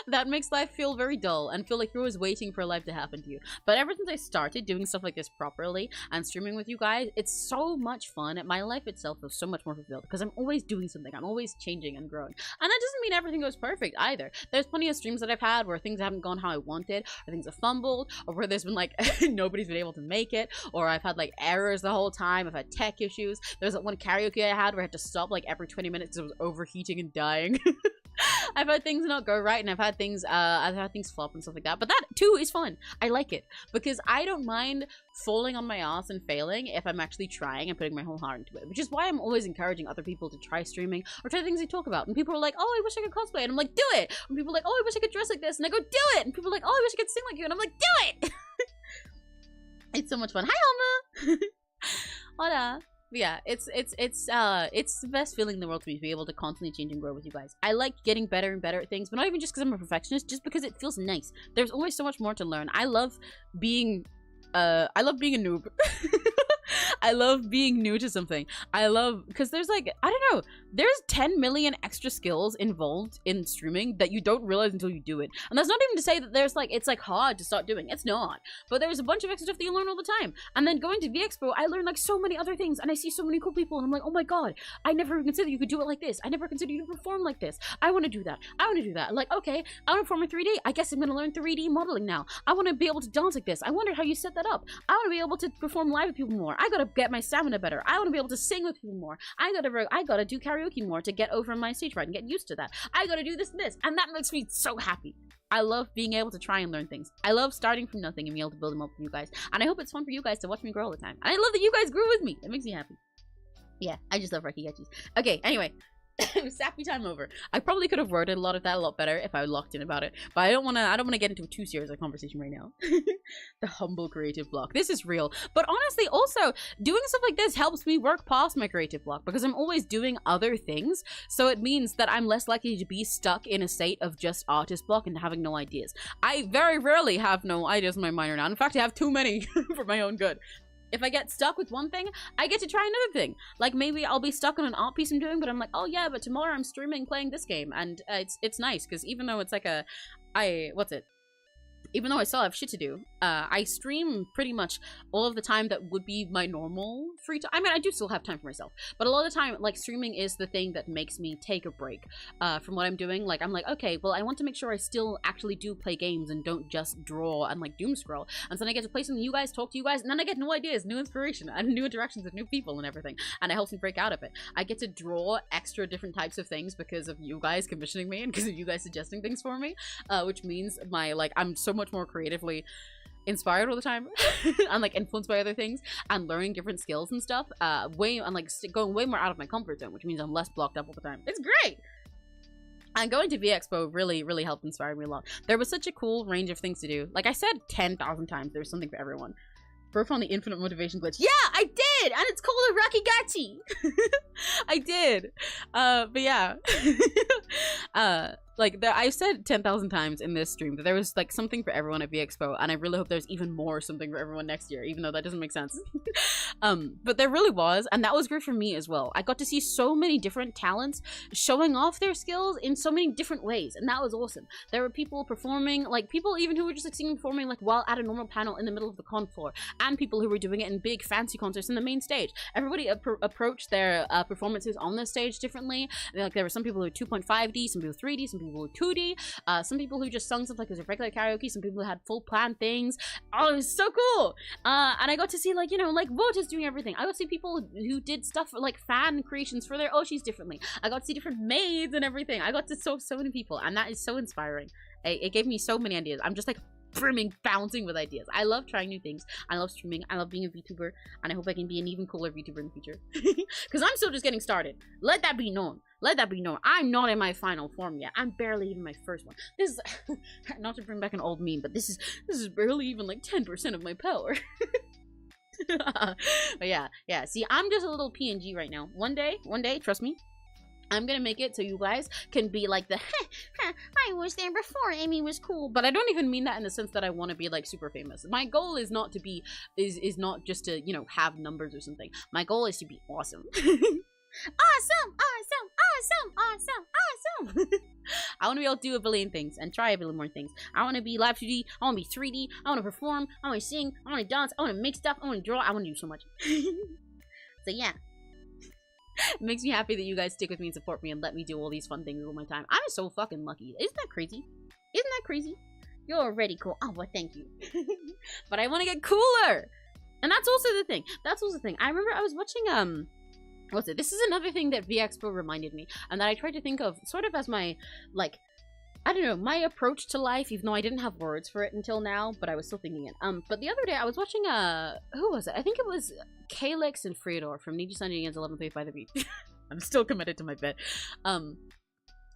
Speaker 1: That makes life feel very dull and feel like you're always waiting for life to happen to you. But ever since I started doing stuff like this properly and streaming with you guys, it's so much fun. My life itself is so much more fulfilled because I'm always doing something. I'm always changing and growing. And that doesn't mean everything goes perfect either. There's plenty of streams that I've had where things haven't gone how I wanted, or things have fumbled, or where there's been like nobody's been able to make it, or I've had like errors the whole time. I've had tech issues. There's that one karaoke I had where I had to stop like every 20 minutes because it was overheating and dying. I've had things not go right, and I've had things flop and stuff like that. But that too is fun. I like it because I don't mind falling on my ass and failing if I'm actually trying and putting my whole heart into it. Which is why I'm always encouraging other people to try streaming or try things they talk about. And people are like, "Oh, I wish I could cosplay," and I'm like, "Do it." And people are like, "Oh, I wish I could dress like this," and I go, "Do it." And people are like, "Oh, I wish I could sing like you," and I'm like, "Do it." It's so much fun. Hi, Alma. Hola. But yeah, it's the best feeling in the world to be able to constantly change and grow with you guys. I like getting better and better at things, but not even just because I'm a perfectionist, just because it feels nice. There's always so much more to learn. I love being a noob. I love being new to something. I love, because there's like, I don't know, there's 10 million extra skills involved in streaming that you don't realize until you do it. And that's not even to say that there's like, it's like hard to start doing. It's not. But there's a bunch of extra stuff that you learn all the time. And then going to VEXPO, I learned like so many other things, and I see so many cool people, and I'm like, oh my god, I never even considered you could do it like this. I never considered you to perform like this. I want to do that. I want to do that. I'm like, okay, I want to perform in 3D. I guess I'm going to learn 3D modeling now. I want to be able to dance like this. I wonder how you set that up. I want to be able to perform live with people more. I gotta get my stamina better. I want to be able to sing with people more. I gotta do karaoke more to get over my stage fright and get used to that. I gotta do this and this, and that makes me so happy. I love being able to try and learn things. I love starting from nothing and being able to build them up with you guys. And I hope it's fun for you guys to watch me grow all the time. And I love that you guys grew with me. It makes me happy. Yeah, I just love Rakigachis. Okay, anyway. Sappy time over. I probably could have worded a lot of that a lot better if I locked in about it, but I don't want to get into too serious a conversation right now. The humble creative block. This is real, but honestly, also doing stuff like this helps me work past my creative block because I'm always doing other things, so it means that I'm less likely to be stuck in a state of just artist block and having no ideas. I very rarely have no ideas in my mind right now. In fact, I have too many for my own good. If I get stuck with one thing, I get to try another thing. Like maybe I'll be stuck on an art piece I'm doing, but I'm like, oh yeah, but tomorrow I'm streaming playing this game, and it's nice because even though it's like even though I still have shit to do, I stream pretty much all of the time that would be my normal free time. I mean, I do still have time for myself, but a lot of the time, like, streaming is the thing that makes me take a break from what I'm doing. Like, I'm like, okay, well, I want to make sure I still actually do play games and don't just draw and, like, doom scroll. And so then I get to play something with you guys, talk to you guys, and then I get new ideas, new inspiration, and new interactions with new people and everything, and it helps me break out of it. I get to draw extra different types of things because of you guys commissioning me and because of you guys suggesting things for me, which means I'm so much more creatively inspired all the time and like influenced by other things and learning different skills and stuff going way more out of my comfort zone, which means I'm less blocked up all the time. It's great. And going to VEXPO really helped inspire me a lot. There was such a cool range of things to do. Like I said 10,000 times, there's something for everyone. Broke on the infinite motivation glitch. Yeah, I did! And it's called a Rakigachi! I did. But yeah. like I've said 10,000 times in this stream that there was like something for everyone at VEXPO, and I really hope there's even more something for everyone next year, even though that doesn't make sense. But there really was, and that was great for me as well. I got to see so many different talents showing off their skills in so many different ways, and that was awesome. There were people performing, like people even who were just like singing, performing like while at a normal panel in the middle of the con floor, and people who were doing it in big fancy concerts in the main stage. Everybody approached their performances on the stage differently. Like there were some people who were 2.5D, some people 3D, some people who 2D, some people who just sung stuff like it was a regular karaoke, some people who had full planned things. Oh, it was so cool. And I got to see like, you know, like voters doing everything. I got to see people who did stuff like fan creations for their 𝘆cies differently. I got to see different maids and everything. I got to so many people, and that is so inspiring. It gave me so many ideas. I'm just like brimming, bouncing with ideas. I love trying new things. I love streaming. I love being a VTuber, and I hope I can be an even cooler VTuber in the future. Because I'm still just getting started. Let that be known. Let that be known. I'm not in my final form yet. I'm barely even my first one. This is not to bring back an old meme, but this is barely even like 10% of my power. But yeah. See, I'm just a little PNG right now. One day, trust me, I'm gonna make it so you guys can be like the I was there before Amy was cool. But I don't even mean that in the sense that I want to be like super famous. My goal is not to be is not just to, you know, have numbers or something. My goal is to be awesome. Awesome. I want to be able to do a billion things and try a billion more things. I want to be live 2D, I want to be 3D, I want to perform, I want to sing, I want to dance, I want to make stuff, I want to draw, I want to do so much. So yeah. It makes me happy that you guys stick with me and support me and let me do all these fun things all my time. I'm so fucking lucky. Isn't that crazy? Isn't that crazy? You're already cool. Oh, well, thank you. But I want to get cooler. And that's also the thing. That's also the thing. I remember I was watching, what's it? This is another thing that VEXPO reminded me, and that I tried to think of sort of as my, like, I don't know, my approach to life, even though I didn't have words for it until now, but I was still thinking it. But the other day I was watching, who was it? I think it was 𝘆cie𝗂𝗿 and Freodor from Need You Sunday against 11th Wave by the Beat. I'm still committed to my bit.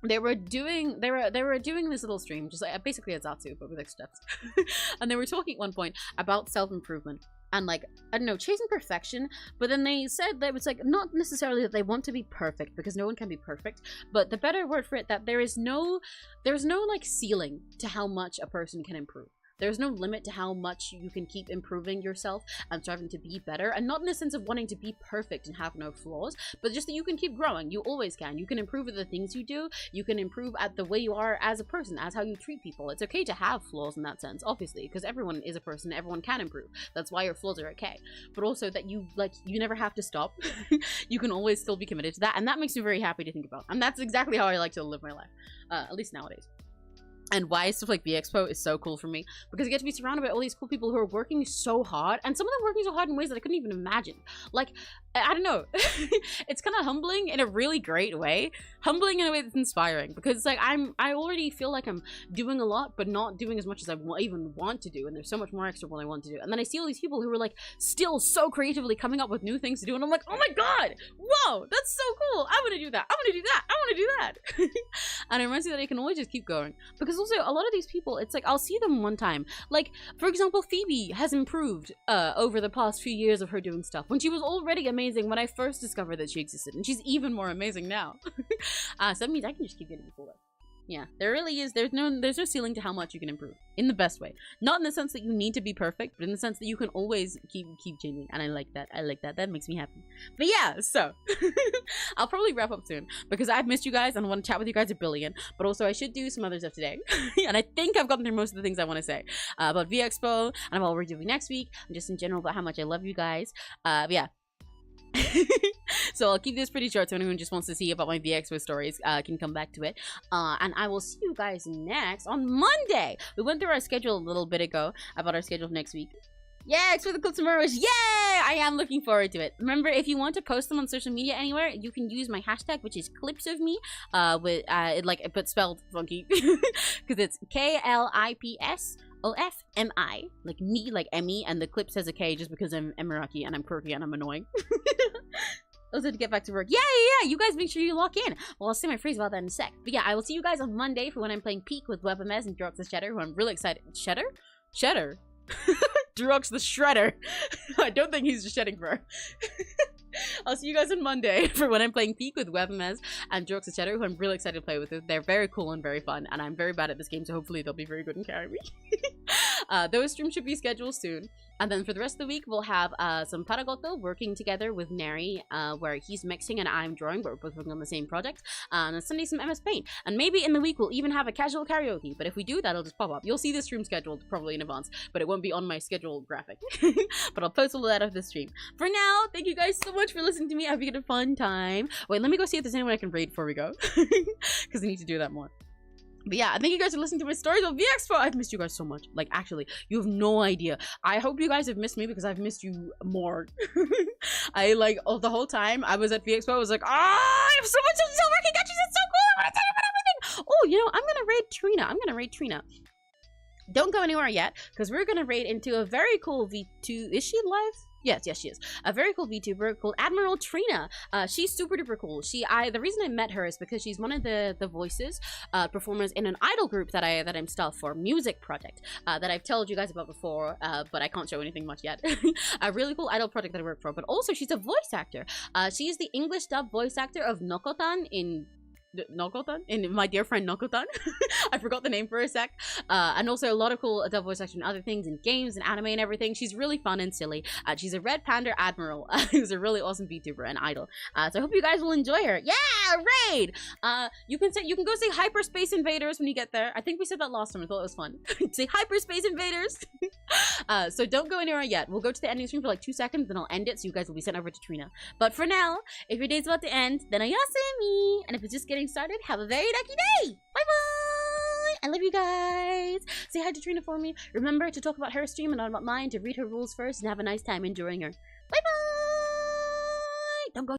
Speaker 1: They were doing this little stream, just like basically a Zatsu, but with extra steps. And they were talking at one point about self-improvement and, like, I don't know, chasing perfection. But then they said that it was like not necessarily that they want to be perfect, because no one can be perfect, but the better word for it, that there's no like ceiling to how much a person can improve. There's no limit to how much you can keep improving yourself and striving to be better. And not in the sense of wanting to be perfect and have no flaws, but just that you can keep growing. You always can. You can improve at the things you do. You can improve at the way you are as a person, as how you treat people. It's okay to have flaws in that sense, obviously, because everyone is a person. Everyone can improve. That's why your flaws are okay. But also that you never have to stop. You can always still be committed to that. And that makes me very happy to think about. And that's exactly how I like to live my life, at least nowadays. And why stuff like VEXPO is so cool for me, because I get to be surrounded by all these cool people who are working so hard, and some of them working so hard in ways that I couldn't even imagine. Like, I don't know. It's kind of humbling in a really great way. Humbling in a way that's inspiring, because it's like I already feel like I'm doing a lot, but not doing as much as I even want to do, and there's so much more extra what I want to do. And then I see all these people who are like still so creatively coming up with new things to do, and I'm like, oh my god, whoa, that's so cool. I want to do that. I want to do that. I want to do that. And it reminds me that I can always just keep going, because also a lot of these people, it's like I'll see them one time, like for example Phoebe has improved over the past few years of her doing stuff, when she was already amazing when I first discovered that she existed, and she's even more amazing now. So that means I can just keep getting cooler. Yeah, there really is. There's no ceiling to how much you can improve in the best way. Not in the sense that you need to be perfect, but in the sense that you can always keep changing. And I like that. I like that. That makes me happy. But yeah, so I'll probably wrap up soon, because I've missed you guys and I want to chat with you guys a billion. But also I should do some other stuff today. And I think I've gotten through most of the things I want to say about VEXPO and about what we're doing next week, and just in general about how much I love you guys. But yeah. So I'll keep this pretty short, so anyone who just wants to see about my VEXPO stories can come back to it. And I will see you guys next on Monday. We went through our schedule a little bit ago about our schedule for next week. Yeah, it's for the clips tomorrow. Yay! I am looking forward to it. Remember, if you want to post them on social media anywhere, you can use my hashtag, which is clips of me, with but spelled funky, because it's KLIPSOFMI, like me, like Emmy, and the clip says a K just because I'm Emirati and I'm quirky and I'm annoying. Also, to get back to work. Yeah. You guys make sure you lock in. Well, I'll say my phrase about that in a sec. But yeah, I will see you guys on Monday for when I'm playing Peak with Webamez and Drox the Shedder, who I'm really excited. Shedder? Drox the Shredder. I don't think he's just shedding for her. I'll see you guys on Monday for when I'm playing Peak with Weapons and 𝘆cie𝗂𝗿, who I'm really excited to play with. They're very cool and very fun, and I'm very bad at this game, so hopefully they'll be very good and carry me. Those streams should be scheduled soon. And then for the rest of the week, we'll have some Paragoto working together with Neri, where he's mixing and I'm drawing, but we're both working on the same project. And on Sunday, some MS Paint. And maybe in the week, we'll even have a casual karaoke. But if we do, that'll just pop up. You'll see the stream scheduled probably in advance, but it won't be on my scheduled graphic. But I'll post all of that of the stream. For now, thank you guys so much for listening to me. I hope you had a fun time. Wait, let me go see if there's anyone I can raid before we go. Because I need to do that more. But yeah, thank you guys for listening to my stories of VEXPO. I've missed you guys so much. Like, actually, you have no idea. I hope you guys have missed me because I've missed you more. I, like, the whole time I was at VEXPO, I was like, I have so much of silver Kikachis. It's so cool. I want to tell you about everything. Oh, you know, I'm going to raid Trina. I'm going to raid Trina. Don't go anywhere yet, because we're going to raid into a very cool V2... Is she live? Yes, she is. A very cool VTuber called Admiral Trina. She's super duper cool. The reason I met her is because she's one of the voices, performers in an idol group that I'm staff for, music project, that I've told you guys about before, but I can't show anything much yet. A really cool idol project that I work for, but also she's a voice actor. She is the English dub voice actor of Nokotan in My Dear Friend Nokotan. I forgot the name for a sec. And also a lot of cool dub voice acting and other things in games and anime and everything. She's really fun and silly. She's a Red Panda Admiral who's a really awesome VTuber and idol. So I hope you guys will enjoy her. Yeah, raid! You can go say Hyperspace Invaders when you get there. I think we said that last time. I thought it was fun. Say Hyperspace Invaders. So don't go anywhere yet. We'll go to the ending screen for like 2 seconds, then I'll end it so you guys will be sent over to Trina. But for now, if your day's about to end, then ayasemi! And if it's just getting started, have a very lucky day. Bye bye. I love you guys. Say hi to Trina for me. Remember to talk about her stream and not about mine, to read her rules first and have a nice time enjoying her. Bye bye. Don't go.